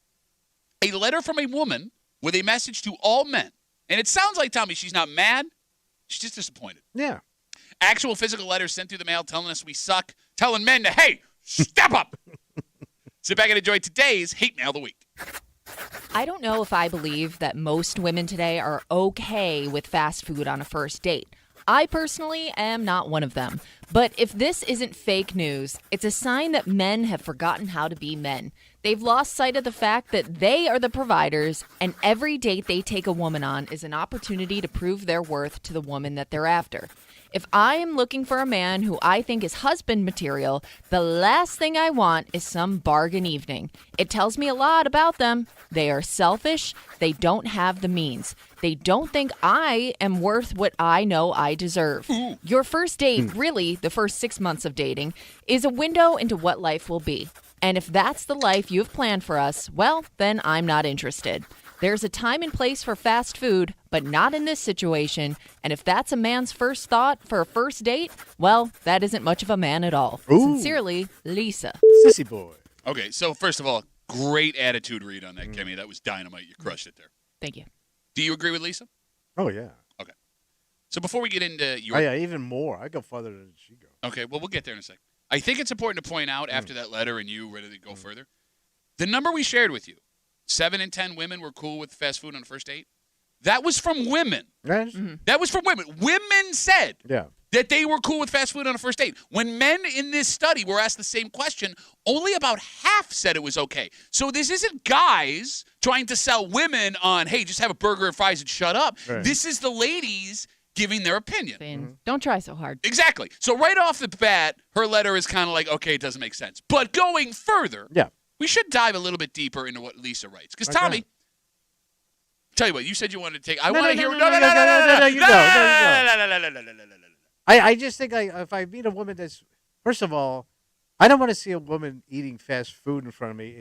A letter from a woman with a message to all men. And it sounds like, Tommy, she's not mad. She's just disappointed. Yeah. Actual physical letters sent through the mail telling us we suck, telling men to, hey, step up. Sit back and enjoy today's Hate Mail of the Week. I don't know if I believe that most women today are okay with fast food on a first date. I personally am not one of them. But if this isn't fake news, it's a sign that men have forgotten how to be men. They've lost sight of the fact that they are the providers, and every date they take a woman on is an opportunity to prove their worth to the woman that they're after. If I am looking for a man who I think is husband material, the last thing I want is some bargain evening. It tells me a lot about them. They are selfish. They don't have the means. They don't think I am worth what I know I deserve. Your first date, really the first 6 months of dating, is a window into what life will be. And if that's the life you have planned for us, well, then I'm not interested. There's a time and place for fast food, but not in this situation. And if that's a man's first thought for a first date, well, that isn't much of a man at all. Ooh. Sincerely, Lisa. Sissy boy. Okay, so first of all, great attitude read on that, Kimmy. That was dynamite. You crushed it there. Thank you. Do you agree with Lisa? Oh, yeah. So before we get into your Oh, yeah, even more. I go farther than she goes. Okay, well, we'll get there in a second. I think it's important to point out after that letter and you ready to go further, the number we shared with you, 7 in 10 women were cool with fast food on a first date. That was from women. Right? That was from women. Women said Yeah. that they were cool with fast food on a first date. When men in this study were asked the same question, only about half said it was okay. So this isn't guys trying to sell women on, hey, just have a burger and fries and shut up. Right. This is the ladies giving their opinion. Saying, don't try so hard. Exactly. So right off the bat, her letter is kind of like, okay, it doesn't make sense. But going further, Yeah. we should dive a little bit deeper into what Lisa writes. Because Okay. Tommy, tell you what, you said you wanted to take. I No, want to no, hear. no, no, no, you go. No. I just think if I meet a woman that's, first of all, I don't want to see a woman eating fast food in front of me.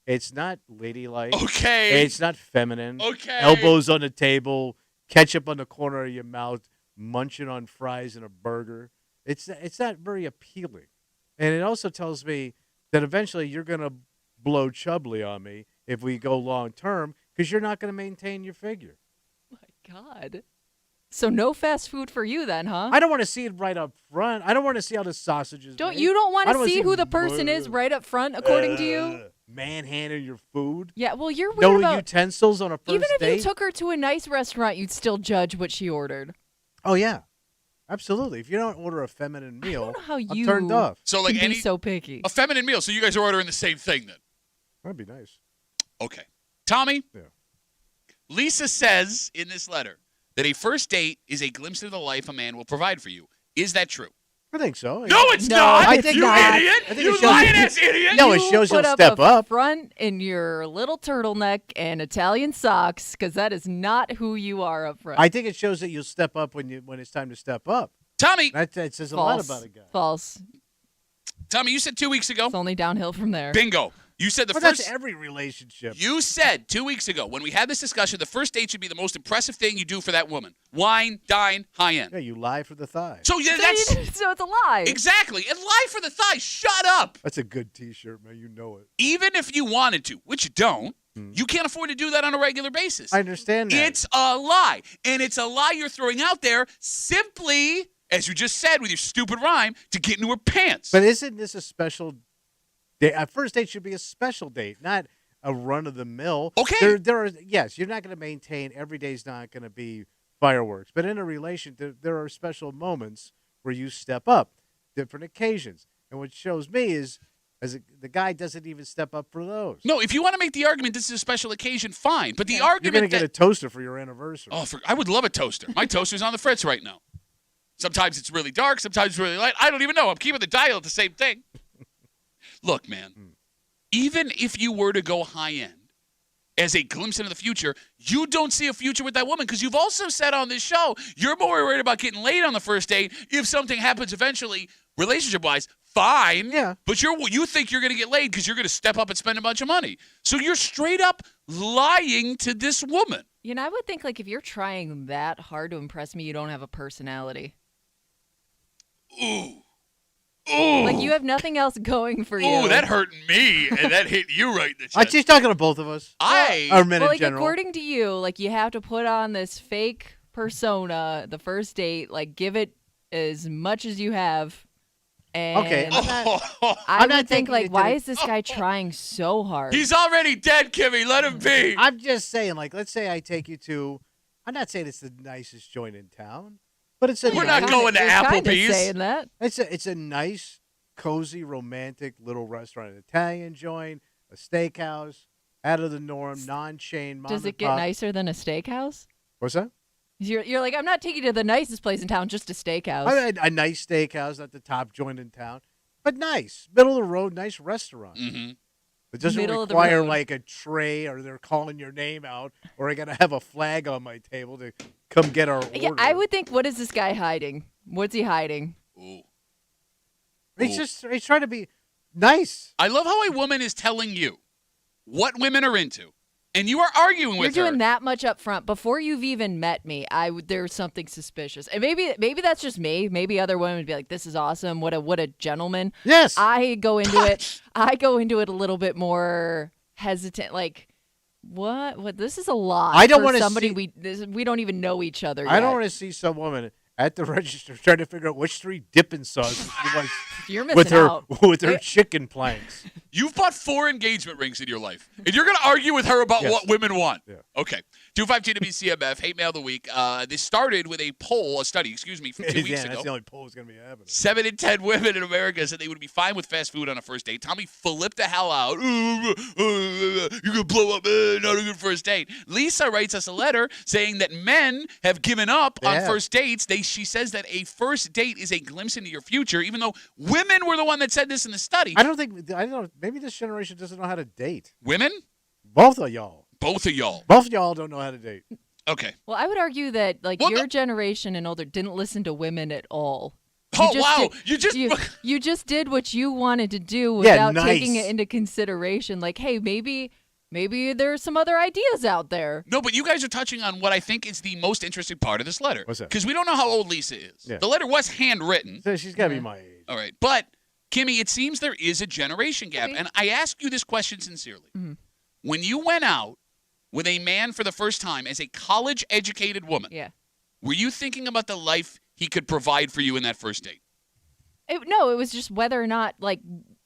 It's not ladylike. Okay. It's not feminine. Okay. Elbows on the table, ketchup on the corner of your mouth, munching on fries and a burger. It's not very appealing. And it also tells me that eventually you're going to blow chubbly on me if we go long term because you're not going to maintain your figure. My God. So no fast food for you then, huh? I don't want to see it right up front. I don't want to see how the sausage is made. You don't want I to wanna see who the person is right up front, according to you? Manhandle your food. Yeah, well, you're weird No about... utensils on a first Even if date. you took her to a nice restaurant, you'd still judge what she ordered. Oh, yeah. Absolutely. If you don't order a feminine meal, I don't know how I'm you turned off. So like can any be so picky. a feminine meal. So you guys are ordering the same thing then? That'd be nice. Okay. Tommy. Yeah. Lisa says in this letter that a first date is a glimpse into the life a man will provide for you. Is that true? I think so. No, it's No, not. I think you not. idiot. I think You it shows- lying ass idiot. No, it You shows put you'll up step a up. front in your little turtleneck and Italian socks, because that is not who you are up front. I think it shows that you'll step up when it's time to step up. Tommy, That says a lot False. about a guy. False. Tommy, you said 2 weeks ago. It's only downhill from there. Bingo. You said the But first. that's every relationship. You said 2 weeks ago when we had this discussion, the first date should be the most impressive thing you do for that woman. Wine, dine, high end. Yeah, you lie for the thigh. So yeah, So that's so it's a lie. exactly. And lie for the thigh. Shut up. That's a good T-shirt, man. You know it. Even if you wanted to, which you don't, you can't afford to do that on a regular basis. I understand that. It's a lie. And it's a lie you're throwing out there simply, as you just said with your stupid rhyme, to get into her pants. But isn't this a special date? A first date should be a special date, not a run-of-the-mill. Okay. There are, yes, you're not going to maintain, every day's not going to be fireworks. But in a relation, there are special moments where you step up, different occasions. And what shows me is, the guy doesn't even step up for those. No, if you want to make the argument this is a special occasion, fine. But the You're argument going to get that a toaster for your anniversary. Oh, I would love a toaster. My toaster's on the fritz right now. Sometimes it's really dark. Sometimes it's really light. I don't even know. I'm keeping the dial at the same thing. Look, man, even if you were to go high end as a glimpse into the future, you don't see a future with that woman because you've also said on this show you're more worried about getting laid on the first date. If something happens eventually, relationship-wise, fine. Yeah. But you think you're going to get laid because you're going to step up and spend a bunch of money. So you're straight up lying to this woman. You know, I would think like if you're trying that hard to impress me, you don't have a personality. Ooh. Ooh. Like you have nothing else going for you. Ooh, that hurt me, and that hit you right in the chest. She's talking to both of us. Or men Well, in like general. according to you, like you have to put on this fake persona the first date, like give it as much as you have. And Okay, I I'm not would think taking like, it to why the- is this guy trying so hard? He's already dead, Kimmy. Let him be. I'm just saying, like, let's say I take you to, I'm not saying it's the nicest joint in town, but it's a We're nice, not going to You're kinda Applebee's. saying that. it's a nice, cozy, romantic little restaurant, an Italian joint, a steakhouse, out of the norm, non-chain, mom Does and it get pop. nicer than a steakhouse? What's that? You're like, I'm not taking you to the nicest place in town, just a steakhouse. I mean, a nice steakhouse, not the top joint in town, but nice, middle of the road, nice restaurant. Mm-hmm. It doesn't Middle of the require road. like a tray, or they're calling your name out, or I gotta have a flag on my table to come get our order. Yeah, I would think, what is this guy hiding? What's he hiding? Ooh. He's trying to be nice. I love how a woman is telling you what women are into, and you are arguing You're with her. doing that much up front before you've even met me. There's something suspicious, and maybe that's just me. Maybe other women would be like, "This is awesome. What a gentleman." Yes. I go into it. I go into it a little bit more hesitant, like. What? This is a lot. I don't for wanna somebody see- we don't even know each other yet. I don't want to see some woman at the register trying to figure out which 3 dipping sauces she wants You're missing with her out. with her chicken planks. You've bought 4 engagement rings in your life, and you're going to argue with her about Yes. what women want. Yeah. Okay. 252 WCMF, Hate Mail of the Week. This started with a study, from 2 weeks Yeah, ago. that's the only poll that's going to be happening. 7 in 10 women in America said they would be fine with fast food on a first date. Tommy flipped the hell out. You're going to blow up. Not a good first date. Lisa writes us a letter saying that men have given up on Yeah. first dates. She says that a first date is a glimpse into your future, even though women were the one that said this in the study. I don't know. Maybe this generation doesn't know how to date. Women? Both of y'all. Both of y'all. Both of y'all don't know how to date. Okay. Well, I would argue that Well, your generation and older didn't listen to women at all. Oh, just wow. did- you just did what you wanted to do Yeah, without taking nice. it into consideration. Like, hey, maybe there's some other ideas out there. No, but you guys are touching on what I think is the most interesting part of this letter. What's that? Because we don't know how old Lisa is. Yeah. The letter was handwritten. So she's got to be my age. All right. But, Kimmy, it seems there is a generation gap. Okay. And I ask you this question sincerely. Mm-hmm. When you went out with a man for the first time as a college-educated woman, Yeah. were you thinking about the life he could provide for you in that first date? No, it was just whether or not, like,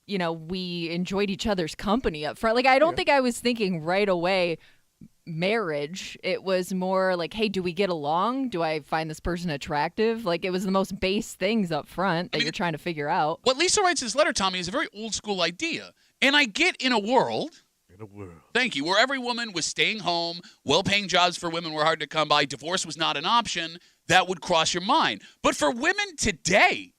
we enjoyed each other's company up front. Like, I don't think I was thinking right away marriage. It was more like, hey, do we get along? Do I find this person attractive? Like, it was the most base things up front that you're trying to figure out. What Lisa writes in this letter, Tommy, is a very old-school idea. And I get in a world... Thank you. Where every woman was staying home, well-paying jobs for women were hard to come by, divorce was not an option, that would cross your mind. But for women today,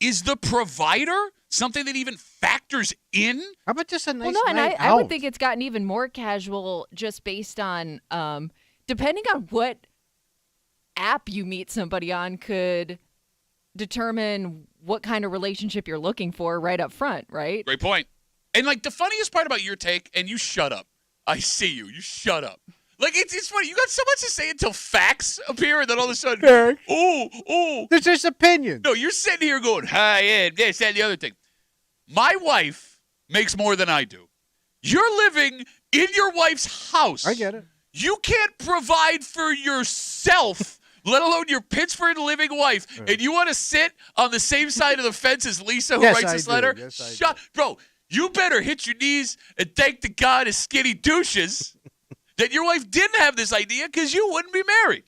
is the provider something that even factors in? How about just a nice Well, no, and night I would out? think it's gotten even more casual just based on, depending on what app you meet somebody on could determine what kind of relationship you're looking for right up front, right? Great point. And, like, the funniest part about your take, and you shut up. I see you. You shut up. Like, it's funny. You got so much to say until facts appear, and then all of a sudden, Eric. oh. There's just opinions. No, you're sitting here going, hi, yeah, this, that, and the other thing. My wife makes more than I do. You're living in your wife's house. I get it. You can't provide for yourself, let alone your Pittsburgh-living wife, and you want to sit on the same side of the fence as Lisa, who Yes, writes I this do. letter? Yes, I Shut, bro. You better hit your knees and thank the God as skinny douches that your wife didn't have this idea because you wouldn't be married.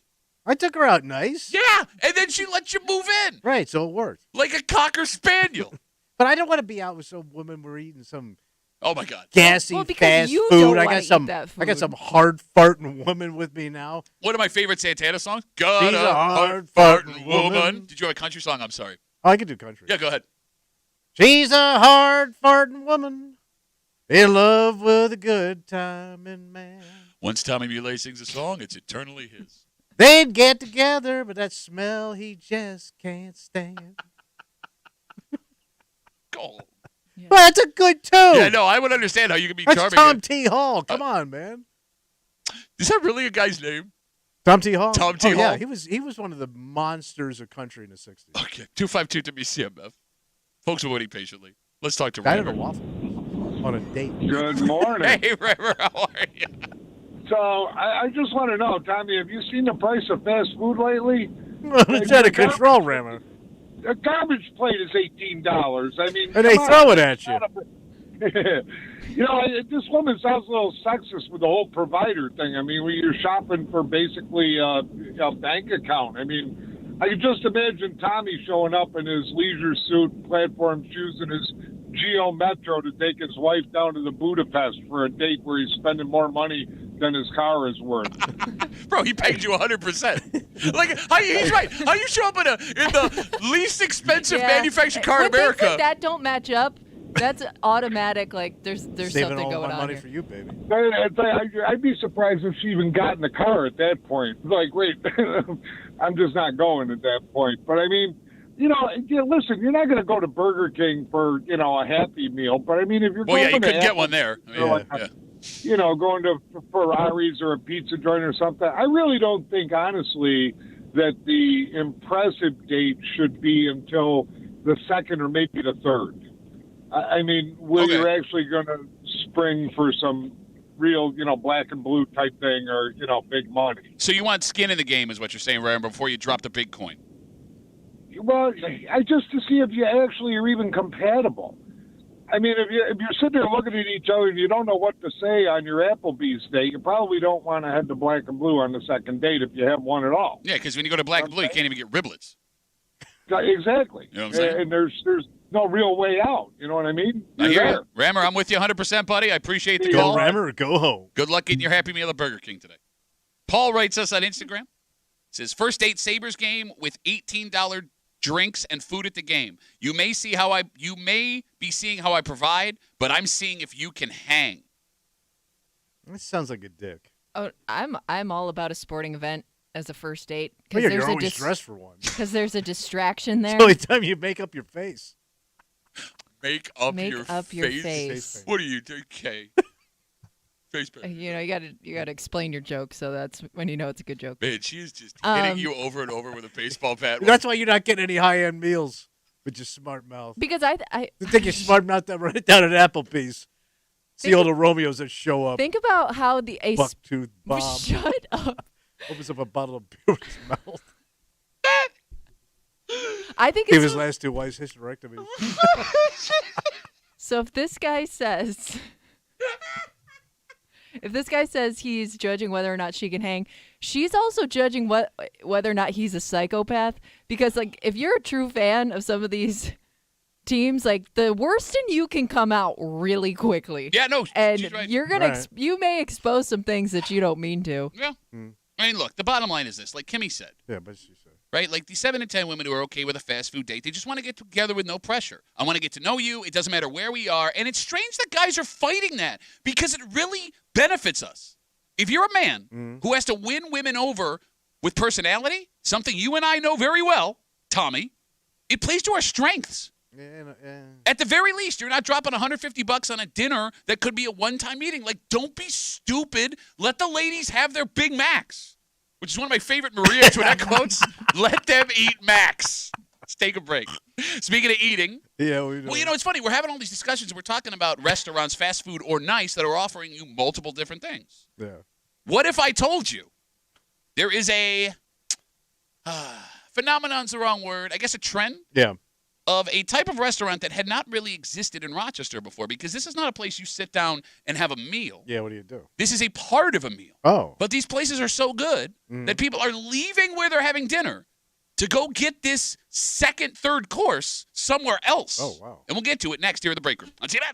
I took her out nice. Yeah, and then she let you move in Right, so it worked. like a Cocker Spaniel. But I don't want to be out with some woman we're eating some Oh, my God. gassy Well, because fast you food. don't I wanna got eat some that I got food. some hard farting woman with me now. One of my favorite Santana songs, Got She's a a hard hard farting farting woman. woman. Did you have a country song? I'm sorry. Oh, I can do country. Yeah, go ahead. She's a hard farting woman in love with a good timing man. Once Tommy Muley sings a song, it's eternally his. They'd get together, but that smell he just can't stand. Oh. Well, that's a good tune. Yeah, no, I would understand how you can be That's charming. Tom T. Hall. Come on, man. Is that really a guy's name? Tom T. Hall. Tom T. Oh, yeah, Hall. he was one of the monsters of country in the 60s. Okay, 252 WCMF. Folks are waiting patiently. Let's talk to I had a River. waffle on a date. Good morning. Hey, River, how are you? So I just want to know, Tommy, have you seen the price of fast food lately? It's out of control, Rammer. A garbage plate is $18. I mean, And they come throw on. it at you. This woman sounds a little sexist with the whole provider thing. I mean, when you're shopping for basically a bank account. I mean, I can just imagine Tommy showing up in his leisure suit, platform shoes, and his Geo Metro to take his wife down to the Budapest for a date where he's spending more money than his car is worth. Bro, he paid you 100%. Like, he's right. How you show up in the least expensive Yeah. manufactured car in When things America? like that don't match up, that's automatic. Like, there's Saving something all going my on money here. for you, baby. I'd be surprised if she even got in the car at that point. Like, wait, I'm just not going at that point. But I mean, listen, you're not going to go to Burger King for, a Happy Meal. But I mean, if you're Well, going yeah, you to couldn't get one there. I mean, yeah. going to Ferraris or a pizza joint or something, I really don't think, honestly, that the impressive date should be until the second or maybe the third. I mean, where Okay. you're actually going to spring for some real, black and blue type thing or, big money. So you want skin in the game is what you're saying, Ryan, before you drop the big coin. Well, just to see if you actually are even compatible. I mean, if you're sitting there looking at each other and you don't know what to say on your Applebee's date, you probably don't want to head to Black and Blue on the second date if you have one at all. Yeah, because when you go to Black and Blue, you can't even get riblets. Exactly. You know what I'm saying? And there's no real way out. You know what I mean? I hear you. Rammer, I'm with you 100%, buddy. I appreciate the call. Go Rammer or go home. Good luck getting your Happy Meal at Burger King today. Paul writes us on Instagram. Says, first date Sabres game with $18 drinks and food at the game. You may be seeing how I provide, but I'm seeing if you can hang. This sounds like a dick. Oh, I'm all about a sporting event as a first date. Oh, yeah, you're always dressed for one. Because there's a distraction there. It's the only time you make up your face. Make up your face. What are you doing, Kay? You know, you gotta explain your joke, so that's when you know it's a good joke. Man, she is just hitting you over and over with a baseball bat. That's why you're not getting any high-end meals with your smart mouth. Because I you take your smart mouth down, run it down at Applebee's. See all the Romeos that show up. Think about how the buck-toothed Bob. Shut up. Opens up a bottle of beer in his mouth. I think Gave his last two wives hysterectomies. So if this guy says he's judging whether or not she can hang, she's also judging whether or not he's a psychopath. Because, like, if you're a true fan of some of these teams, like, the worst in you can come out really quickly. Yeah, no, and she's right. You're gonna you may expose some things that you don't mean to. Yeah. I mean, look, the bottom line is this, like Kimmy said. Yeah, but she said. Right? Like these 7 to 10 women who are okay with a fast food date, they just want to get together with no pressure. I want to get to know you. It doesn't matter where we are. And it's strange that guys are fighting that because it really benefits us. If you're a man who has to win women over with personality, something you and I know very well, Tommy, it plays to our strengths. Yeah. At the very least, you're not dropping $150 on a dinner that could be a one-time meeting. Like, don't be stupid. Let the ladies have their Big Macs, which is one of my favorite Maria Antoinette quotes. Let them eat Macs. Let's take a break. Speaking of eating. Yeah, we do. Well, you know, it's funny. We're having all these discussions, and we're talking about restaurants, fast food, or nice that are offering you multiple different things. Yeah. What if I told you there is a phenomenon's the wrong word, I guess a trend? Yeah. Of a type of restaurant that had not really existed in Rochester before, because this is not a place you sit down and have a meal. Yeah, what do you do? This is a part of a meal. Oh. But these places are so good that people are leaving where they're having dinner to go get this second, third course somewhere else. Oh, wow. And we'll get to it next here at the break room on CMF.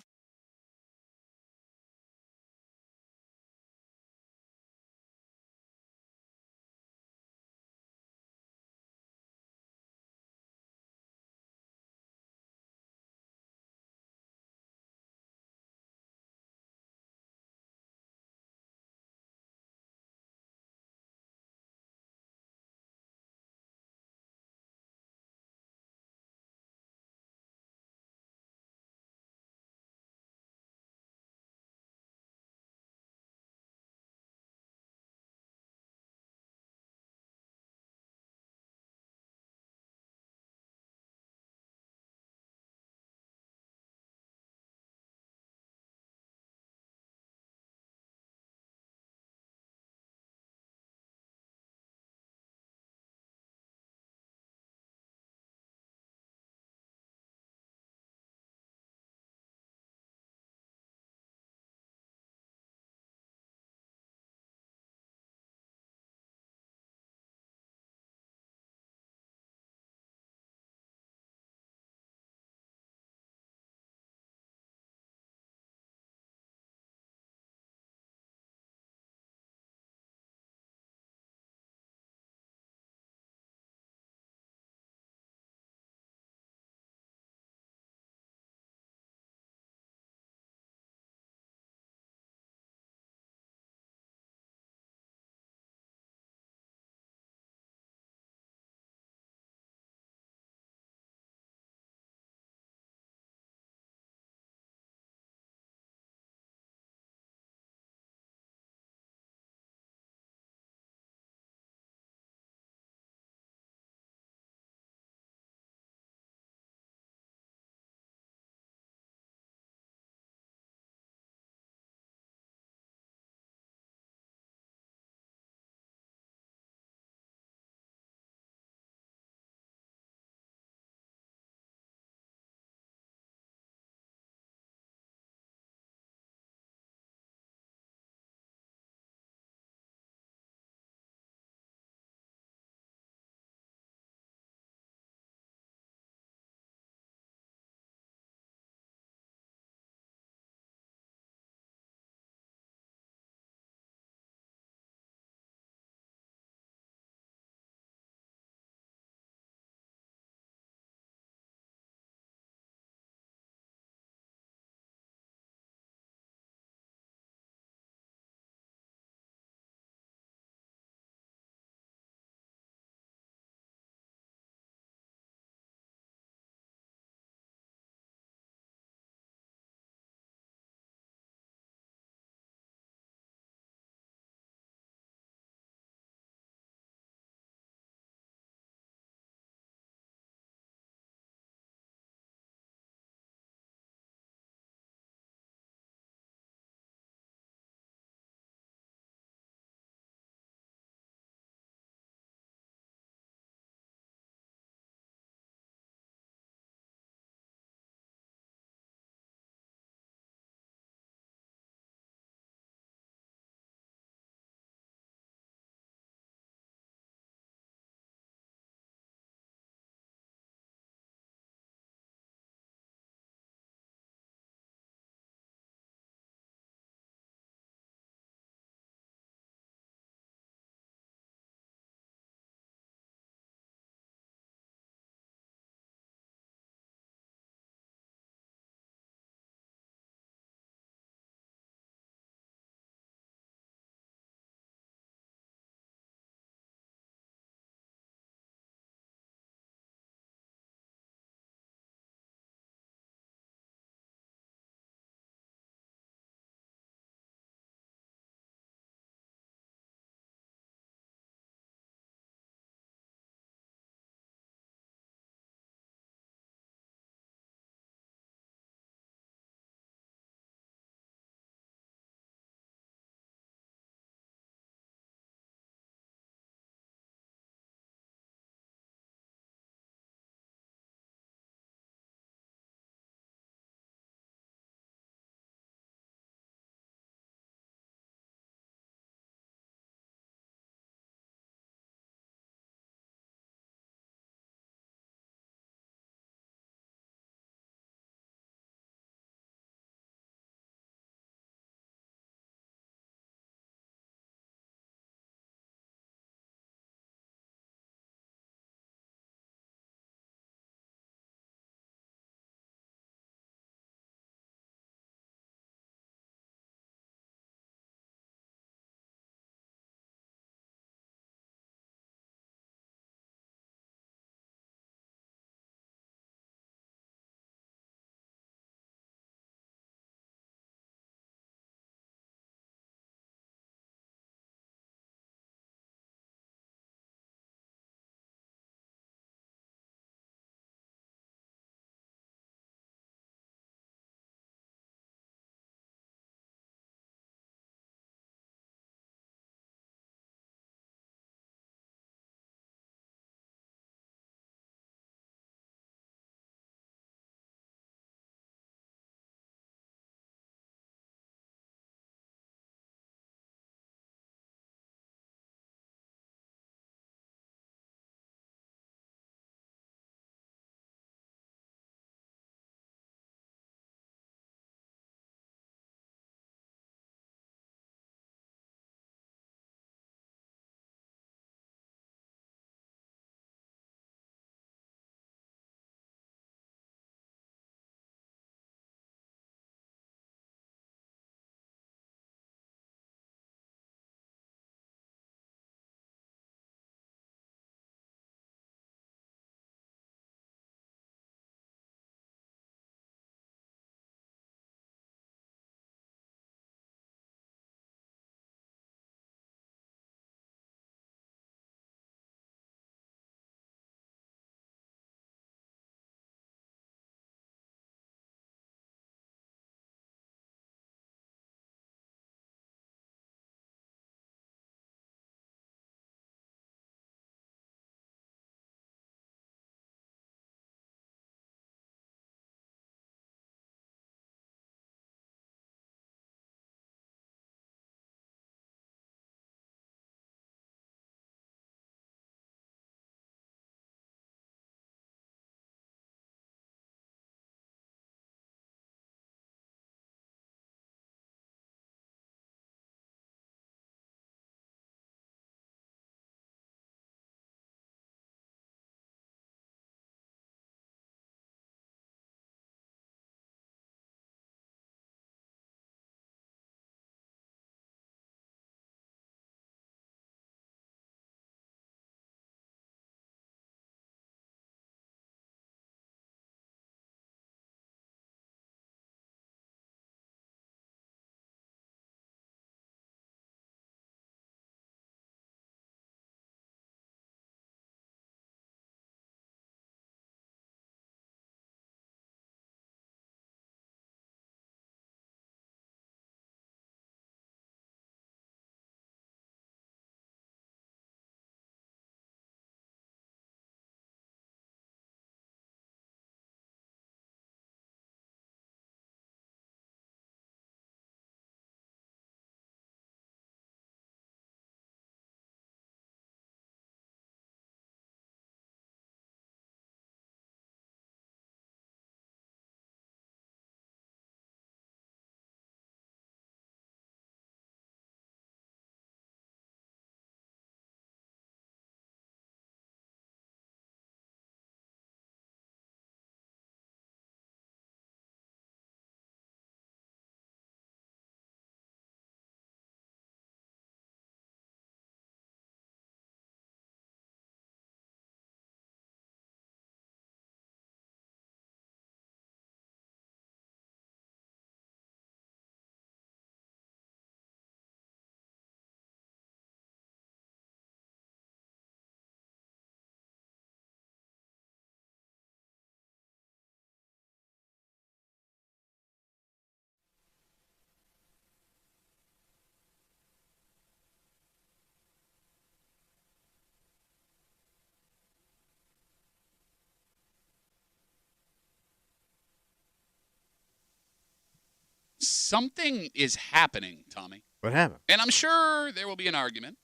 something is happening, Tommy. What happened? And I'm sure there will be an argument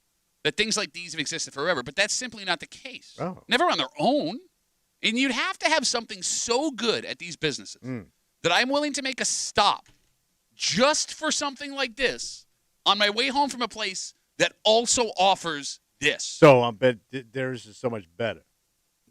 that things like these have existed forever, but that's simply not the case. Oh. Never on their own. And you'd have to have something so good at these businesses that I'm willing to make a stop just for something like this on my way home from a place that also offers this. So I bet theirs is so much better.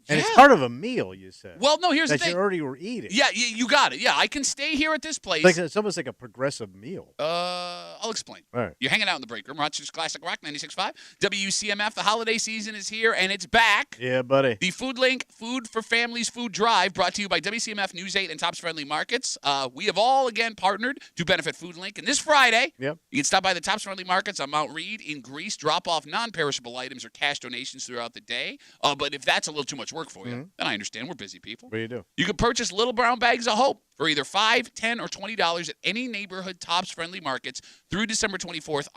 And it's Yeah. part of a meal, you said. Well, no, here's the that thing. you already were eating. Yeah, you got it. Yeah, I can stay here at this place. It's almost like a progressive meal. I'll explain. All right. You're hanging out in the break room. Rochester's Classic Rock 96.5. WCMF. The holiday season is here, and it's back. Yeah, buddy. The Food Link Food for Families Food Drive brought to you by WCMF News 8 and Tops Friendly Markets. We have all, again, partnered to benefit Food Link. And this Friday, Yep. you can stop by the Tops Friendly Markets on Mount Reed in Greece, drop off non-perishable items or cash donations throughout the day. But if that's a little too much work for you, then I understand. We're busy people. What do you do? You can purchase little brown bags of hope for either $5, $10, or $20 at any neighborhood Tops Friendly Markets through December 24th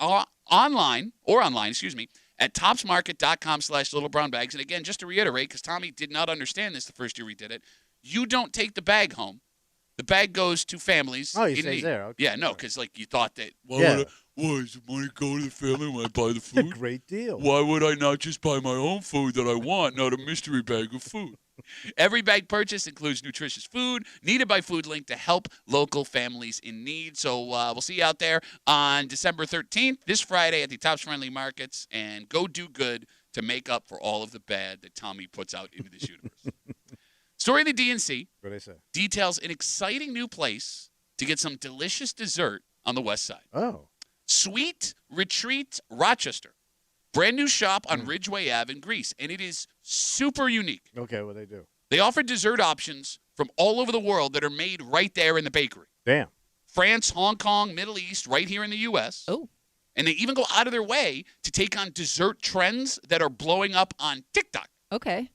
online at topsmarket.com/littlebrownbags. And again, just to reiterate, because Tommy did not understand this the first year we did it, you don't take the bag home. The bag goes to families. Oh, he in stays need. there. Okay. Yeah, no, because you thought that. Why Yeah. does the money go to the family when I buy the It's a food? great deal. Why would I not just buy my own food that I want, not a mystery bag of food? Every bag purchase includes nutritious food needed by Food Link to help local families in need. So we'll see you out there on December 13th, this Friday at the Tops Friendly Markets, and go do good to make up for all of the bad that Tommy puts out into this universe. Story of the DNC What do they say? details an exciting new place to get some delicious dessert on the west side. Oh. Sweet Retreat Rochester. Brand new shop on Ridgeway Ave in Greece, and it is super unique. Okay, what do they do? They offer dessert options from all over the world that are made right there in the bakery. Damn. France, Hong Kong, Middle East, right here in the U.S. Oh. And they even go out of their way to take on dessert trends that are blowing up on TikTok. Okay.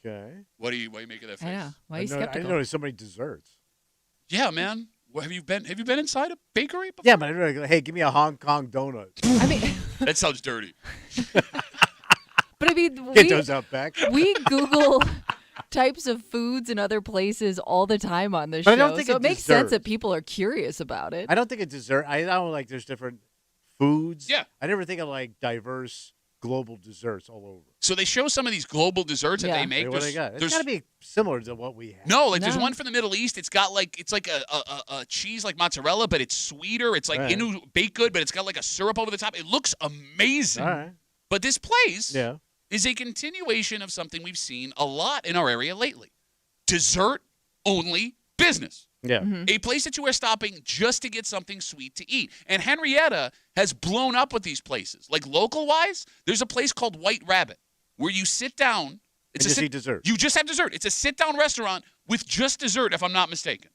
Okay. Why are you making that face? I know. Why are I you didn't know skeptical? there's so many desserts. Yeah, man. Well, have you been inside a bakery before? Yeah, but I don't know, hey, give me a Hong Kong donut. I mean, That sounds dirty. but I mean, Get those out back. we Google types of foods in other places all the time on this But I show, don't think so a it makes sense dessert- that people are curious about it. I don't think a dessert. I don't like there's different foods. Yeah. I never think of like diverse global desserts all over. So they show some of these global desserts that Yeah. they make. Hey, what do they got? It's got to be similar to what we have. No, like there's No. one from the Middle East. It's got like a cheese like mozzarella, but it's sweeter. It's like Right. Inu baked good, but it's got like a syrup over the top. It looks amazing. All right. But this place Yeah. is a continuation of something we've seen a lot in our area lately. Dessert only business. Yeah. A place that you are stopping just to get something sweet to eat. And Henrietta has blown up with these places. Like local-wise, there's a place called White Rabbit where you sit down. And just eat dessert. You just have dessert. It's a sit-down restaurant with just dessert, if I'm not mistaken.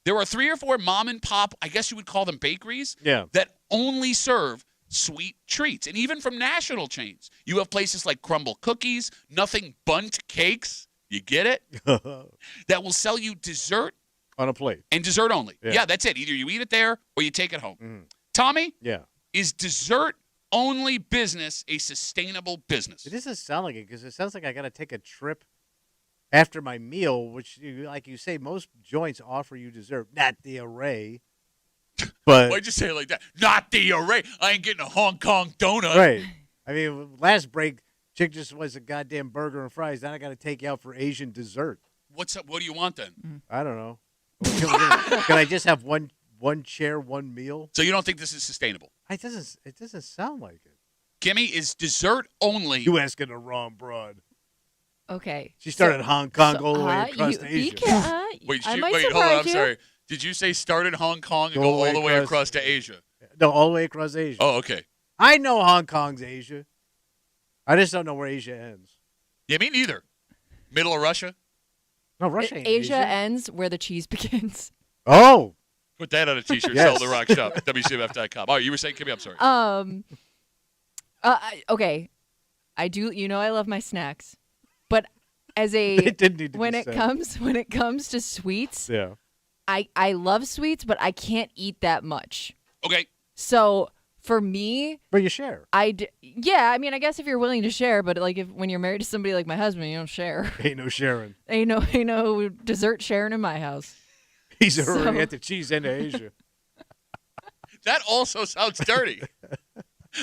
There are 3 or 4 mom-and-pop, I guess you would call them bakeries, Yeah. that only serve sweet treats. And even from national chains, you have places like Crumble Cookies, Nothing Bunt Cakes, you get it, that will sell you dessert On a plate. and dessert only. Yeah. Yeah, that's it. Either you eat it there or you take it home. Tommy, Yeah. is dessert only business a sustainable business? It doesn't sound like it because it sounds like I got to take a trip after my meal, which, like you say, most joints offer you dessert, not the array. But Why'd you say it like that? Not the array. I ain't getting a Hong Kong donut. right. I mean, last break, chick just was a goddamn burger and fries. Then I got to take you out for Asian dessert. What's up? What do you want then? I don't know. Can I just have one chair, one meal? So you don't think this is sustainable? It doesn't sound like it. Kimmy, is dessert only? You asking the wrong broad. Okay. She started Hong Kong all the way across you, to be Asia. Wait, I might hold on. surprise I'm you. sorry. Did you say start in Hong Kong and go all the way across to Asia? No, all the way across Asia. Oh, okay. I know Hong Kong's Asia. I just don't know where Asia ends. Yeah, me neither. Middle of Russia? No, Russia ain't Asia Asia. ends where the cheese begins. Oh, Put that on a t-shirt. Yes. Sell the rock shop. WCMF.com. All right, you were saying, Kimmy, I'm sorry. Okay. I do. I love my snacks, but as a it didn't need to when be it said. comes to sweets, Yeah. I love sweets, but I can't eat that much. Okay. So for me, But you share. yeah. I mean, I guess if you're willing to share, but like when you're married to somebody like my husband, you don't share. Ain't no sharing. ain't no dessert sharing in my house. He's So- already at the cheese end of Asia. That also sounds dirty.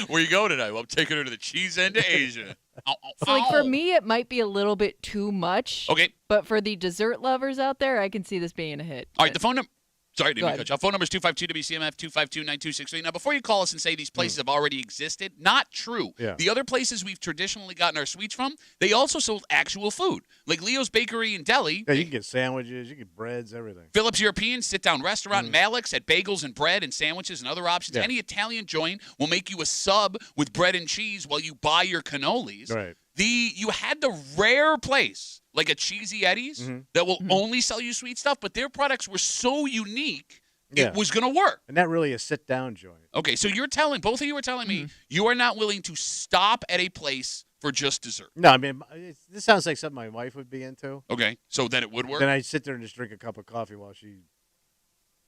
Where you go tonight? Well, I'm taking her to the cheese end of Asia. Ow, ow, So, like, for ow. me, it might be a little bit too much. Okay. But for the dessert lovers out there, I can see this being a hit. All right, the phone number. Sorry, Go didn't mean to ahead. cut you off. Phone number is 252-WCMF, 252-9263. Now, before you call us and say these places have already existed, not true. Yeah. The other places we've traditionally gotten our sweets from, they also sold actual food. Like Leo's Bakery and Deli. Yeah, you can get sandwiches, you can get breads, everything. Phillips European sit-down restaurant, Malik's at bagels and bread and sandwiches and other options. Yeah. Any Italian joint will make you a sub with bread and cheese while you buy your cannolis. Right. You had the rare place, like a Cheesy Eddie's, that will only sell you sweet stuff, but their products were so unique, Yeah. it was going to work. And not really a sit-down joint. Okay, so both of you are telling me you are not willing to stop at a place for just dessert. No, I mean, this sounds like something my wife would be into. Okay, so then it would work? Then I'd sit there and just drink a cup of coffee while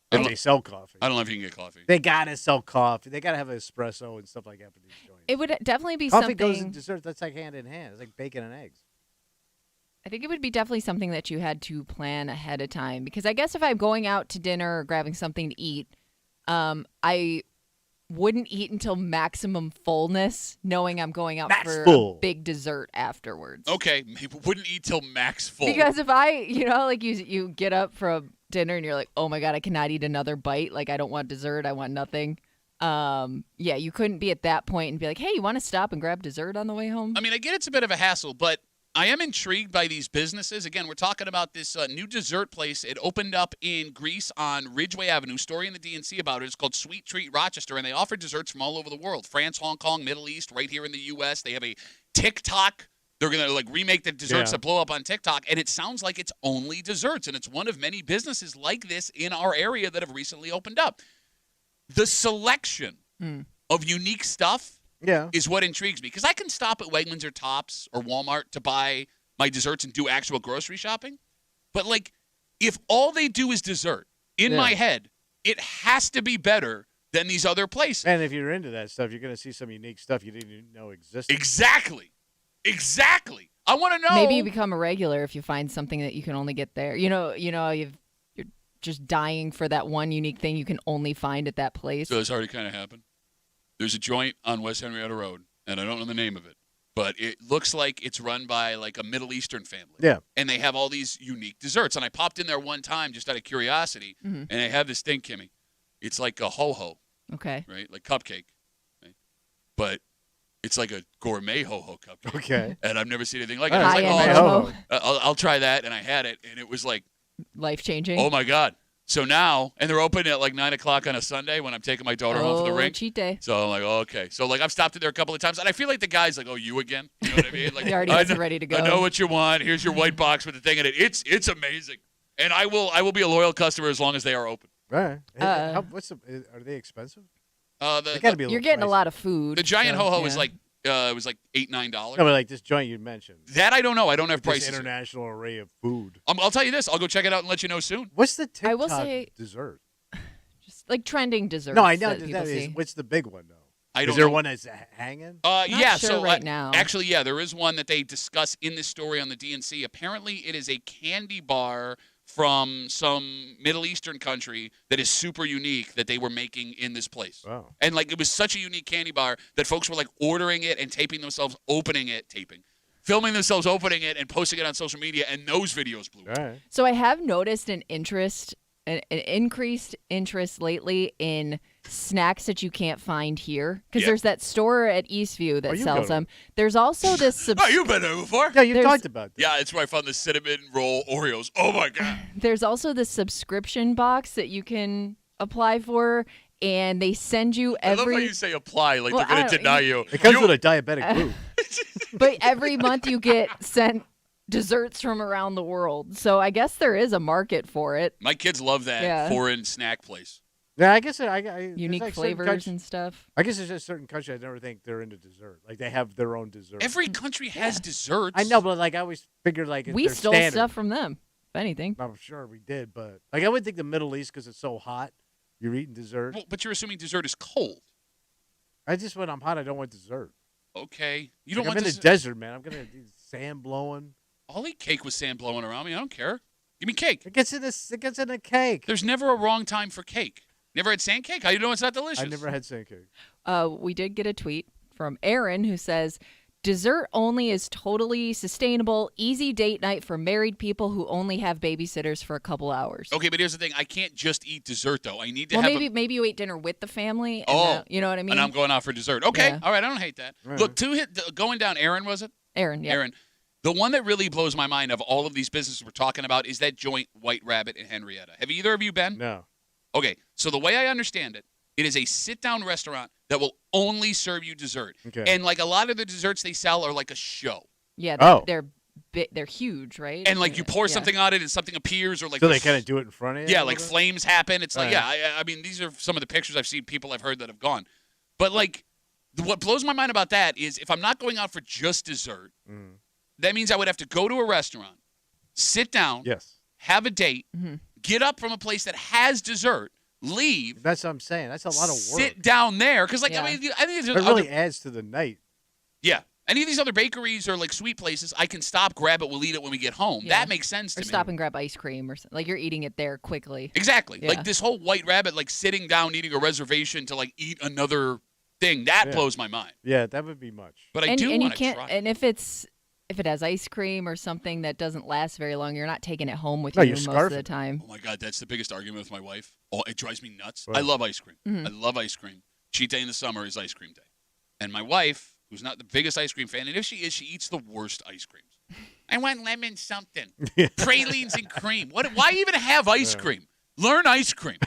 I if don't- they sell coffee. I don't know if you can get coffee. They gotta sell coffee. They gotta have an espresso and stuff like that for these joints. It would definitely be Coffee something. goes in dessert. That's like hand in hand. It's like bacon and eggs. I think it would be definitely something that you had to plan ahead of time, because I guess if I'm going out to dinner or grabbing something to eat, I wouldn't eat until maximum fullness, knowing I'm going out Max for full. a big dessert afterwards. Okay, maybe wouldn't eat till max full. Because if like you get up from dinner and you're like, oh my God, I cannot eat another bite. Like, I don't want dessert. I want nothing. Yeah, you couldn't be at that point and be like, hey, you want to stop and grab dessert on the way home? I mean, I get it's a bit of a hassle, but I am intrigued by these businesses. Again, we're talking about this new dessert place. It opened up in Greece on Ridgeway Avenue. Story in the DNC about it. It's called Sweet Treat Rochester, and they offer desserts from all over the world. France, Hong Kong, Middle East, right here in the U.S. They have a TikTok. They're going to remake the desserts that blow up on TikTok, and it sounds like it's only desserts, and it's one of many businesses like this in our area that have recently opened up. The selection of unique stuff Yeah. is what intrigues me, because I can stop at Wegmans or Tops or Walmart to buy my desserts and do actual grocery shopping. But, if all they do is dessert, in my head, it has to be better than these other places. And if you're into that stuff, you're going to see some unique stuff you didn't even know existed. Exactly. I want to know. Maybe you become a regular if you find something that you can only get there. You're just dying for that one unique thing you can only find at that place. So it's already kind of happened. There's a joint on West Henrietta Road, and I don't know the name of it, but it looks like it's run by a Middle Eastern family. Yeah. And they have all these unique desserts. And I popped in there one time just out of curiosity, and they have this thing, Kimmy. It's like a ho-ho, Okay. right? Like cupcake. Right? But it's like a gourmet ho-ho cupcake. Okay. And I've never seen anything like it. All I was right. like, High-end oh, ho-ho. I'll try that. And I had it, and it was like, Life-changing. oh, my God. So now, and they're open at 9 o'clock on a Sunday when I'm taking my daughter home for the rink. Cheat day. So I'm like, oh, okay. So I've stopped in there a couple of times, and I feel like the guy's like, oh, you again? You know what I mean? He already has it ready to go. I know what you want. Here's your white box with the thing in it. It's amazing, and I will be a loyal customer as long as they are open. All right. Uh, Are they expensive? The They got to be a You're little getting a pricey. lot of food. the giant so, ho ho yeah. is it was like $8-9. No, but like this joint you mentioned. That I don't know. I don't have This prices. international array of food. I'll tell you this. I'll go check it out and let you know soon. What's the TikTok I will say- dessert? Just like trending desserts. No, I know that people that is. see. What's the big one though? I Is don't there know. one that's hanging? Not Yeah. sure So right now. actually, yeah, there is one that they discuss in this story on the DNC. Apparently, it is a candy bar from some Middle Eastern country that is super unique that they were making in this place. Wow. And it was such a unique candy bar that folks were ordering it and filming themselves opening it and posting it on social media, and those videos blew up. All right. So I have noticed an increased interest lately in snacks that you can't find here, because Yeah. there's that store at Eastview that you sells go to them. There's also this Oh, you've been there before? Yeah, you There's- talked about that. Yeah, it's where I found the cinnamon roll Oreos. Oh my god! there's also this subscription box that you can apply for, and they send you I love how every you say apply like Well, they're I going to don't- deny you. It comes You- with a diabetic group. but every month you get sent desserts from around the world. So I guess there is a market for it. My kids love that Yeah. foreign snack place. Yeah, I guess there's Unique certain flavors countries- and stuff. I guess there's just certain countries I never think they're into dessert. Like they have their own dessert. Every country has desserts. I know, but I always figured We they're stole standard. stuff from them, if anything. I'm sure we did, but I would think the Middle East because it's so hot, you're eating dessert. Well, but you're assuming dessert is cold. When I'm hot, I don't want dessert. Okay. You Like, don't I'm want in the dessert. desert, man. I'm gonna sand blowing. I'll eat cake with sand blowing around me. I don't care. Give me cake. It gets in a cake. There's never a wrong time for cake. Never had sand cake? How you know it's not delicious? I never had sand cake. We did get a tweet from Aaron who says, dessert only is totally sustainable, easy date night for married people who only have babysitters for a couple hours. Okay, but here's the thing. I can't just eat dessert, though. I need to Well, have maybe you ate dinner with the family. And you know what I mean? And I'm going out for dessert. Okay, Yeah. all right, I don't hate that. Right. Look, going down, Aaron, was it? Aaron, yeah. Aaron, the one that really blows my mind of all of these businesses we're talking about is that joint White Rabbit in Henrietta. Have either of you been? No. Okay, so the way I understand it, it is a sit-down restaurant that will only serve you dessert. Okay. And like a lot of the desserts they sell are like a show. Yeah, Oh. they're huge, right? And like you pour Yeah. something on it and something appears or like So they kind of do it in front of you? yeah, a like little bit? flames happen. It's like, Right. yeah, I mean, these are some of the pictures I've seen people I've heard that have gone. But like what blows my mind about that is if I'm not going out for just dessert, that means I would have to go to a restaurant, sit down, Yes. have a date, get up from a place that has dessert, leave, That's what I'm saying. That's a lot of work. sit down there. Because, like, Yeah. I mean, I think It there's really adds to the night. yeah. Any of these other bakeries or, like, sweet places, I can stop, grab it, we'll eat it when we get home. Yeah. That makes sense to Or me. stop and grab ice cream or something. Like you're eating it there quickly. Exactly. Yeah. Like, this whole White Rabbit, like, sitting down, eating a reservation to, like, eat another thing, that Yeah. blows my mind. Yeah, that would be much. But I and do you want to can't try. and if it has ice cream or something that doesn't last very long, you're not taking it home with No, you you're most of scarfing the it. time. Oh my God, that's the biggest argument with my wife. Oh, it drives me nuts. Right. I love ice cream. Mm-hmm. I love ice cream. Cheat day in the summer is ice cream day. And my wife, who's not the biggest ice cream fan, and if she is, she eats the worst ice creams. I want lemon something. Pralines and cream. Why even have ice cream? Learn ice cream.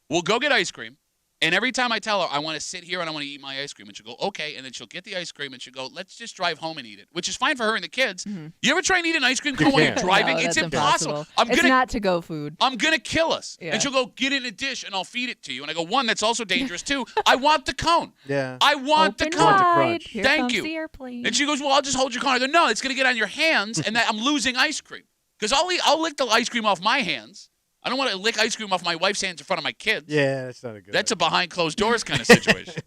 We'll go get ice cream. And every time I tell her, I want to sit here and I want to eat my ice cream, and she'll go, okay. And then she'll get the ice cream and she'll go, let's just drive home and eat it, which is fine for her and the kids. You ever try and eat an ice cream cone while you're can't. driving? No, It's that's impossible. impossible. It's not to-go food. I'm going to kill us. Yeah. And she'll go, get it in a dish, and I'll feed it to you. And I go, one, that's also dangerous, too. I want the cone. Yeah. I want Open the cone. to wide. crunch. Here Thank comes you. the airplane. And she goes, well, I'll just hold your cone. I go, no, it's going to get on your hands, and that I'm losing ice cream. Because I'll lick the ice cream off my hands. I don't want to lick ice cream off my wife's hands in front of my kids. Yeah, that's not a good That's a idea. behind closed doors kind of situation.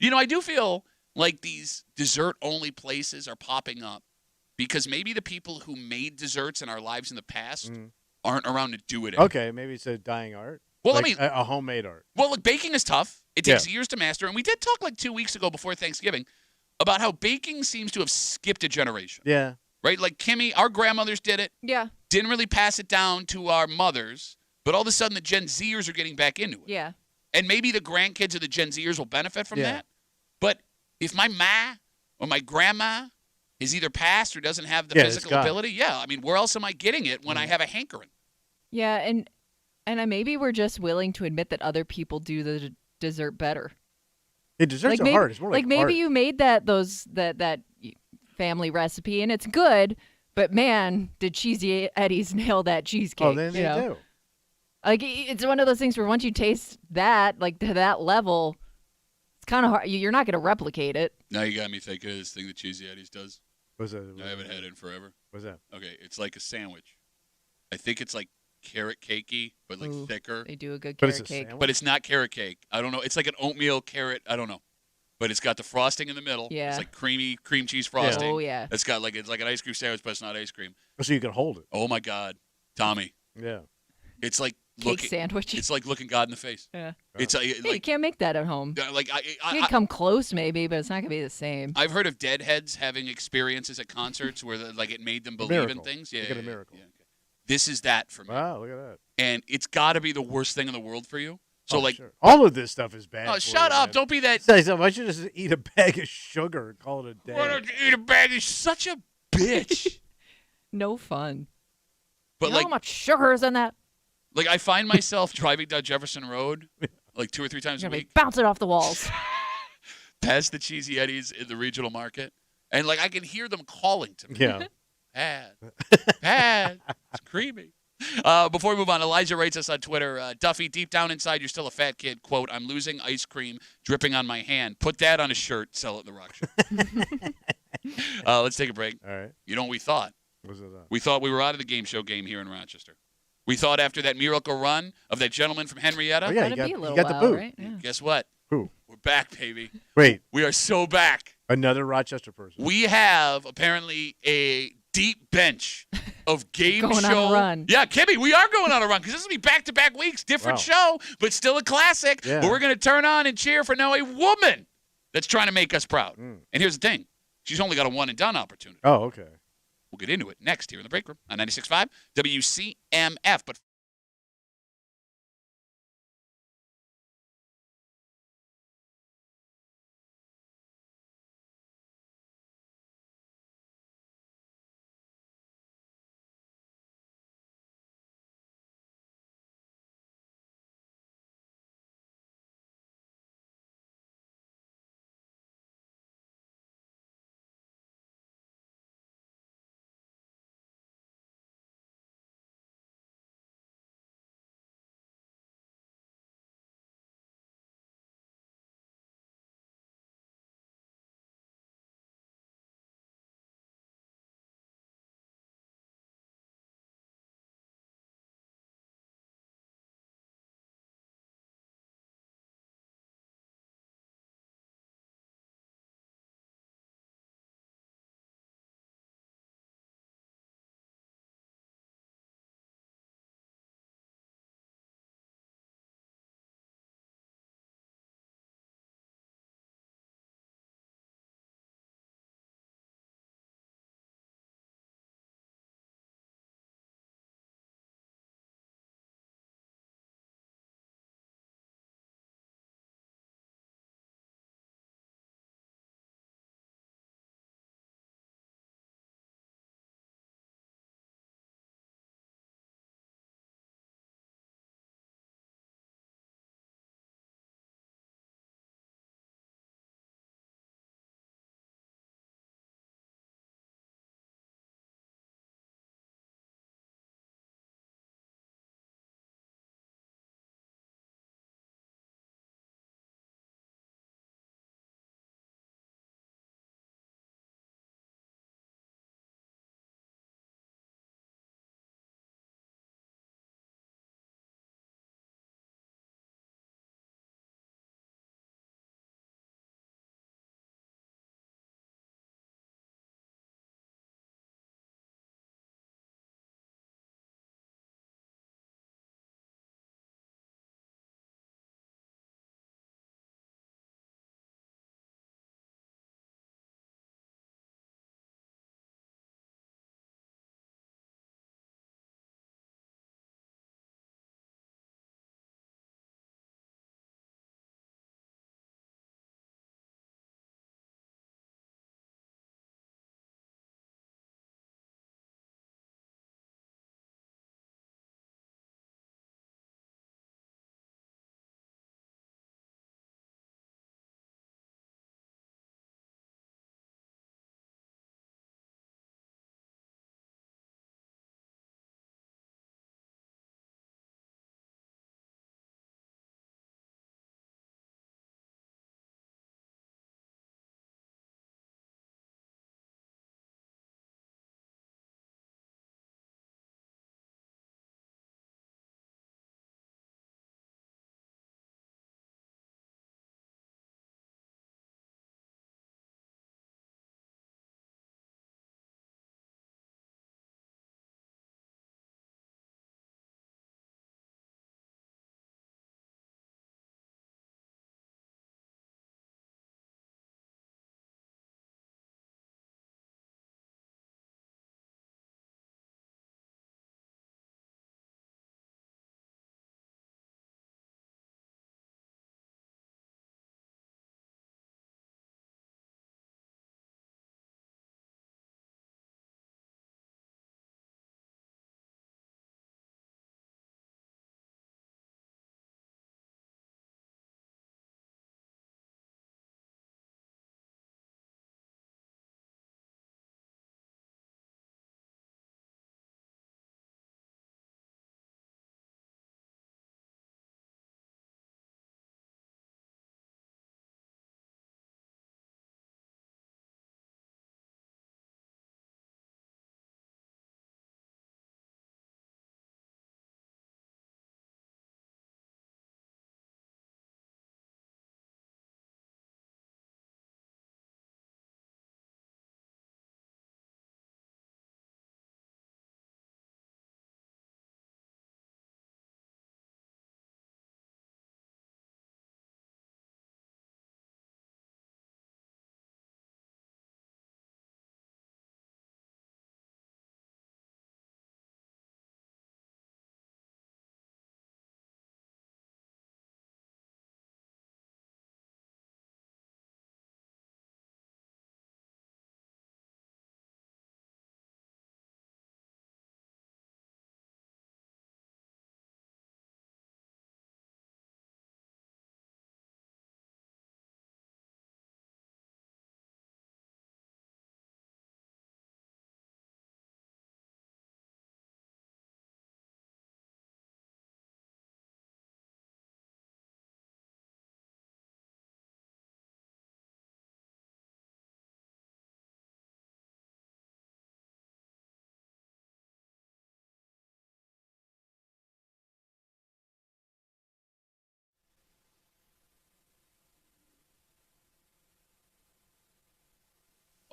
You know, I do feel like these dessert-only places are popping up because maybe the people who made desserts in our lives in the past aren't around to do it anymore. Okay, maybe it's a dying art. Well, like I mean, a homemade art. well, look, baking is tough. It takes years to master. And we did talk like 2 weeks ago before Thanksgiving about how baking seems to have skipped a generation, Yeah. right? Like Kimmy, our grandmothers did it, Yeah. didn't really pass it down to our mothers, but all of a sudden the Gen Zers are getting back into it. Yeah. And maybe the grandkids of the Gen Zers will benefit from Yeah. that. But if my ma or my grandma is either passed or doesn't have the Yeah, it's physical gone. ability, yeah, I mean, where else am I getting it when I have a hankering? Yeah, and maybe we're just willing to admit that other people do the dessert better. It desserts maybe, are hard. It's more like maybe art. you made that family recipe and it's good, but man, did Cheesy Eddie's nail that cheesecake. Oh, then you they know? do. Like it's one of those things where once you taste that, like to that level, it's kind of hard. You're not going to replicate it. Now you got me thinking of this thing that Cheesy Eddie's does. What's that? I haven't had it in forever. What's that? Okay, it's like a sandwich. I think it's like carrot cakey, but like Ooh, thicker. They do a good But it's carrot a cake. sandwich? But it's not carrot cake. I don't know. It's like an oatmeal carrot. I don't know. But it's got the frosting in the middle. Yeah. It's like creamy cream cheese frosting. Oh yeah. It's got it's like an ice cream sandwich, but it's not ice cream. So you can hold it. Oh my God, Tommy, Yeah. it's like Cake looking. sandwich. It's like looking God in the face. Yeah. It's Hey, you like can't make that at home. like You can come close maybe, but it's not going to be the same. I've heard of deadheads having experiences at concerts where like it made them believe in Miracle. things. You Yeah, get a yeah, miracle. yeah, okay. This is that for me, Wow, look at that. and it's got to be the worst thing in the world for you. So Oh, like, sure. All of this stuff is bad. oh, for shut you, up! man. Don't be that. Say something. Why don't you just eat a bag of sugar and call it a day? Why don't you eat a bag? You're such a bitch. No fun. But You know like, how much sugar is in that? like I find myself driving down Jefferson Road like 2 or 3 times a You're going to week be bouncing off the walls. past the Cheesy Eddie's in the regional market, and like I can hear them calling to me. Yeah. Pat, it's creepy. Before we move on, Elijah writes us on Twitter, Duffy, deep down inside, you're still a fat kid. Quote, I'm losing ice cream dripping on my hand. Put that on a shirt, sell it in the rock shop. Let's take a break. All right. You know what we thought? What's that? We thought we were out of the game show game here in Rochester. We thought after that miracle run of that gentleman from Henrietta, Oh, yeah, Gotta be a little you got the while, boot. right? Yeah. guess what? Who? We're back, baby. Wait, We are so back. another Rochester person. We have apparently a deep bench of game Going show. on a run. Yeah, Kimmy, we are going on a run because this will be back-to-back weeks, different show, but still a classic. Yeah. But we're going to turn on and cheer for now a woman that's trying to make us proud. And here's the thing. She's only got a one-and-done opportunity. Oh, okay. We'll get into it next here in the break room on 96.5 WCMF. But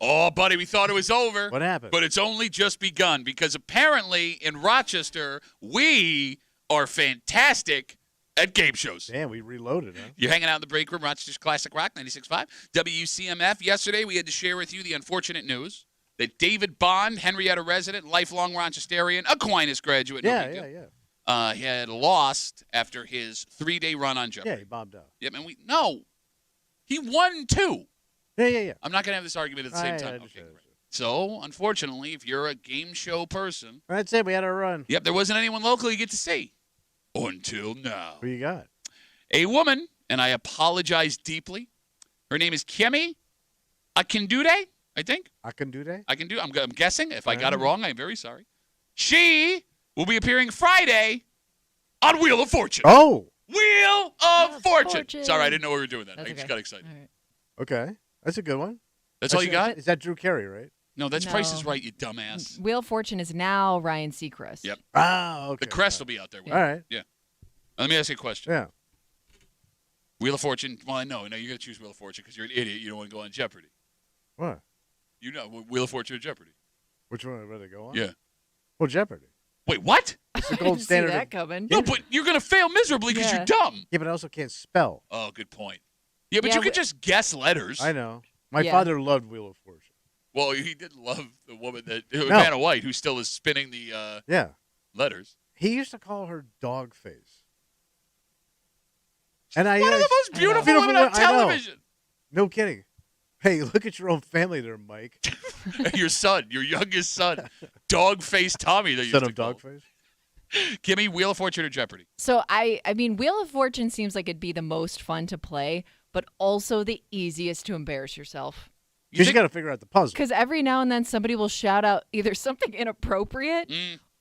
Oh, buddy, we thought it was over. What happened? But it's only just begun because apparently in Rochester, we are fantastic at game shows. Damn, we reloaded, huh? You're hanging out in the break room, Rochester's Classic Rock 96.5. WCMF. Yesterday, we had to share with you the unfortunate news that David Bond, Henrietta resident, lifelong Rochesterian, Aquinas graduate. Yeah. He had lost after his 3-day run on Jeopardy. Yeah, he bombed out. Yeah, man. He won 2. Yeah. I'm not going to have this argument at the same time. Okay, great. So, unfortunately, if you're a game show person, That's it. We had our run. yep, there wasn't anyone local you get to see. Until now. What you got? A woman, and I apologize deeply. Her name is Kemi Akindude, I think. Akindude? I'm guessing. If I got it wrong, I'm very sorry. She will be appearing Friday on Wheel of Fortune. Oh, Wheel of Fortune. Sorry, I didn't know we were doing that. That's I just okay. got excited. All right. okay. That's a good one. That's all you got? Is that Drew Carey, right? No, that's No. Price is Right, you dumbass. Wheel of Fortune is now Ryan Seacrest. Yep. Ah, okay. The crest will be out there. All right. Let me ask you a question. Yeah. Wheel of Fortune. Well, I know. No, you're going to choose Wheel of Fortune because you're an idiot. You don't want to go on Jeopardy. What? You know, Wheel of Fortune or Jeopardy. Which one would I rather go on? Yeah. Well, Jeopardy. Wait, what? It's the I gold didn't see standard. that Of, coming. No, but you're going to fail miserably because Yeah. you're dumb. yeah, but I also can't spell. Oh, good point. Yeah, but Yeah, you could just guess letters. I know. My Yeah. father loved Wheel of Fortune. Well, he did love the woman that No. Vanna White, who still is spinning the Yeah. letters. He used to call her dog face. And I One of the most beautiful Beautiful women on woman- I know. television. No kidding. Hey, look at your own family there, Mike. Your son, your youngest son, Dogface Tommy. They used Son to of call him. Dogface. Kimmy, Wheel of Fortune or Jeopardy? So I mean, Wheel of Fortune seems like it'd be the most fun to play, but also the easiest to embarrass yourself. You just got to figure out the puzzle. Because every now and then somebody will shout out either something inappropriate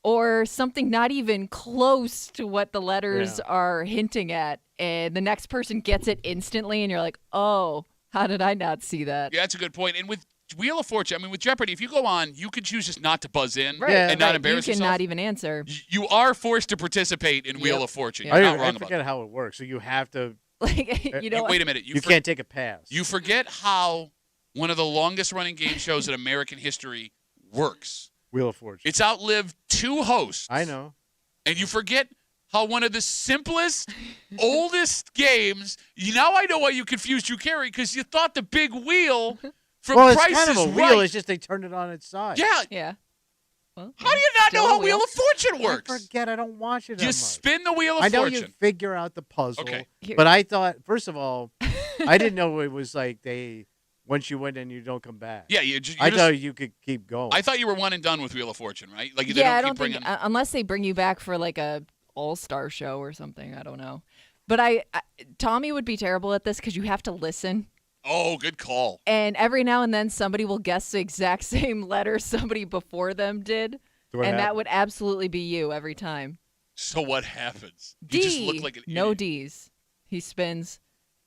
or something not even close to what the letters are hinting at, and the next person gets it instantly, and you're like, oh, how did I not see that? Yeah, that's a good point. And with Wheel of Fortune, I mean, with Jeopardy, if you go on, you can choose just not to buzz in Right, Yeah. and not right. embarrass You yourself. cannot even answer. You are forced to participate in Wheel Yep. of Fortune. Yeah. You're I not wrong about forget that. how it works. So you have to. Like, you know, Wait a minute. You can't take a pass. You forget how one of the longest running game shows in American history works. Wheel of Fortune. It's outlived 2 hosts. I know. And you forget how one of the simplest, oldest games. Now I know why you confused Drew Carey, because you thought the big wheel from Well, it's Price kind of is a wheel. Right. It's just they turned it on its side. Yeah. yeah. Well, How do you not still know a how Wheel of Fortune I works? forget. I don't watch it that You much. spin the Wheel of I know Fortune. you figure out the puzzle. Okay. But I thought, first of all, I didn't know it was like once you win and you don't come back. Yeah, I thought you could keep going. I thought you were one and done with Wheel of Fortune, right? Like they yeah, I don't don't keep think bringing. unless they bring you back for like a all-star show or something. I don't know. But Tommy would be terrible at this because you have to listen. Oh, good call. And every now and then somebody will guess the exact same letter somebody before them did. So what And that happened? would absolutely be you every time. So what happens? D. You just look like an no idiot. D's. He spins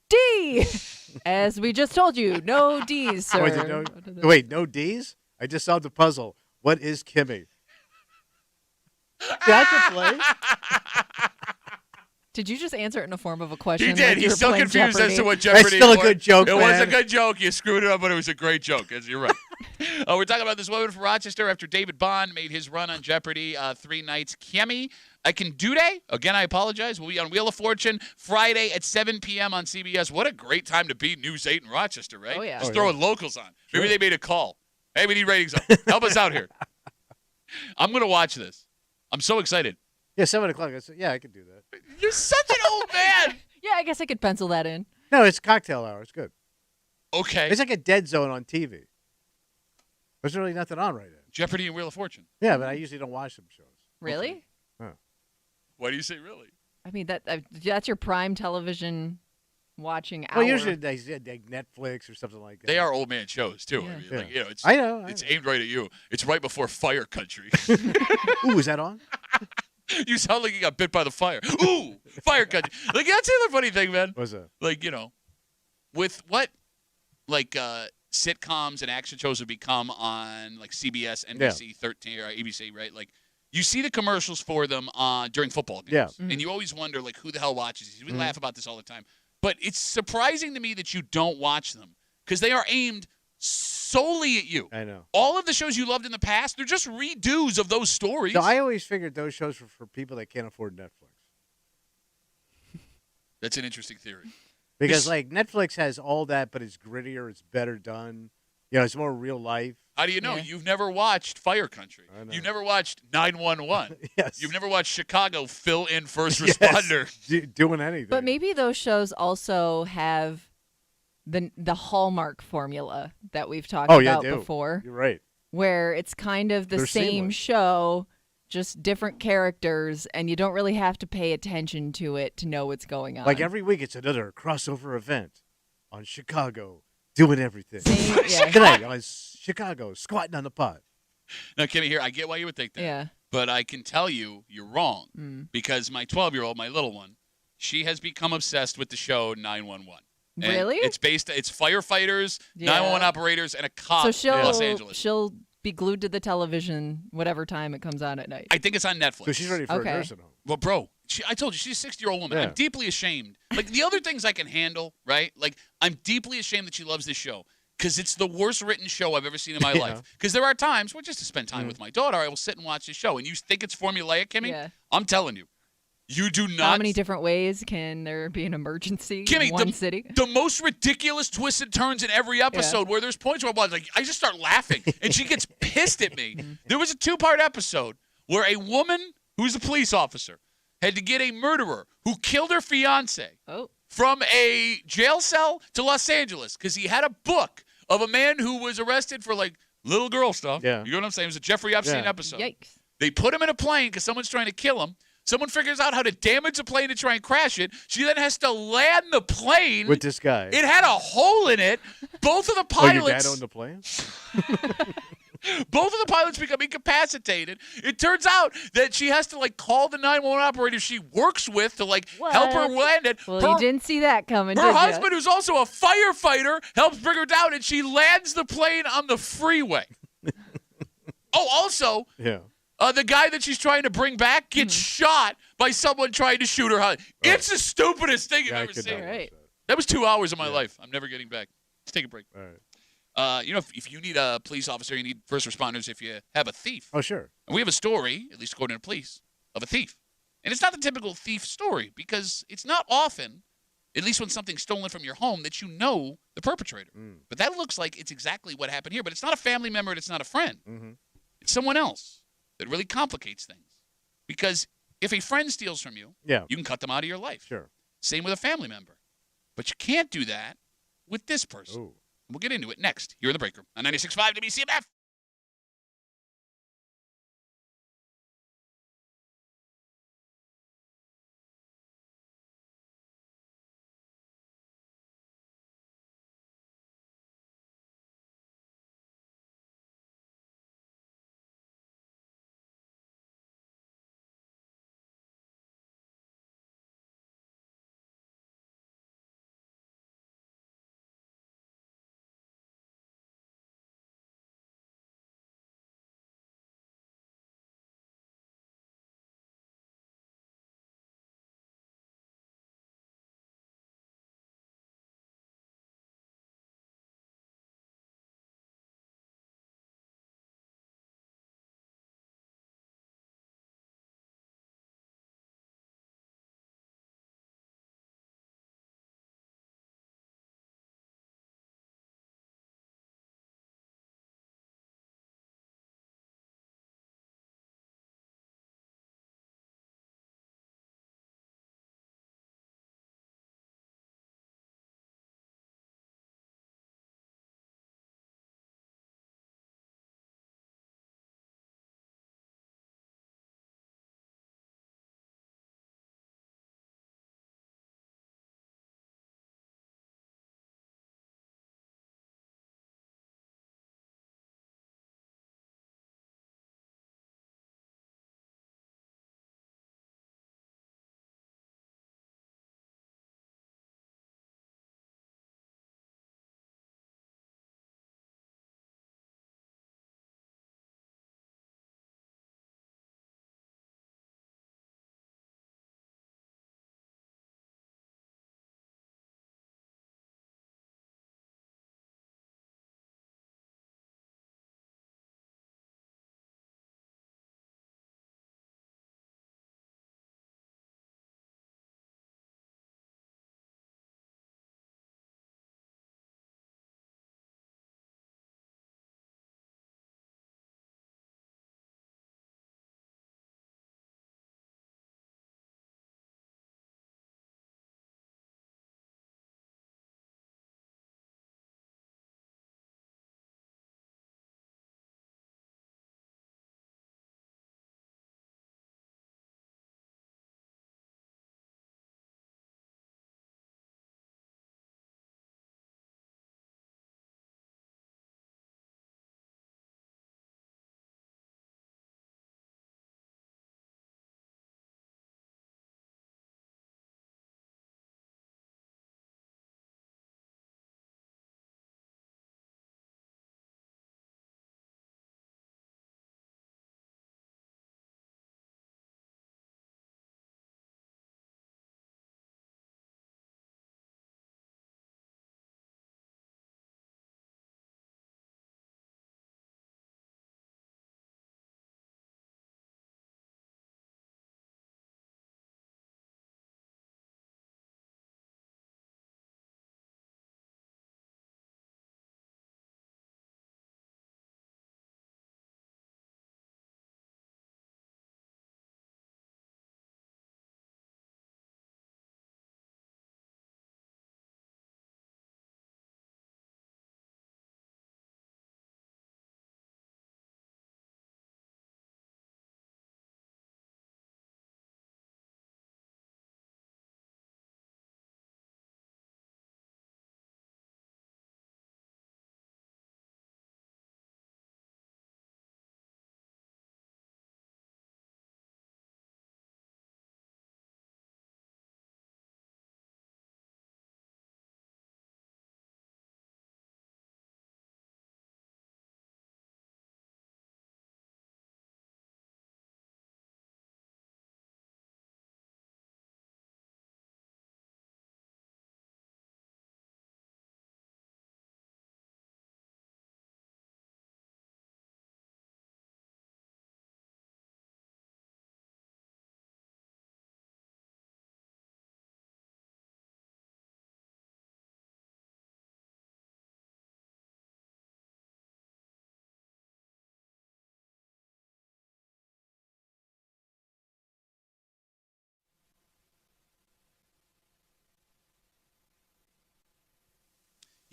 D. As we just told you, no D's, sir. Wait, no D's? I just solved the puzzle. What is Kimmy? Yeah, I can play. Did you just answer it in the form of a question? He like did. you He's were still playing confused as to Jeopardy? what Jeopardy That's still a was. good joke, It was a man. good joke. You screwed it up, but it was a great joke. You're right. We're talking about this woman from Rochester after David Bond made his run on Jeopardy 3 nights. Kemi Akindude, again, I apologize, will be on Wheel of Fortune Friday at 7 p.m. on CBS. What a great time to be News 8 in Rochester, right? Oh, yeah. Just Oh, throwing locals on. Maybe they made a call. Hey, we need ratings up. Help us out here. I'm going to watch this. I'm so excited. Yeah, 7 o'clock. Yeah, I can do that. You're such an old man. Yeah, I guess I could pencil that in. No, it's cocktail hour. It's good. Okay. It's like a dead zone on TV. There's really nothing on right now. Jeopardy and Wheel of Fortune. Yeah, but I usually don't watch them shows. Really? Why do you say really? I mean, that's your prime television watching hour. Well, usually they Netflix or something like that. They are old man shows, too. Yeah. I mean, like, you know, it's, I know. it's aimed right at you. It's right before Fire Country. Ooh, is that on? You sound like you got bit by the fire. Ooh, Fire Country. Like, that's the other funny thing, man. What's that? Like, you know, with what, like, sitcoms and action shows have become on, like, CBS, NBC, 13, or ABC, right? Like, you see the commercials for them during football games. Yeah. And you always wonder, like, who the hell watches these? We laugh about this all the time. But it's surprising to me that you don't watch them because they are aimed solely at you. I know. All of the shows you loved in the past, they're just redos of those stories. So I always figured those shows were for people that can't afford Netflix. That's an interesting theory. Because like Netflix has all that, but it's grittier, it's better done. You know, it's more real life. How do you know? Yeah. You've never watched Fire Country. I know. You've never watched 911. Yes. You've never watched Chicago fill in first Yes. responder. Doing anything. But maybe those shows also have the Hallmark formula that we've talked about do. before, You're right. where it's kind of the They're same seamless. show, just different characters, and you don't really have to pay attention to it to know what's going on. Like every week, it's another crossover event on Chicago doing everything. Same, yeah. Tonight on Chicago, squatting on the pot. Now, Kimmy, here, I get why you would think that. Yeah. But I can tell you, you're wrong. Because my 12-year-old, my little one, she has become obsessed with the show 911. And Really? It's firefighters, Yeah. 911 operators, and a cop So in Los Angeles. she'll be glued to the television whatever time it comes on at night. I think it's on Netflix. So she's ready for Okay. a nursing home. Well, bro, I told you, she's a 60-year-old woman. Yeah. I'm deeply ashamed. Like, the other things I can handle, right? Like, I'm deeply ashamed that she loves this show because it's the worst written show I've ever seen in my Yeah. life. Because there are times, well, just to spend time with my daughter, I will sit and watch this show. And you think it's formulaic, Kimmy? Yeah. I'm telling you. You do not. How many different ways can there be an emergency Kimmy, in one city? the most ridiculous twists and turns in every episode where there's points where I'm like, I just start laughing and she gets pissed at me. There was a 2-part episode where a woman who's a police officer had to get a murderer who killed her fiance Oh. from a jail cell to Los Angeles because he had a book of a man who was arrested for like little girl stuff. Yeah. You know what I'm saying? It was a Jeffrey Epstein Yeah. episode. Yikes. They put him in a plane because someone's trying to kill him. Someone figures out how to damage the plane to try and crash it. She then has to land the plane. With this guy. It had a hole in it. Both of the Oh, your pilots. dad owned the plane? Both of the pilots become incapacitated. It turns out that she has to like call the 911 operator she works with to like help her What? land it. Well, her you didn't see that coming, her did ya? husband, who's also a firefighter, helps bring her down, and she lands the plane on the freeway. Oh, also, Yeah. the guy that she's trying to bring back gets shot by someone trying to shoot her husband. It's the stupidest thing you've Yeah, I ever could seen. not Right. watch That was 2 hours of my life. I'm never getting back. Let's take a break. that. All right. If you need a police officer, you need first responders if you have a thief. Oh, sure. And we have a story, at least according to police, of a thief. And it's not the typical thief story because it's not often, at least when something's stolen from your home, that you know the perpetrator. But that looks like it's exactly what happened here. But it's not a family member and it's not a friend. Mm-hmm. It's someone else that really complicates things. Because if a friend steals from you, Yeah. you can cut them out of your life. Sure. Same with a family member. But you can't do that with this person. Ooh. We'll get into it next here in the break room on 96.5 WCMF.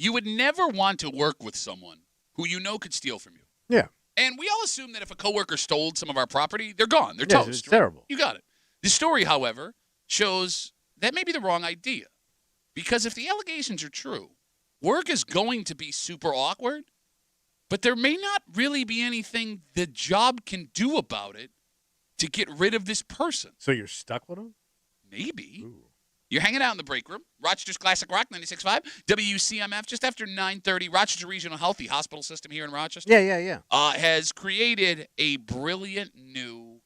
You would never want to work with someone who you know could steal from you. Yeah. And we all assume that if a coworker stole some of our property, they're gone. They're Yes, toast. it's right? terrible. You got it. This story, however, shows that may be the wrong idea. Because if the allegations are true, work is going to be super awkward, but there may not really be anything the job can do about it to get rid of this person. So you're stuck with them? Maybe. Ooh. You're hanging out in the break room. Rochester's Classic Rock 96.5, WCMF, just after 9:30. Rochester Regional Health, the hospital system here in Rochester, Yeah. has created a brilliant new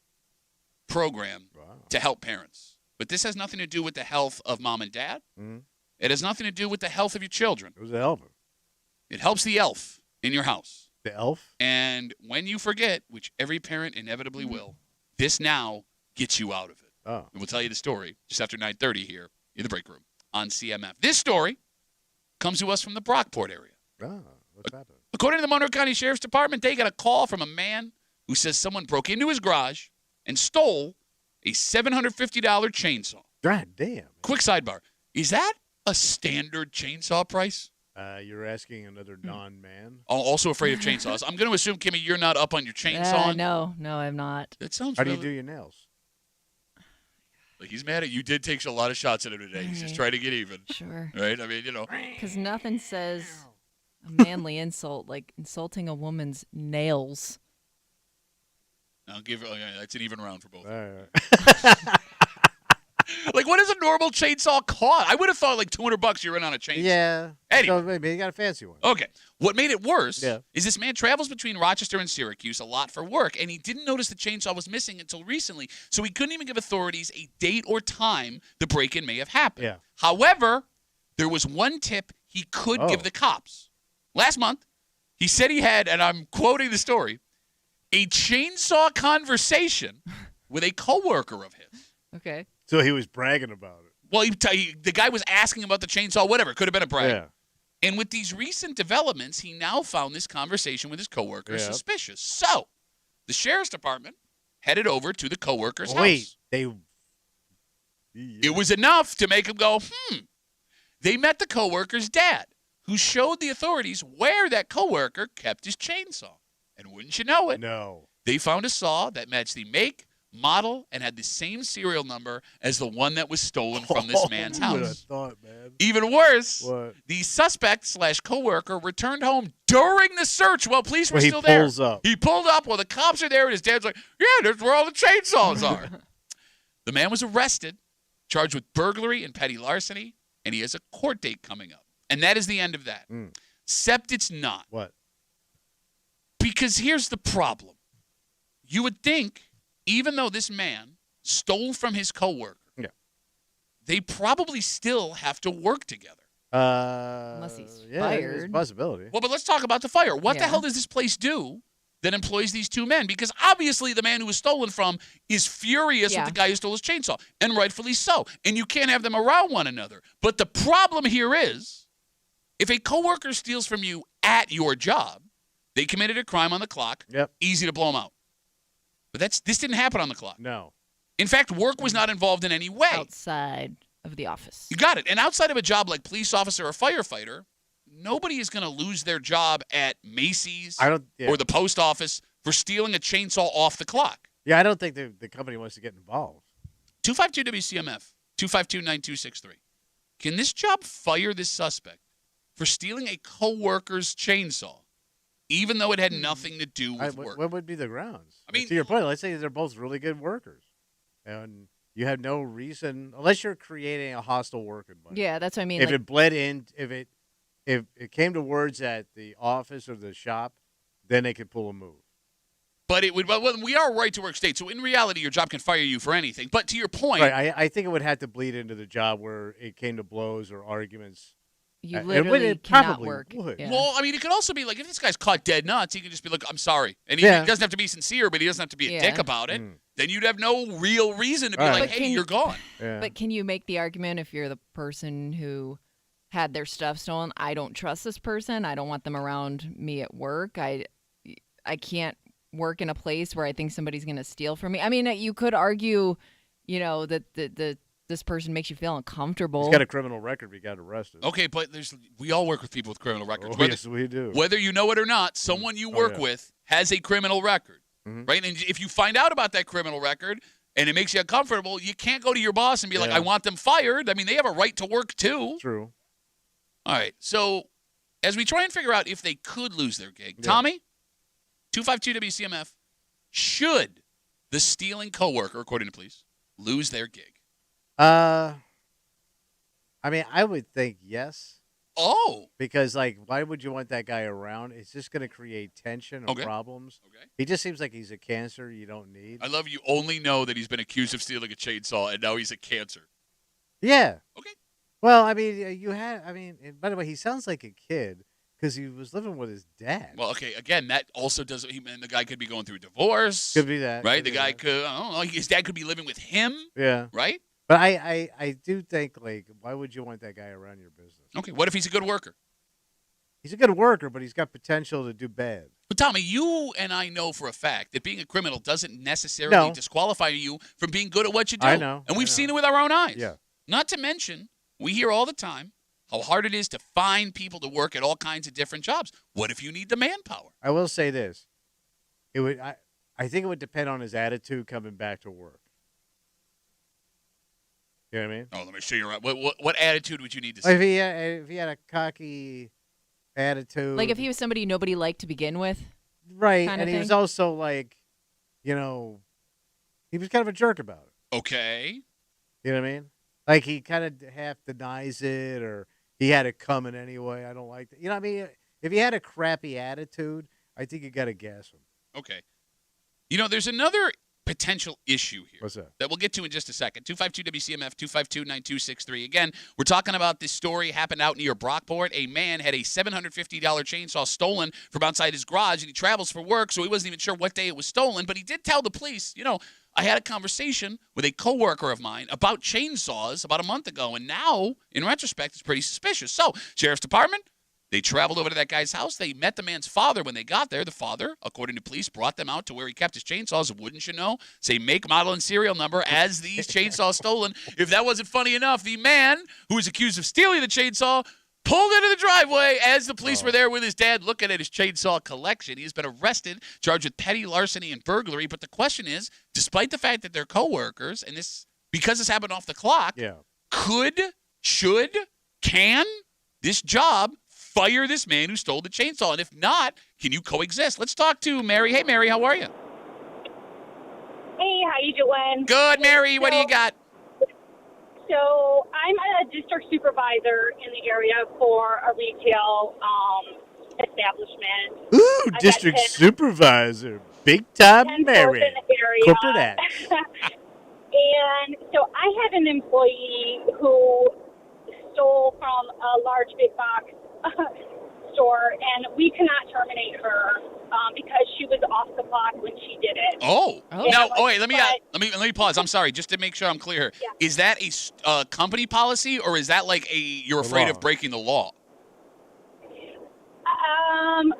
program to help parents. But this has nothing to do with the health of mom and dad. Mm-hmm. It has nothing to do with the health of your children. It was a helper. It helps the elf in your house. The elf? And when you forget, which every parent inevitably will, this now gets you out of it. Oh. And we'll tell you the story just after 9:30 here in the break room on CMF. This story comes to us from the Brockport area. Oh, what's happening? According to the Monroe County Sheriff's Department, they got a call from a man who says someone broke into his garage and stole a $750 chainsaw. God damn. Quick sidebar. Is that a standard chainsaw price? You're asking another non-man? Also afraid of chainsaws. I'm going to assume, Kimmy, you're not up on your chainsaw. No, I'm not. That sounds How do you really- do your nails? Like, he's mad at you. Did take a lot of shots at him today. He's just trying to get even. Sure. Right? I mean, you know. Because nothing says a manly insult like insulting a woman's nails. I'll give it. Oh, yeah, that's an even round for both. All right. Like, what does a normal chainsaw cost? I would have thought like $200 you're in on a chainsaw. Yeah. Anyway. So maybe you got a fancy one. Okay. What made it worse Yeah. is this man travels between Rochester and Syracuse a lot for work, and he didn't notice the chainsaw was missing until recently, so he couldn't even give authorities a date or time the break-in may have happened. Yeah. However, there was one tip he could give the cops. Last month, he said he had, and I'm quoting the story, a chainsaw conversation with a coworker of his. Okay. So he was bragging about it. Well, the guy was asking about the chainsaw, whatever. Could have been a brag. Yeah. And with these recent developments, he now found this conversation with his coworker suspicious. So, the sheriff's department headed over to the coworker's house. They. It was enough to make him go, They met the coworker's dad, who showed the authorities where that coworker kept his chainsaw. And wouldn't you know it, No. they found a saw that matched the make, model, and had the same serial number as the one that was stolen from this man's Who would have house. thought, man? Even worse, What? the suspect/coworker returned home during the search while police were Well, he still there. pulls up. He pulled up while the cops are there, and his dad's like, "Yeah, there's where all the chainsaws are." The man was arrested, charged with burglary and petty larceny, and he has a court date coming up. And that is the end of that. Except it's not. What? Because here's the problem. You would think, even though this man stole from his coworker, they probably still have to work together. Unless he's There's a fired. possibility. Well, but let's talk about the fire. What the Yeah. hell does this place do that employs these two men? Because obviously the man who was stolen from is furious with the guy who stole his chainsaw, and rightfully so. And you can't have them around one another. But the problem here is, if a coworker steals from you at your job, they committed a crime on the clock. Yep. Easy to blow them out. But this didn't happen on the clock. No. In fact, work was not involved in any way. Outside of the office. You got it. And outside of a job like police officer or firefighter, nobody is going to lose their job at Macy's or the post office for stealing a chainsaw off the clock. Yeah, I don't think the company wants to get involved. 252 WCMF, 252-9263. Can this job fire this suspect for stealing a coworker's chainsaw, even though it had nothing to do with work? What would be the grounds? I mean, to your point, let's say they're both really good workers, and you have no reason, unless you're creating a hostile work environment. Yeah, that's what I mean. If it bled in, if it came to words at the office or the shop, then they could pull a move. But it would. Well, we are a right to work state, so in reality, your job can fire you for anything. But to your point, Right, I think it would have to bleed into the job where it came to blows or arguments. You And literally it cannot probably work. would. Yeah. well, I mean, it could also be like if this guy's caught dead nuts, he could just be like, "I'm sorry," and he doesn't have to be sincere, but he doesn't have to be a dick about it. Then you'd have no real reason to be Right. like, But "Hey, you're gone." Yeah. But can you make the argument if you're the person who had their stuff stolen? I don't trust this person. I don't want them around me at work. I can't work in a place where I think somebody's going to steal from me. I mean, you could argue, that the this person makes you feel uncomfortable. He's got a criminal record. We got arrested. Okay, but we all work with people with criminal records. Oh, yes, we do. Whether you know it or not, someone you work with has a criminal record, right? And if you find out about that criminal record and it makes you uncomfortable, you can't go to your boss and be like, I want them fired. I mean, they have a right to work too. True. All right, so as we try and figure out if they could lose their gig, Tommy, 252 WCMF, should the stealing coworker, according to police, lose their gig? I mean, I would think yes. Oh. Because, like, why would you want that guy around? It's just going to create tension or problems. Okay. He just seems like he's a cancer you don't need. I love you only know that he's been accused of stealing a chainsaw, and now he's a cancer. Yeah. Okay. Well, I mean, and by the way, he sounds like a kid because he was living with his dad. Well, okay, again, that also doesn't, and the guy could be going through a divorce. Could be that. Right? Could The be guy that. could, I don't know, his dad could be living with him. Yeah. Right? But I do think, like, why would you want that guy around your business? Okay, what if he's a good worker? He's a good worker, but he's got potential to do bad. But Tommy, you and I know for a fact that being a criminal doesn't necessarily disqualify you from being good at what you do. I know. And we've seen it with our own eyes. Yeah. Not to mention, we hear all the time how hard it is to find people to work at all kinds of different jobs. What if you need the manpower? I will say this. I think it would depend on his attitude coming back to work. You know what I mean? Oh, let me show you. What attitude would you need to see? Like if he had a cocky attitude. Like if he was somebody nobody liked to begin with. Right, kind and of he was thing? also like, he was kind of a jerk about it. Okay. You know what I mean? Like he kind of half denies it, or he had it coming anyway. I don't like that. You know what I mean? If he had a crappy attitude, I think you got to gas him. Okay. There's another potential issue here. What's that? That we'll get to in just a second. 252 WCMF, 252-9263. Again, we're talking about this story happened out near Brockport. A man had a $750 chainsaw stolen from outside his garage, and he travels for work, so he wasn't even sure what day it was stolen. But he did tell the police, I had a conversation with a coworker of mine about chainsaws about a month ago, and now, in retrospect, it's pretty suspicious. So, Sheriff's Department, they traveled over to that guy's house. They met the man's father when they got there. The father, according to police, brought them out to where he kept his chainsaws. Wouldn't you know? Say make, model, and serial number as these chainsaws stolen. If that wasn't funny enough, the man who was accused of stealing the chainsaw pulled into the driveway as the police were there with his dad looking at his chainsaw collection. He has been arrested, charged with petty larceny and burglary. But the question is, despite the fact that they're coworkers, and because this happened off the clock, can this job fire this man who stole the chainsaw? And if not, can you coexist? Let's talk to Mary. Hey, Mary, how are you? Hey, how you doing? Good, Mary. What do you got? So I'm a district supervisor in the area for a retail establishment. Ooh, district supervisor. Big time Mary. Corporate act. And so I had an employee who stole from a large big box store, and we cannot terminate her because she was off the clock when she did it. Oh. Now, wait, let me pause. I'm sorry, just to make sure I'm clear here. Yeah. Is that a company policy, or is that like you're afraid of breaking the law?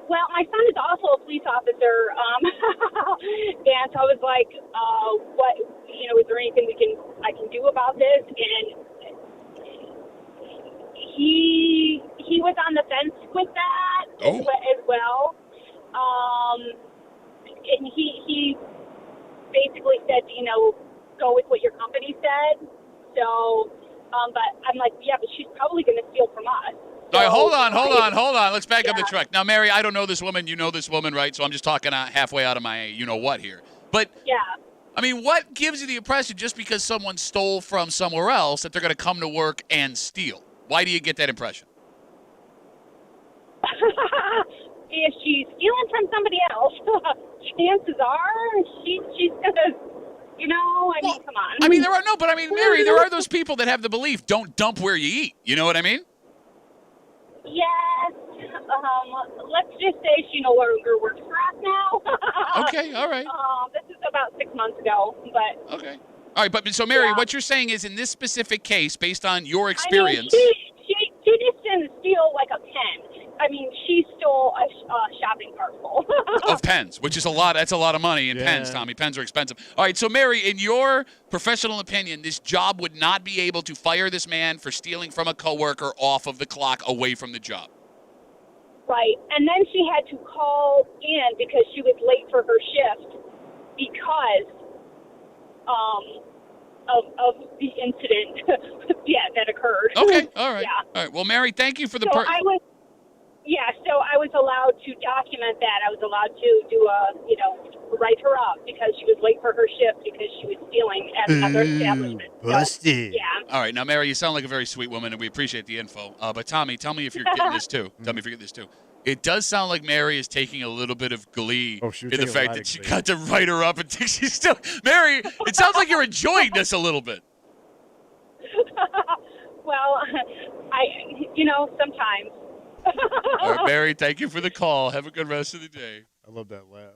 Well, my son is also a police officer, and so I was like, is there anything I can do about this? And he was on the fence with that as well. And he basically said, go with what your company said. So, but I'm like, yeah, but she's probably going to steal from us. All right, hold on. Let's back up the truck. Now, Mary, I don't know this woman. You know this woman, right? So I'm just talking halfway out of my you-know-what here. But, yeah. I mean, what gives you the impression just because someone stole from somewhere else that they're going to come to work and steal? Why do you get that impression? If she's stealing from somebody else, chances are she's going to, come on. I mean, Mary, there are those people that have the belief, don't dump where you eat. You know what I mean? Yes. Let's just say she no longer works for us now. Okay, all right. This is about 6 months ago, but... Okay. All right, but so, Mary, what you're saying is in this specific case, based on your experience... I mean, she just didn't steal like a pen. I mean, she stole a shopping cart full. Of pens, which is a lot. That's a lot of money in pens, Tommy. Pens are expensive. All right, so Mary, in your professional opinion, this job would not be able to fire this man for stealing from a coworker off of the clock away from the job. Right. And then she had to call in because she was late for her shift because of the incident that occurred. Okay, all right. Yeah. All right. Well, Mary, thank you for the So I was allowed to document that. I was allowed to write her up because she was late for her shift because she was stealing at another establishment. Busted. So, yeah. All right. Now, Mary, you sound like a very sweet woman, and we appreciate the info. But Tommy, tell me if you're getting this too. Tell me if you're getting this too. It does sound like Mary is taking a little bit of glee in the fact that she got to write her up and think she's still Mary. It sounds like you're enjoying this a little bit. Well, sometimes. All right, Mary, thank you for the call. Have a good rest of the day. I love that laugh.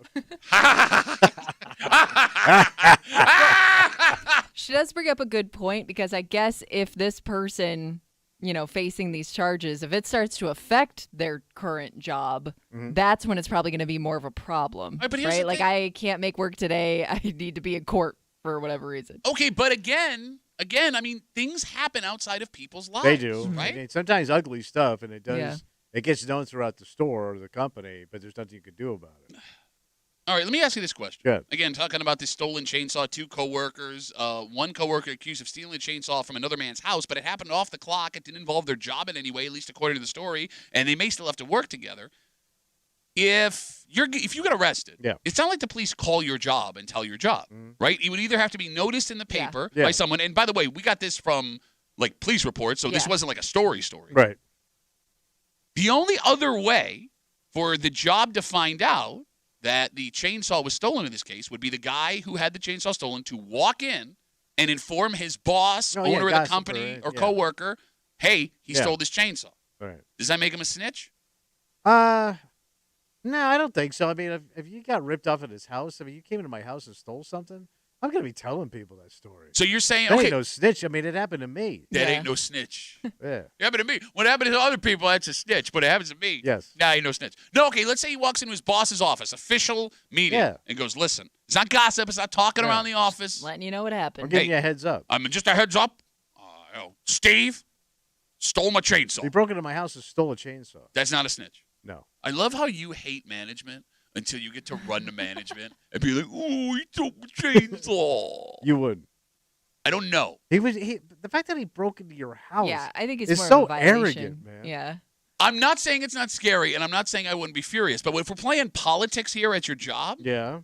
She does bring up a good point because I guess if this person, facing these charges, if it starts to affect their current job, that's when it's probably going to be more of a problem, right? Like, I can't make work today. I need to be in court for whatever reason. Okay, but again, I mean, things happen outside of people's lives. They do. Right? I mean, sometimes ugly stuff, and it does. Yeah. It gets known throughout the store or the company, but there's nothing you can do about it. All right, let me ask you this question. Good. Again, talking about this stolen chainsaw, 2 coworkers. One coworker accused of stealing a chainsaw from another man's house, but it happened off the clock. It didn't involve their job in any way, at least according to the story, and they may still have to work together. If you get arrested, it's not like the police call your job and tell your job, right? You would either have to be noticed in the paper by someone, and by the way, we got this from like police reports, so this wasn't like a story. Right. The only other way for the job to find out that the chainsaw was stolen in this case would be the guy who had the chainsaw stolen to walk in and inform his boss, owner of the company, or coworker, hey, he stole this chainsaw. Right. Does that make him a snitch? No, I don't think so. I mean, if you got ripped off at his house, I mean, you came into my house and stole something, I'm going to be telling people that story. So you're saying, that ain't no snitch. I mean, it happened to me. That ain't no snitch. Yeah. It happened to me. What happened to other people, that's a snitch. But it happens to me. Yes. Nah, ain't no snitch. No, okay, let's say he walks into his boss's office, official meeting, and goes, listen, it's not gossip. It's not talking around the office. Letting you know what happened. I'm giving you a heads up. I mean, just a heads up. Steve stole my chainsaw. He broke into my house and stole a chainsaw. That's not a snitch. No. I love how you hate management until you get to run the management and be like, oh, he took my chainsaw. You would. I don't know. The fact that he broke into your house. Yeah, I think it's more so of a violation. arrogant, man. Yeah. I'm not saying it's not scary, and I'm not saying I wouldn't be furious, but if we're playing politics here at your job, do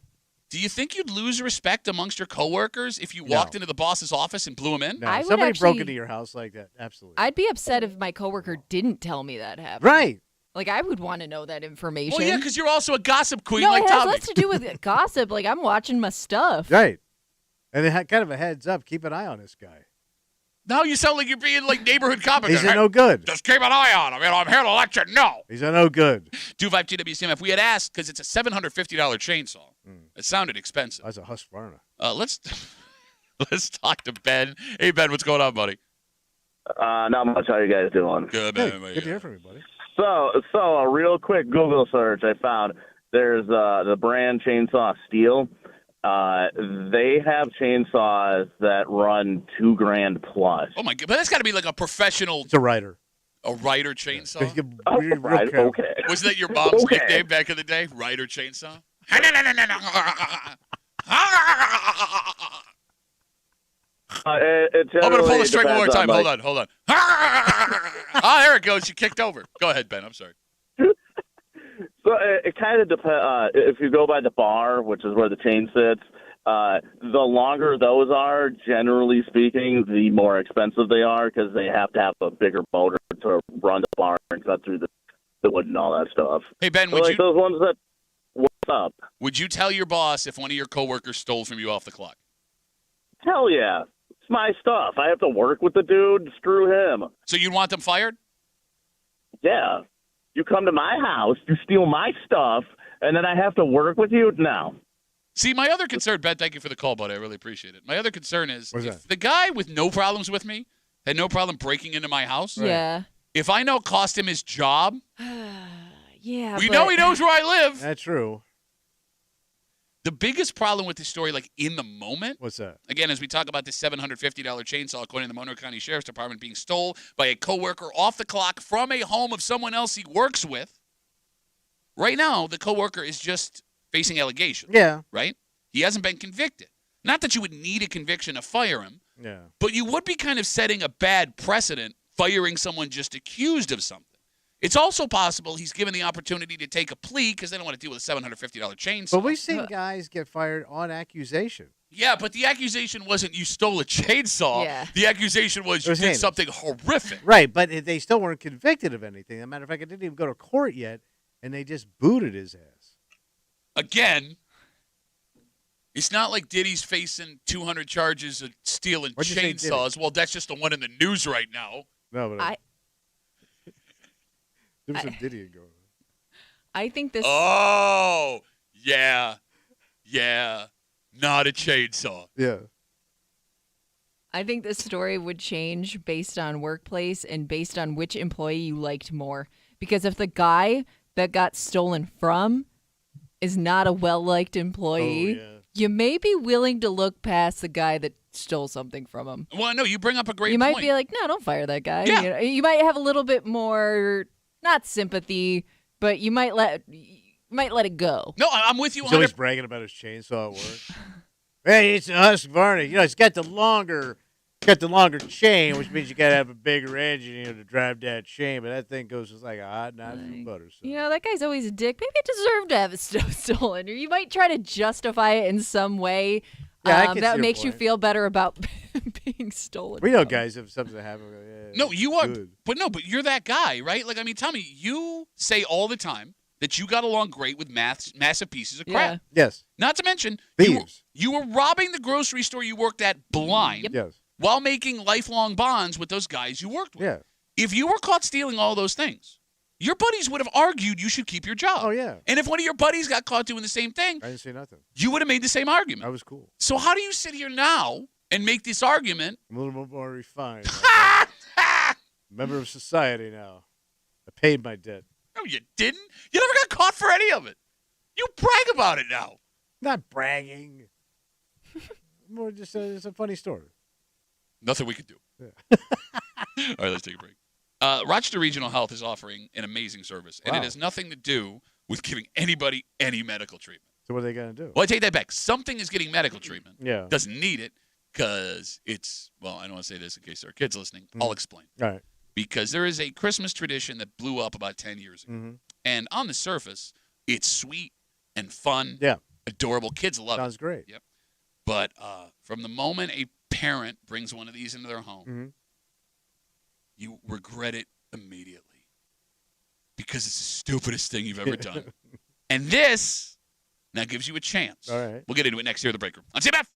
you think you'd lose respect amongst your coworkers if you walked into the boss's office and blew him in? No, somebody broke into your house like that. Absolutely. I'd be upset if my coworker didn't tell me that happened. Right. Like, I would want to know that information. Well, yeah, because you're also a gossip queen no, like it has Tommy. less to do with gossip. Like, I'm watching my stuff. Right. And it had kind of a heads up. Keep an eye on this guy. Now you sound like you're being like neighborhood cop. He's a no good. Just keep an eye on him. I'm here to let you know. He's a no good. 252 WCMF. We had asked because it's a $750 chainsaw. It sounded expensive. That's a Husqvarna. Let's talk to Ben. Hey, Ben, what's going on, buddy? Not much. How you guys doing? Good, man. Hey, good to hear from you, buddy. So a real quick Google search I found. There's the brand Chainsaw Steel. They have chainsaws that run $2,000 plus. Oh my god! But that's got to be like a professional. It's a Ryder. A Ryder chainsaw. Right, okay. Wasn't that your mom's nickname back in the day? Ryder chainsaw. I'm going to pull the string one more time. Hold on. Ah, there it goes. She kicked over. Go ahead, Ben. I'm sorry. So it kind of depends. If you go by the bar, which is where the chain sits, the longer those are, generally speaking, the more expensive they are because they have to have a bigger motor to run the bar and cut through the wood and all that stuff. Hey, Ben, so those ones that, what's up? Would you tell your boss if one of your coworkers stole from you off the clock? Hell yeah. It's my stuff. I have to work with the dude. Screw him. So you'd want them fired? Yeah. You come to my house, you steal my stuff, and then I have to work with you? No. See, my other concern, Ben, thank you for the call, buddy. I really appreciate it. My other concern is What's if that? the guy with no problems with me had no problem breaking into my house, Yeah. If I know it cost him his job, Yeah, we but know he knows where I live. That's true. The biggest problem with this story, like in the moment, What's that? again, as we talk about this $750 chainsaw, according to the Monroe County Sheriff's Department, being stole by a coworker off the clock from a home of someone else he works with. Right now, the coworker is just facing allegations. Yeah. Right? He hasn't been convicted. Not that you would need a conviction to fire him, Yeah. but you would be kind of setting a bad precedent firing someone just accused of something. It's also possible he's given the opportunity to take a plea because they don't want to deal with a $750 chainsaw. But we've seen guys get fired on accusation. Yeah, but the accusation wasn't you stole a chainsaw. Yeah. The accusation was It you was did heinous. something horrific. Right, but they still weren't convicted of anything. As a matter of fact, it didn't even go to court yet, and they just booted his ass. Again, it's not like Diddy's facing 200 charges of stealing What'd you say, chainsaws. Well, that's just the one in the news right now. No, but there was I- some Diddy going on. I think this. Oh, yeah. Not a chainsaw. Yeah. I think this story would change based on workplace and based on which employee you liked more. Because if the guy that got stolen from is not a well-liked employee, Oh, yeah. you may be willing to look past the guy that stole something from him. Well, no, you bring up a great You point. might be like, no, don't fire that guy. Yeah. You know, you might have a little bit more, not sympathy, but you might let it go. No, I'm with you He's always 100%. bragging about his chainsaw at work. Hey, it's a Husqvarna. You know, it's got the longer chain, which means you got to have a bigger engine, to drive that chain. But that thing goes just like a hot knife through butter. So. You know, that guy's always a dick. Maybe it deserved to have his stuff stolen. Or you might try to justify it in some way Yeah, I can see that your makes you point. feel better about being stolen. We know from. guys, if something happens, we're like, yeah, No, you are. good. But you're that guy, right? Like, I mean, Tommy, you say all the time that you got along great with massive pieces of crap. Yeah. Yes. Not to mention, Thieves. you were robbing the grocery store you worked at blind Yes. while making lifelong bonds with those guys you worked with. Yeah. If you were caught stealing all those things, your buddies would have argued you should keep your job. Oh, yeah. And if one of your buddies got caught doing the same thing, I didn't say nothing. you would have made the same argument. I was cool. So how do you sit here now and make this argument? I'm a little bit more refined. now. Member of society now. I paid my debt. No, you didn't. You never got caught for any of it. You brag about it now. Not bragging. More just it's a funny story. Nothing we could do. Yeah. All right, let's take a break. Rochester Regional Health is offering an amazing service, and Wow. it has nothing to do with giving anybody any medical treatment. So what are they going to do? Well, I take that back. Something is getting medical treatment. Yeah. Doesn't need it because it's, well, I don't want to say this in case there are kids listening. I'll explain. All right. Because there is a Christmas tradition that blew up about 10 years ago. Mm-hmm. And on the surface, it's sweet and fun, Yeah. adorable. Kids love it. Sounds great. Yep. But from the moment a parent brings one of these into their home, Mm-hmm. you regret it immediately because it's the stupidest thing you've ever done. And this now gives you a chance. All right. We'll get into it next year at the break room on CMF.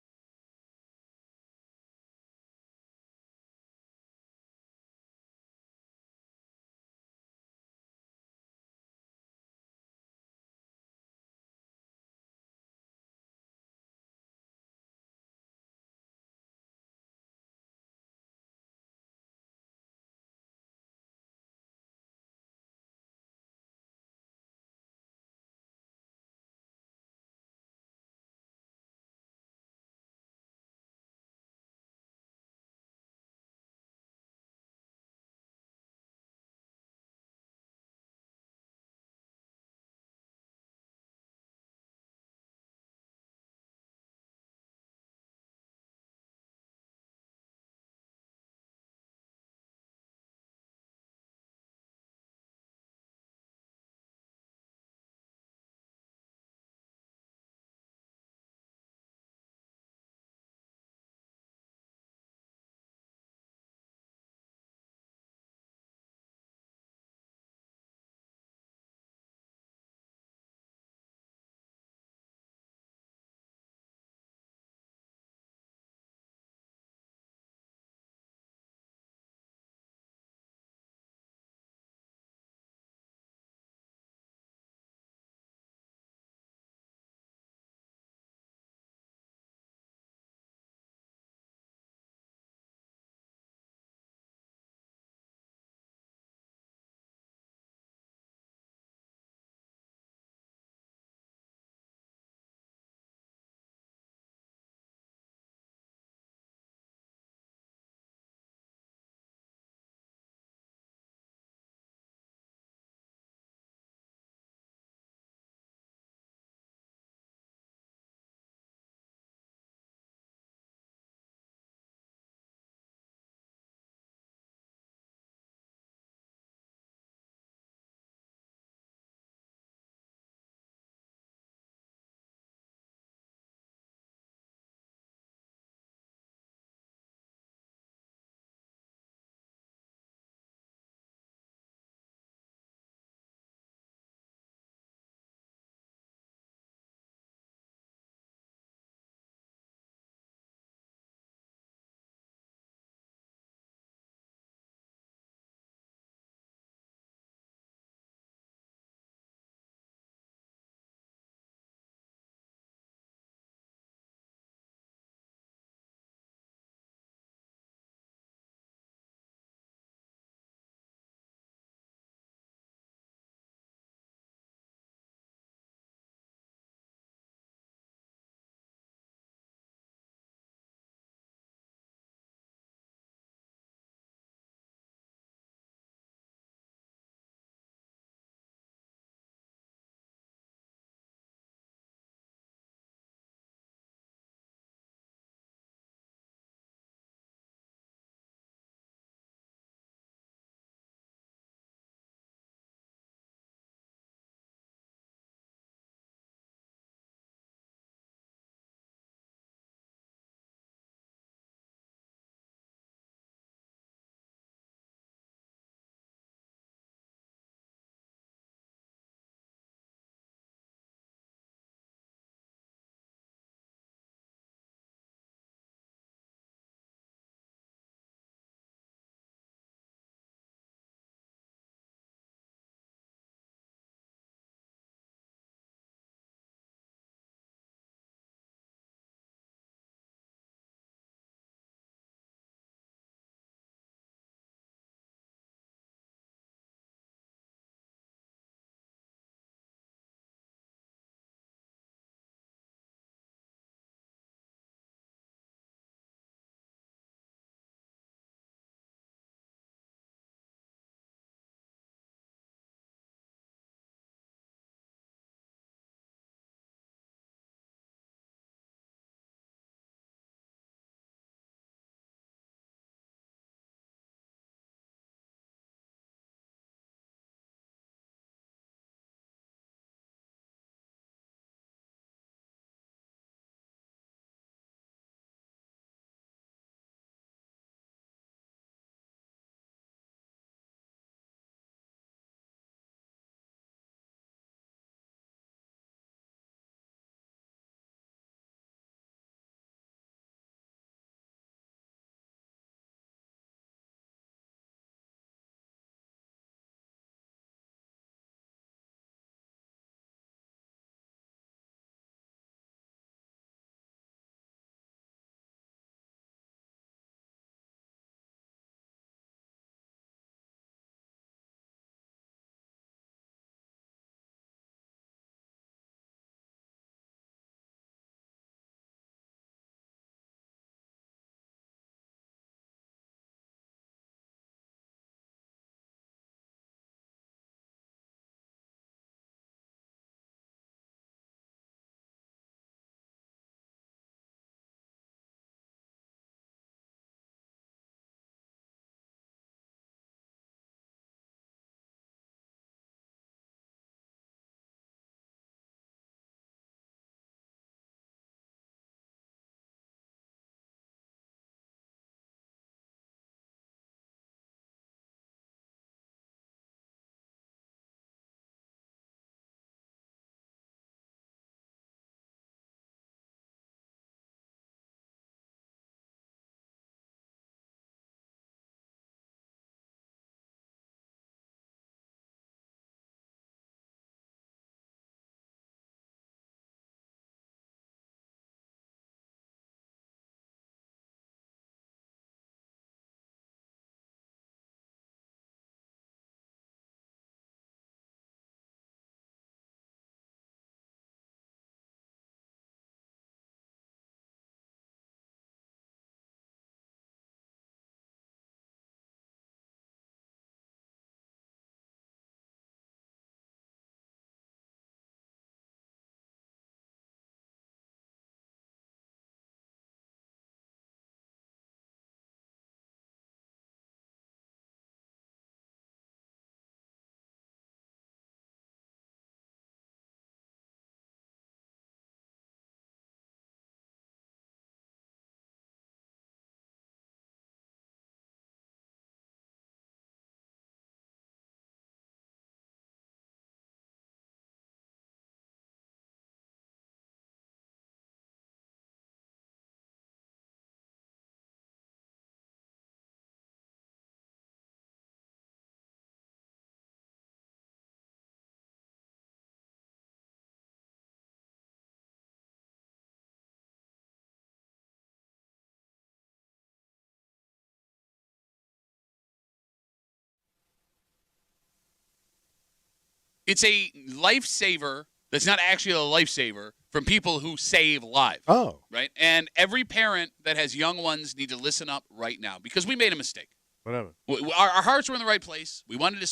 It's a lifesaver that's not actually a lifesaver from people who save lives. Oh. Right? And every parent that has young ones need to listen up right now because we made a mistake. Whatever. Our hearts were in the right place. We wanted to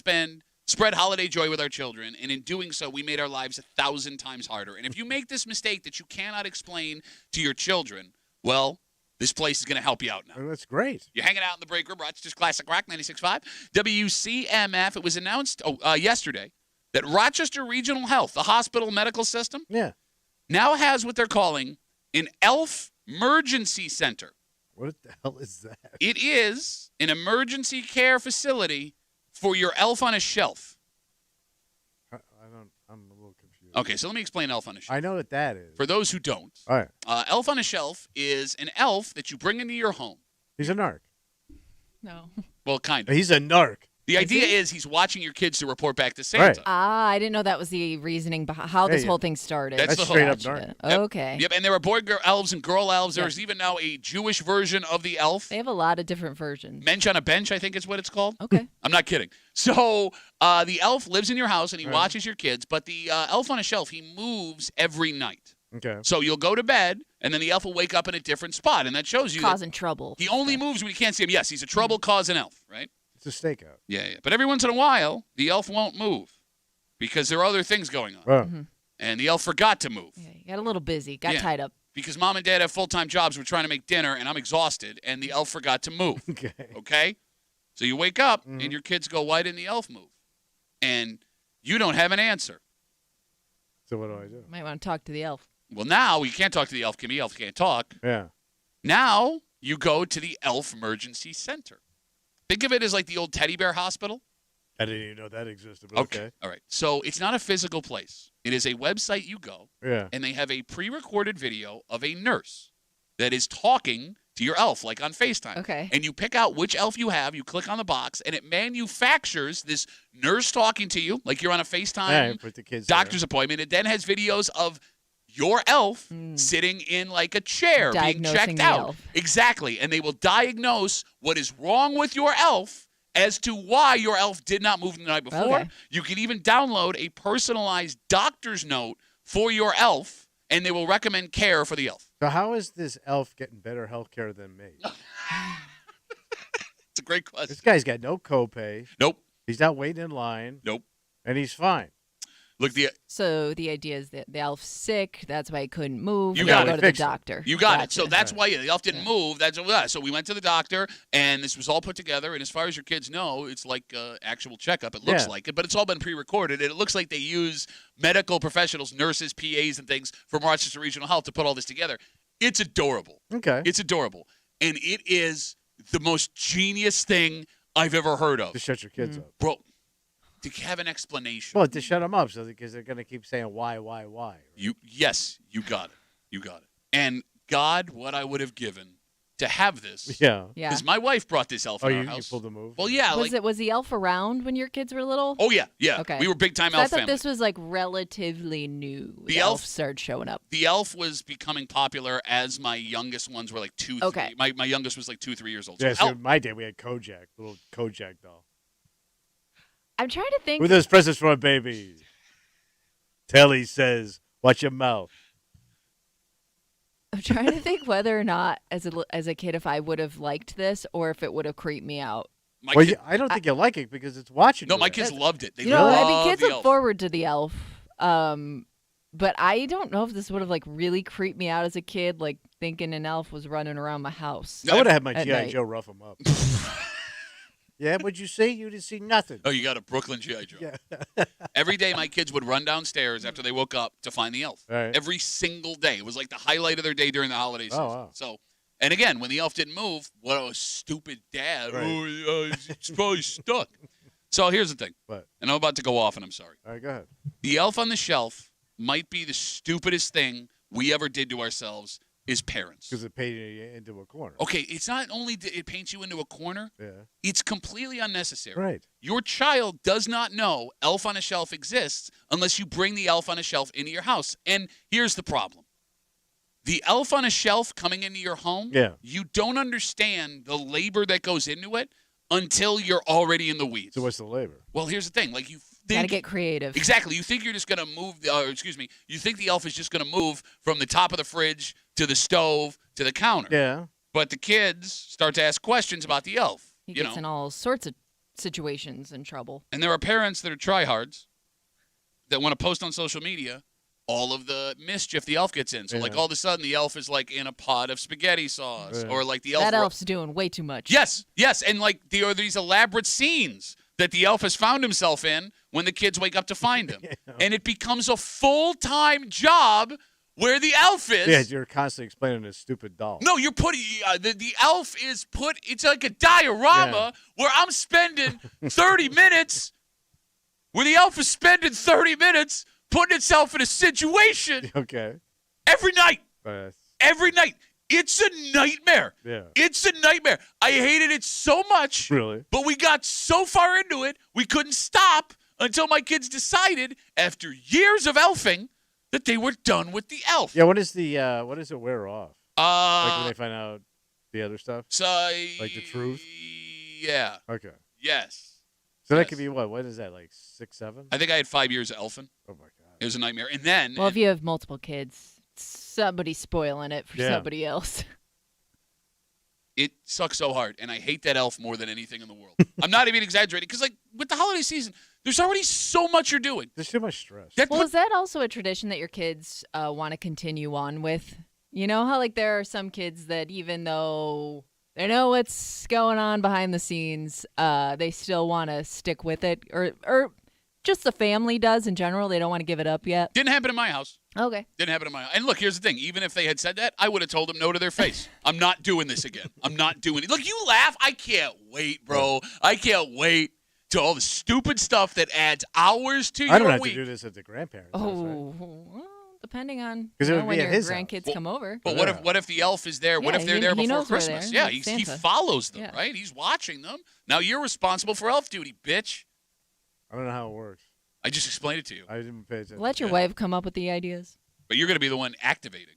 spread holiday joy with our children, and in doing so, we made our lives 1,000 times harder. And if you make this mistake that you cannot explain to your children, well, this place is going to help you out now. Oh, that's great. You're hanging out in the break room, Rochester's Classic Rock 96.5. WCMF, it was announced yesterday that Rochester Regional Health, the hospital medical system, now has what they're calling an ELF emergency center. What the hell is that? It is an emergency care facility for your elf on a shelf. I'm a little confused. Okay, so let me explain elf on a shelf. I know what that is. For those who don't, All right. elf on a shelf is an elf that you bring into your home. He's a narc. No. Well, kind of. He's a narc. The idea is he's watching your kids to report back to Santa. I didn't know that was the reasoning behind how this whole thing started. That's the straight whole- up narc. Yep. Okay. Yep, and there are boy elves and girl elves. There's even now a Jewish version of the elf. They have a lot of different versions. Mensch on a bench, I think is what it's called. Okay. I'm not kidding. So the elf lives in your house and he watches your kids, but the elf on a shelf, he moves every night. Okay. So you'll go to bed, and then the elf will wake up in a different spot, and that shows you Causing trouble. he only moves when you can't see him. Yes, he's a trouble-causing elf, right? It's a stakeout. Yeah. But every once in a while, the elf won't move because there are other things going on. Well, And the elf forgot to move Yeah, you got a little busy. Got Yeah. tied up. because mom and dad have full-time jobs. We're trying to make dinner, and I'm exhausted, and the elf forgot to move. okay. Okay? So you wake up, and your kids go, why didn't the elf move? And you don't have an answer. So what do I do? Might want to talk to the elf. Well, now you can't talk to the elf, Kimmy. Elf can't talk. Yeah. Now you go to the Elf Emergency Center. Think of it as like the old teddy bear hospital. I didn't even know that existed. But okay. All right. So it's not a physical place. It is a website you go, Yeah. and they have a pre-recorded video of a nurse that is talking to your elf, like on FaceTime. Okay. And you pick out which elf you have, you click on the box, and it manufactures this nurse talking to you, like you're on a FaceTime Yeah, put the kids doctor's appointment. It then has videos of your elf sitting in like a chair being Diagnosing checked the out. elf. Exactly. And they will diagnose what is wrong with your elf as to why your elf did not move the night before. Okay. You can even download a personalized doctor's note for your elf, and they will recommend care for the elf. So how is this elf getting better health care than me? It's a great question. This guy's got no copay. Nope. He's not waiting in line. Nope. And he's fine. Look, So the idea is that the elf's sick. That's why he couldn't move. You We got gotta it. go to the Fix it. doctor. You got it. Gotcha. So that's why the elf didn't move. So we went to the doctor, and this was all put together. And as far as your kids know, it's like actual checkup. It looks Yeah. like it, but it's all been pre-recorded. And it looks like they use medical professionals, nurses, PAs, and things from Rochester Regional Health to put all this together. It's adorable. Okay. It's adorable, and it is the most genius thing I've ever heard of, To shut your kids up. bro. To have an explanation. Well, to shut them up, so because they're going to keep saying why. Right? Yes, you got it. You got it. And God, what I would have given to have this. Yeah. Yeah. Because my wife brought this elf Oh, in our you house. pulled the move? Well, yeah. Was the elf around when your kids were little? Oh, yeah. Okay. We were big time So I elf thought family. this was like relatively new. The elf- started showing up. The elf was becoming popular as my youngest ones were like 2, Okay. 3. My youngest was like 2, 3 years old. So Yeah, so elf- in my day, we had Kojak, little Kojak doll. I'm trying to think. With those presents for a baby. Telly says, watch your mouth. I'm trying to think whether or not, as a kid, if I would have liked this or if it would have creeped me out. my Well, kid- I don't think you'll like it because it's watching no, you my there. kids loved it. They You know, I mean, loved kids the look elf. forward to the elf. But I don't know if this would have like really creeped me out as a kid, like thinking an elf was running around my house. I would have had my At G.I. night. Joe rough him up. Yeah, what'd you see? You didn't see nothing. Oh, you got a Brooklyn G.I. Joe. Yeah. Every day, my kids would run downstairs after they woke up to find the elf. All right. Every single day. It was like the highlight of their day during the holiday season. wow. So, and again, when the elf didn't move, what a stupid dad. Right. Oh, yeah, it's probably stuck. So here's the thing. What? And I'm about to go off, and I'm sorry. All right, go ahead. The elf on the shelf might be the stupidest thing we ever did to ourselves as parents. Because it painted you into a corner. Okay, it's not only that it paints you into a corner, Yeah. it's completely unnecessary. Right. Your child does not know Elf on a Shelf exists unless you bring the Elf on a Shelf into your house. And here's the problem. The Elf on a Shelf coming into your home, Yeah. you don't understand the labor that goes into it until you're already in the weeds. So what's the labor? Well, here's the thing. Like Gotta get creative. Exactly. You think you're just going to move, you think the elf is just going to move from the top of the fridge to the stove to the counter. Yeah. But the kids start to ask questions about the elf. He gets in all sorts of situations and trouble. And there are parents that are tryhards that want to post on social media all of the mischief the elf gets in. So, like, all of a sudden, the elf is, like, in a pot of spaghetti sauce. Or, like, the elf... That elf's doing way too much. Yes. And, like, there are these elaborate scenes that the elf has found himself in when the kids wake up to find him. And it becomes a full-time job where the elf is. Yeah, you're constantly explaining this stupid doll. No, you're putting the elf is put. It's like a diorama where I'm spending 30 minutes. Where the elf is spending 30 minutes putting itself in a situation. Okay. Every night. But Every night. It's a nightmare. Yeah. It's a nightmare. I hated it so much. Really? But we got so far into it, we couldn't stop until my kids decided, after years of elfing, that they were done with the elf. Yeah, what does it wear off? Like when Uh, they find out the other stuff? so, Like the truth? Yeah. Okay. Yes. So Yes. that could be what is that, like 6, 7? I think I had 5 years of elfing. Oh my God. It was a nightmare. And then Well, if you have multiple kids, somebody's spoiling it for somebody else. it sucks so hard, and I hate that elf more than anything in the world. I'm not even exaggerating, because like with the holiday season, there's already so much you're doing. There's too much stress. Well, is that also a tradition that your kids want to continue on with? You know how like there are some kids that even though they know what's going on behind the scenes, they still want to stick with it, or just the family does in general. They don't want to give it up yet. Didn't happen in my house. Okay. Didn't happen in my house. And look, here's the thing. Even if they had said that, I would have told them no to their face. I'm not doing this again. I'm not doing it. Look, you laugh. I can't wait, bro. I can't wait to all the stupid stuff that adds hours to your week. I don't have to do this at the grandparents' house, right? Well, depending on 'Cause it would when be at your his grandkids house. come over. But what if the elf is there? What Yeah, if they're he- there he before knows we're Christmas? there. Yeah, He's he Santa. follows them, Yeah. right? He's watching them. Now you're responsible for elf duty, bitch. I don't know how it works. I just explained it to you. I didn't pay attention. Let your wife come up with the ideas. But you're going to be the one activating.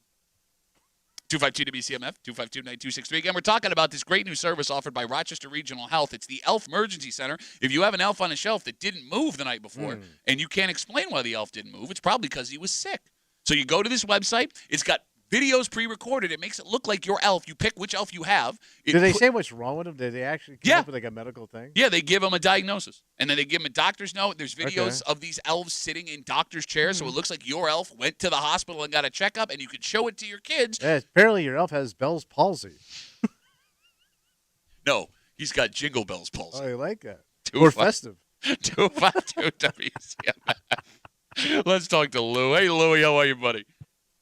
252 WCMF, 252-9263. Again, we're talking about this great new service offered by Rochester Regional Health. It's the Elf Emergency Center. If you have an elf on a shelf that didn't move the night before, and you can't explain why the elf didn't move, it's probably because he was sick. So you go to this website. It's got videos pre-recorded. It makes it look like your elf. You pick which elf you have. Do they say what's wrong with him? Did they actually come up with like a medical thing? Yeah, they give him a diagnosis. And then they give him a doctor's note. There's videos of these elves sitting in doctor's chairs, so it looks like your elf went to the hospital and got a checkup, and you can show it to your kids. Yeah, apparently your elf has Bell's palsy. No, he's got Jingle Bells palsy. Oh, you like that? More festive. 252 WCMF. Let's talk to Lou. Hey, Louie, how are you, buddy?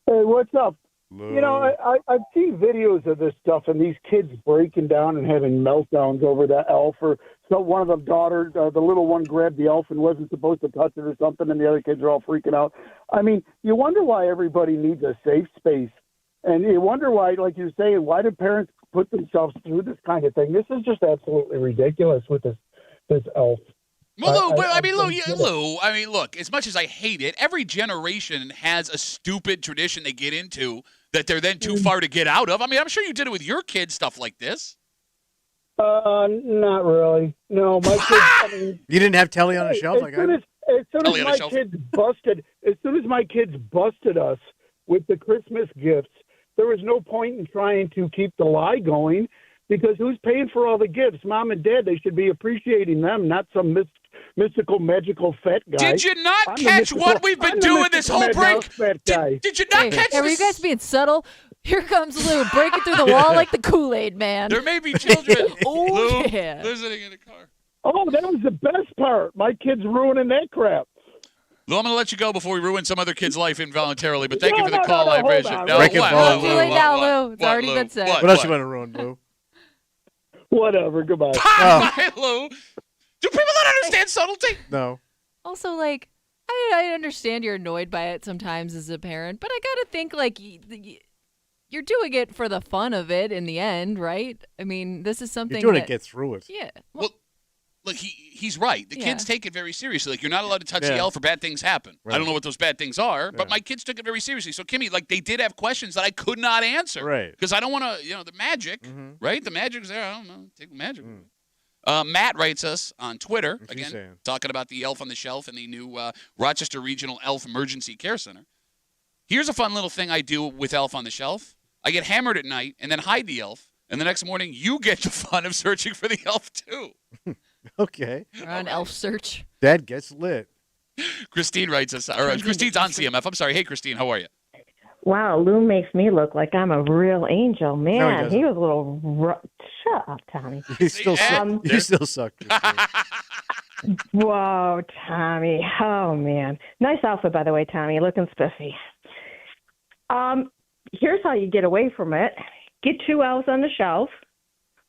Hey, what's up? Lou. You know, I've seen videos of this stuff and these kids breaking down and having meltdowns over that elf. Or so one of the daughters, the little one, grabbed the elf and wasn't supposed to touch it or something, and the other kids are all freaking out. I mean, you wonder why everybody needs a safe space, and you wonder why, like you're saying, why do parents put themselves through this kind of thing? This is just absolutely ridiculous with this elf. Well, Lou, Lou, I mean, look, as much as I hate it, every generation has a stupid tradition they get into that they're then too far to get out of. I mean, I'm sure you did it with your kids, stuff like this. Not really. No, my kids, I mean, you didn't have telly on a shelf? As soon as my kids busted us with the Christmas gifts, there was no point in trying to keep the lie going, because who's paying for all the gifts? Mom and Dad. They should be appreciating them, not some mystical, magical fat guy. Did you not catch what we've been doing this whole break? Did you not catch Are you guys being subtle? Here comes Lou breaking through the wall like the Kool-Aid man. There may be children oh, yeah. listening in a car. Oh, that was the best part. My kids ruining that crap. Lou, I'm going to let you go before we ruin some other kid's life involuntarily, but thank you for the call. I appreciate it. Break it, Paul. Too late now, Lou. It's already been said. What else you want to ruin, Lou? Whatever. Goodbye. Bye, Lou. Do people not understand subtlety? No. Also, like, I understand you're annoyed by it sometimes as a parent, but I got to think, like, you're doing it for the fun of it in the end, right? I mean, this is something You're doing it to get through it. Yeah. Well, look, he's right. The kids take it very seriously. Like, you're not allowed to touch the elf or bad things happen. Right. I don't know what those bad things are, but my kids took it very seriously. So, Kimmy, like, they did have questions that I could not answer. Right. Because I don't want to, the magic, right? The magic's there. I don't know. Take the magic. Matt writes us on Twitter, What's he again, saying? talking about the Elf on the Shelf and the new Rochester Regional Elf Emergency Care Center. Here's a fun little thing I do with Elf on the Shelf. I get hammered at night and then hide the elf, and the next morning you get the fun of searching for the elf too. Okay. We're on elf search. Dad gets lit. Christine writes us, or Christine's on CMF. I'm sorry. Hey, Christine, how are you? Wow, Lou makes me look like I'm a real angel. Man, doesn't. he was a little. Shut up, Tommy. You still suck. You still suck. Christine. Whoa, Tommy. Oh, man. Nice outfit, by the way, Tommy. Looking spiffy. Here's how you get away from it. Get 2 elves on the shelf,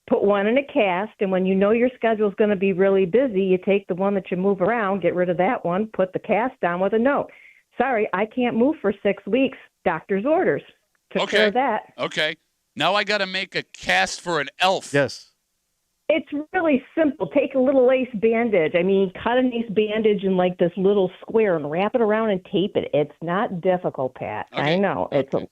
put one in a cast, and when you know your schedule's going to be really busy, you take the one that you move around, get rid of that one, put the cast down with a note. Sorry, I can't move for 6 weeks. Doctor's orders. Took care of that. Okay. Now I got to make a cast for an elf. Yes. It's really simple. Take a little lace bandage. I mean, cut an ace bandage in like this little square and wrap it around and tape it. It's not difficult, Pat. Okay. I know. It's a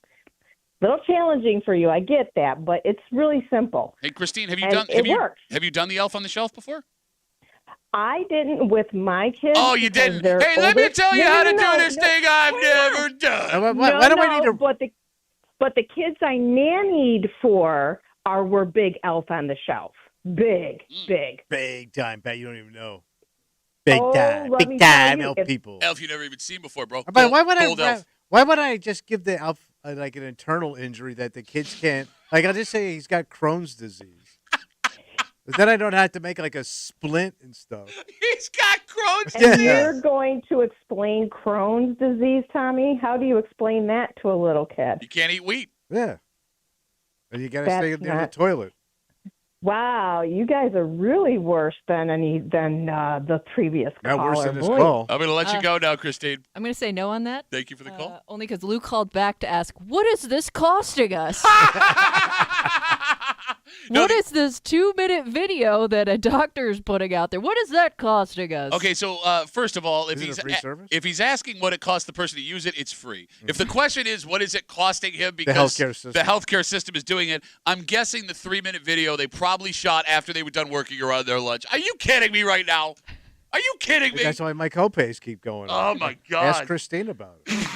little challenging for you. I get that, but it's really simple. Hey, Christine, have And you works. have you done the Elf on the Shelf before? I didn't with my kids. Oh, you because didn't. they're Hey, let me older. tell you No, how to no, do this no. thing I've never done. Why do I need to? But the kids I nannied for were big elf on the shelf. Big. Big time, Pat. You don't even know. Big Oh, time. let me Big tell time you, elf if- people. Elf you never even seen before, bro. But why would Gold elf. why would I just give the elf like an internal injury that the kids can't? Like I'll just say he's got Crohn's disease. But then I don't have to make like a splint and stuff. He's got Crohn's And disease. you're going to explain Crohn's disease, Tommy? How do you explain that to a little kid? You can't eat wheat. Yeah. And you got to That's stay near the not- toilet. Wow, you guys are really worse than the previous Got caller. worse than this Boy. call. I'm going to let you go now, Christine. I'm going to say no on that. Thank you for the call. Only because Luke called back to ask, what is this costing us? What is this 2-minute video that a doctor's putting out there? What is that costing us? Okay, so first of all, Is it a free service? if he's asking what it costs the person to use it, it's free. If the question is what is it costing him because healthcare system. the healthcare system is doing it, I'm guessing the 3-minute video they probably shot after they were done working or on their lunch. Are you kidding me right now? Are you kidding me? That's why my copays keep going up. Oh my God! Ask Christine about it.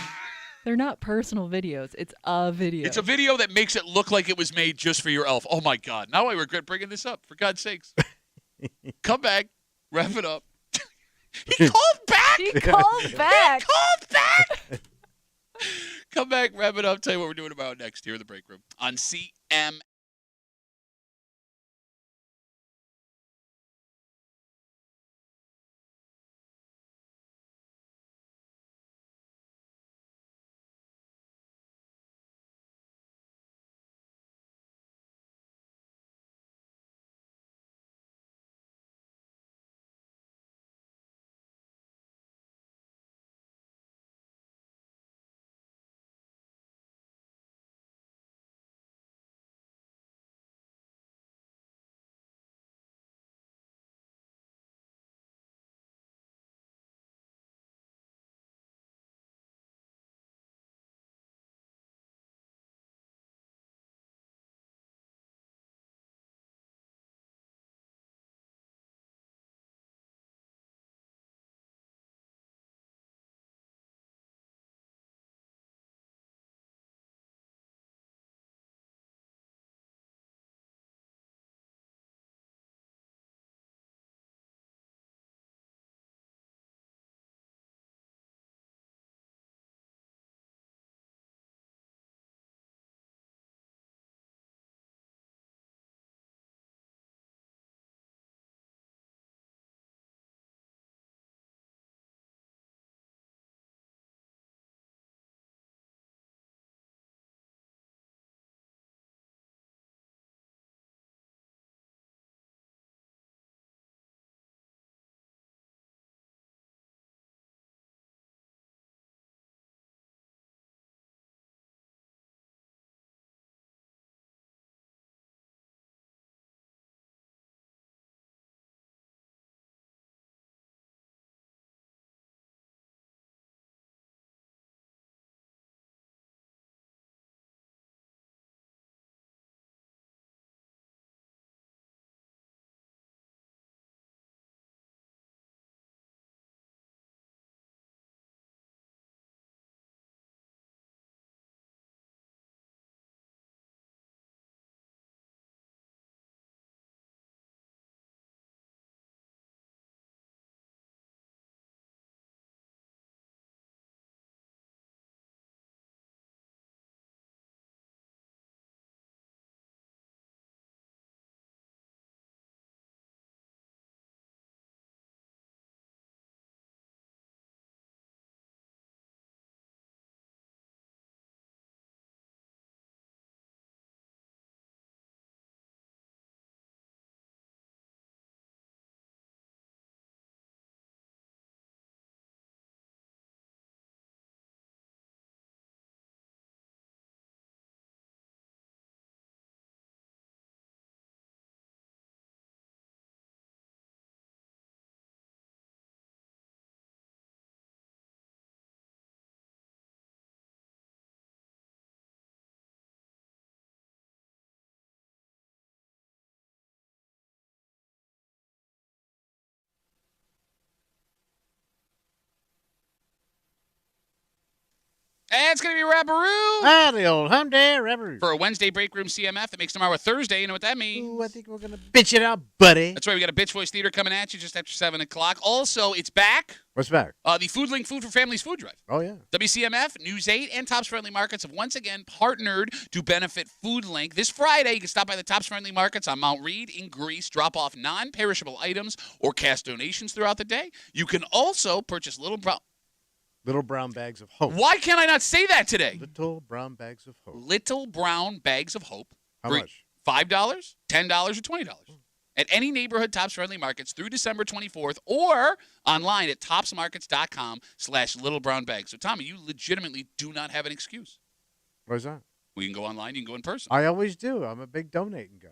They're not personal videos. It's a video. It's a video that makes it look like it was made just for your elf. Oh my God! Now I regret bringing this up. For God's sakes, come back, wrap it up. He called back. He called back. He called back. Come back, wrap it up. Tell you what we're doing about next here in the break room on CM. And it's going to be Rapparoo. The old Hyundai Rapparoo. For a Wednesday break room CMF that makes tomorrow a Thursday. You know what that means? Ooh, I think we're going to bitch it out, buddy. That's right. We got a Bitch Voice Theater coming at you just after 7 o'clock. Also, it's back. What's back? The Food Link Food for Families food drive. Oh, yeah. WCMF, News 8, and Tops Friendly Markets have once again partnered to benefit Food Link. This Friday, you can stop by the Tops Friendly Markets on Mount Reed in Greece, drop off non-perishable items or cash donations throughout the day. You can also purchase Little brown bags of hope. Why can't I not say that today? Little brown bags of hope. Little brown bags of hope. How much? $5, $10, or $20. At any neighborhood Tops Friendly Markets through December 24th or online at topsmarkets.com/littlebrownbag. So, Tommy, you legitimately do not have an excuse. Where's that? We can go online. You can go in person. I always do. I'm a big donating guy.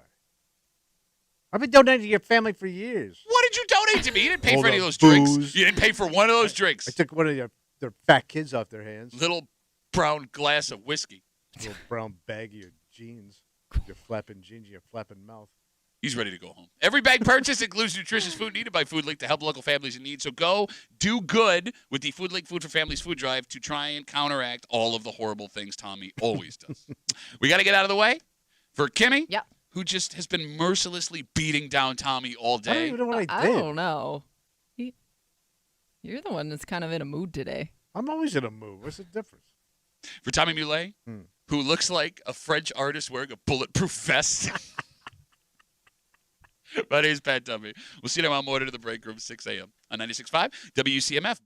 I've been donating to your family for years. What did you donate to me? You didn't pay All for any of the those drinks. booze. You didn't pay for one of those drinks. I took one of their fat kids off their hands. Little brown glass of whiskey. Little brown baggie of jeans. Your flapping jeans, your flapping mouth. He's ready to go home. Every bag purchase includes nutritious food needed by Food Link to help local families in need. So go do good with the Food Link Food for Families food drive to try and counteract all of the horrible things Tommy always does. We got to get out of the way for Kimmy, Yep. who just has been mercilessly beating down Tommy all I don't day. even know what I I did. don't know. You're the one that's kind of in a mood today. I'm always in a mood. What's the difference? For Tommy Muley, who looks like a French artist wearing a bulletproof vest. My name's Pat Dummy. We'll see you tomorrow morning to the break room, 6 a.m. on 96.5 WCMF.